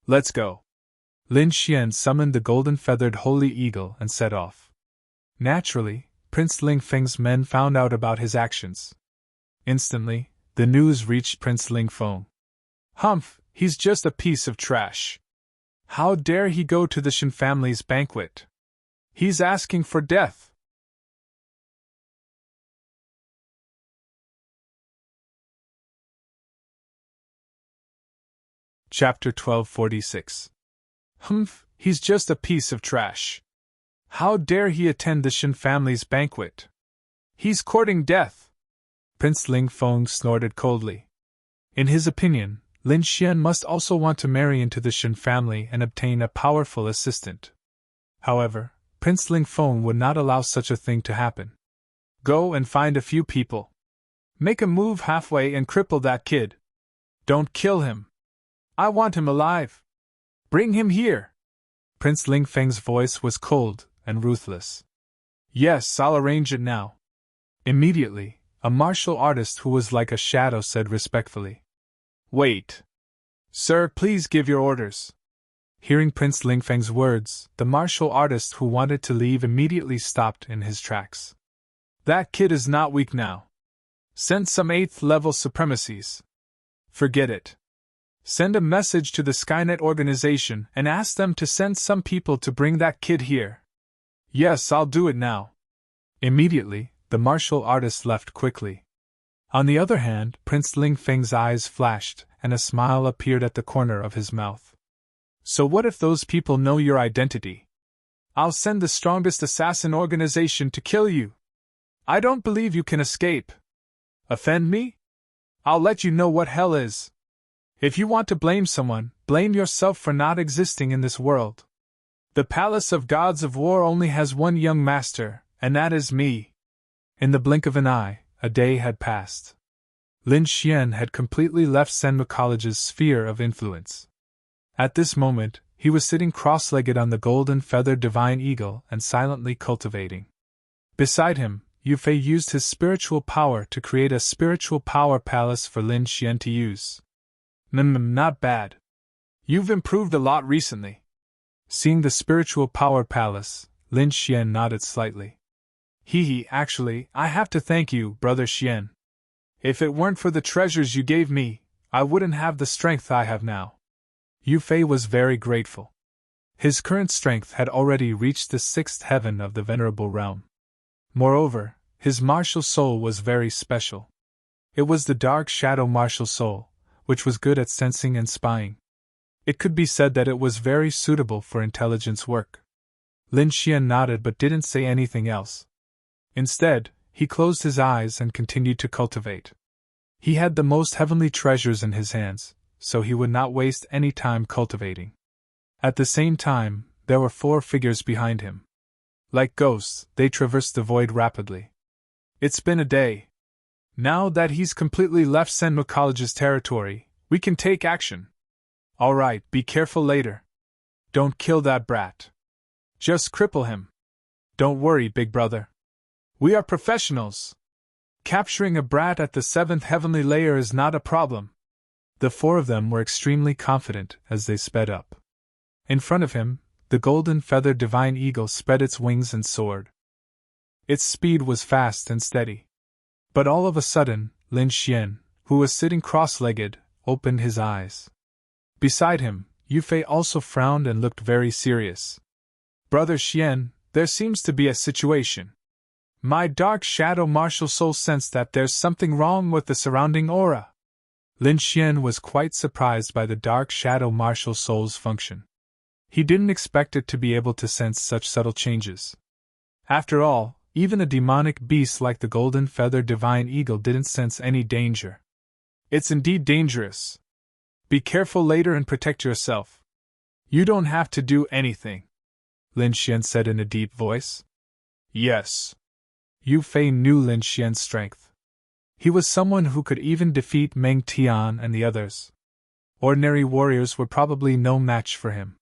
"Let's go." Lin Xian summoned the golden-feathered holy eagle and set off. Naturally, Prince Lingfeng's men found out about his actions. Instantly, the news reached Prince Lingfeng. "Humph, he's just a piece of trash. How dare he go to the Shen family's banquet? He's asking for death." Chapter 1246. Humph, he's just a piece of trash. How dare he attend the Shen family's banquet? He's courting death! Prince Ling Feng snorted coldly. In his opinion, Lin Xian must also want to marry into the Shen family and obtain a powerful assistant. However, Prince Ling Feng would not allow such a thing to happen. Go and find a few people. Make a move halfway and cripple that kid. Don't kill him. I want him alive. Bring him here. Prince Ling Feng's voice was cold and ruthless. Yes, I'll arrange it now. Immediately, a martial artist who was like a shadow said respectfully. Wait. Sir, please give your orders. Hearing Prince Ling Feng's words, the martial artist who wanted to leave immediately stopped in his tracks. That kid is not weak now. Send some 8th level supremacies. Forget it. Send a message to the Skynet organization and ask them to send some people to bring that kid here. Yes, I'll do it now. Immediately, the martial artist left quickly. On the other hand, Prince Ling Feng's eyes flashed, and a smile appeared at the corner of his mouth. So what if those people know your identity? I'll send the strongest assassin organization to kill you. I don't believe you can escape. Offend me? I'll let you know what hell is. If you want to blame someone, blame yourself for not existing in this world. The Palace of Gods of War only has one young master, and that is me. In the blink of an eye, a day had passed. Lin Xian had completely left Senmu College's sphere of influence. At this moment, he was sitting cross-legged on the golden-feathered divine eagle and silently cultivating. Beside him, Yufei used his spiritual power to create a spiritual power palace for Lin Xian to use. Not bad. You've improved a lot recently. Seeing the spiritual power palace, Lin Xian nodded slightly. Actually, I have to thank you, Brother Xian. If it weren't for the treasures you gave me, I wouldn't have the strength I have now. Yufei was very grateful. His current strength had already reached the 6th heaven of the Venerable Realm. Moreover, his martial soul was very special. It was the dark shadow martial soul, which was good at sensing and spying. It could be said that it was very suitable for intelligence work. Lin Xian nodded but didn't say anything else. Instead, he closed his eyes and continued to cultivate. He had the most heavenly treasures in his hands, so he would not waste any time cultivating. At the same time, there were 4 figures behind him. Like ghosts, they traversed the void rapidly. It's been a day. Now that he's completely left Senmu College's territory, we can take action. Alright, be careful later. Don't kill that brat. Just cripple him. Don't worry, big brother. We are professionals. Capturing a brat at the 7th heavenly layer is not a problem. The 4 of them were extremely confident as they sped up. In front of him, the golden-feathered divine eagle spread its wings and soared. Its speed was fast and steady. But all of a sudden, Lin Xian, who was sitting cross-legged, opened his eyes. Beside him, Yufei also frowned and looked very serious. Brother Xian, there seems to be a situation. My dark shadow martial soul sensed that there's something wrong with the surrounding aura. Lin Xian was quite surprised by the dark shadow martial soul's function. He didn't expect it to be able to sense such subtle changes. After all, even a demonic beast like the golden-feathered divine eagle didn't sense any danger. It's indeed dangerous. Be careful later and protect yourself. You don't have to do anything, Lin Xian said in a deep voice. Yes. Yufei knew Lin Xian's strength. He was someone who could even defeat Meng Tian and the others. Ordinary warriors were probably no match for him.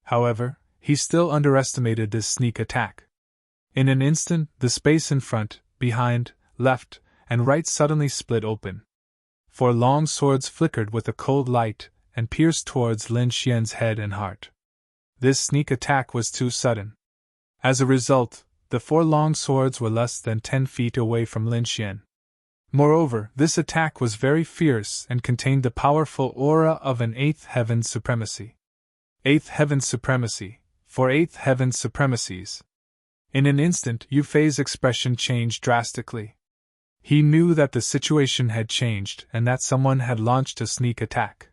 However, he still underestimated this sneak attack. In an instant, the space in front, behind, left, and right suddenly split open. 4 long swords flickered with a cold light and pierced towards Lin Xian's head and heart. This sneak attack was too sudden. As a result, the 4 long swords were less than 10 feet away from Lin Xian. Moreover, this attack was very fierce and contained the powerful aura of an 8th heaven supremacy. 8th heaven supremacy, for 8th heaven supremacies. In an instant, Yufei's expression changed drastically. He knew that the situation had changed and that someone had launched a sneak attack.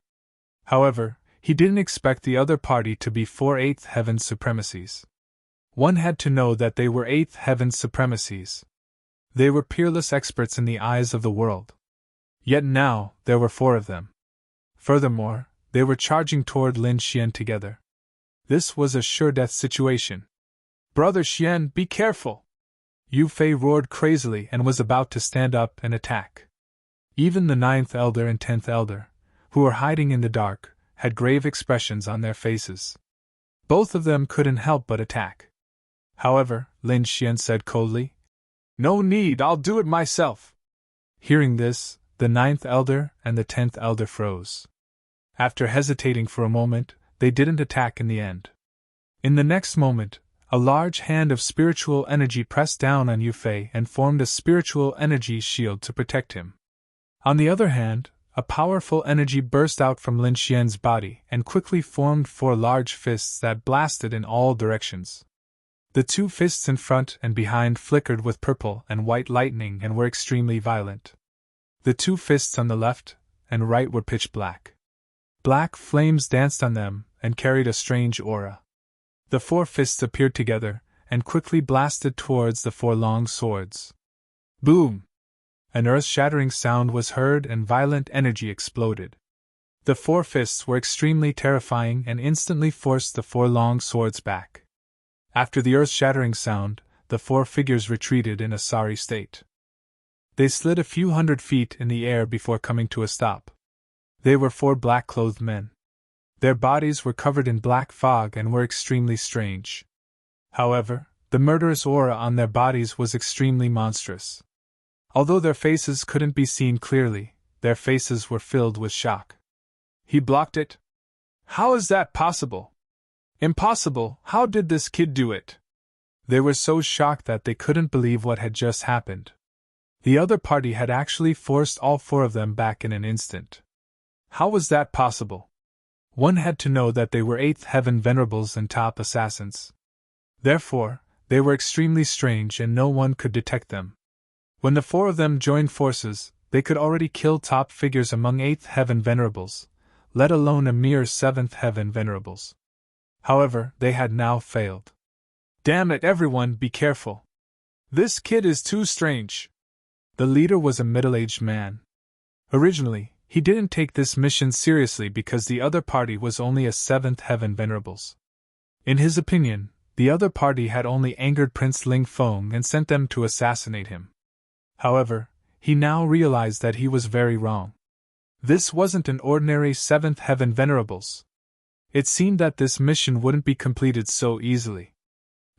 However, he didn't expect the other party to be 4 8th Heaven Supremacies. One had to know that they were 8th Heaven Supremacies. They were peerless experts in the eyes of the world. Yet now, there were 4 of them. Furthermore, they were charging toward Lin Xian together. This was a sure-death situation. "Brother Xian, be careful!" Yu Fei roared crazily and was about to stand up and attack. Even the 9th Elder and 10th Elder, who were hiding in the dark, had grave expressions on their faces. Both of them couldn't help but attack. However, Lin Xian said coldly, "No need, I'll do it myself." Hearing this, the 9th Elder and the 10th Elder froze. After hesitating for a moment, they didn't attack in the end. In the next moment, a large hand of spiritual energy pressed down on Yu Fei and formed a spiritual energy shield to protect him. On the other hand, a powerful energy burst out from Lin Xian's body and quickly formed 4 large fists that blasted in all directions. The 2 fists in front and behind flickered with purple and white lightning and were extremely violent. The 2 fists on the left and right were pitch black. Black flames danced on them and carried a strange aura. The 4 fists appeared together and quickly blasted towards the 4 long swords. Boom! An earth-shattering sound was heard and violent energy exploded. The 4 fists were extremely terrifying and instantly forced the 4 long swords back. After the earth-shattering sound, the 4 figures retreated in a sorry state. They slid a few hundred feet in the air before coming to a stop. They were 4 black-clothed men. Their bodies were covered in black fog and were extremely strange. However, the murderous aura on their bodies was extremely monstrous. Although their faces couldn't be seen clearly, their faces were filled with shock. "He blocked it? How is that possible? Impossible, how did this kid do it?" They were so shocked that they couldn't believe what had just happened. The other party had actually forced all 4 of them back in an instant. How was that possible? One had to know that they were 8th Heaven Venerables and top assassins. Therefore, they were extremely strange and no one could detect them. When the 4 of them joined forces, they could already kill top figures among 8th Heaven Venerables, let alone a mere 7th Heaven Venerables. However, they had now failed. "Damn it, everyone, be careful. This kid is too strange." The leader was a middle-aged man. Originally, he didn't take this mission seriously because the other party was only a 7th Heaven Venerables. In his opinion, the other party had only angered Prince Ling Feng and sent them to assassinate him. However, he now realized that he was very wrong. This wasn't an ordinary 7th Heaven Venerables. It seemed that this mission wouldn't be completed so easily.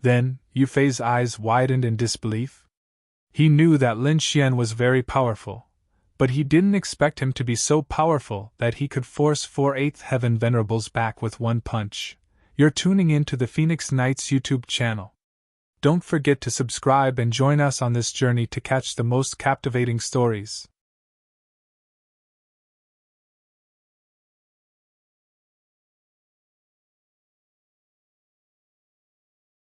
Then, Yu Fei's eyes widened in disbelief. He knew that Lin Xian was very powerful, but he didn't expect him to be so powerful that he could force 4 8th Heaven Venerables back with one punch. You're tuning in to the Phoenix Knights YouTube channel. Don't forget to subscribe and join us on this journey to catch the most captivating stories.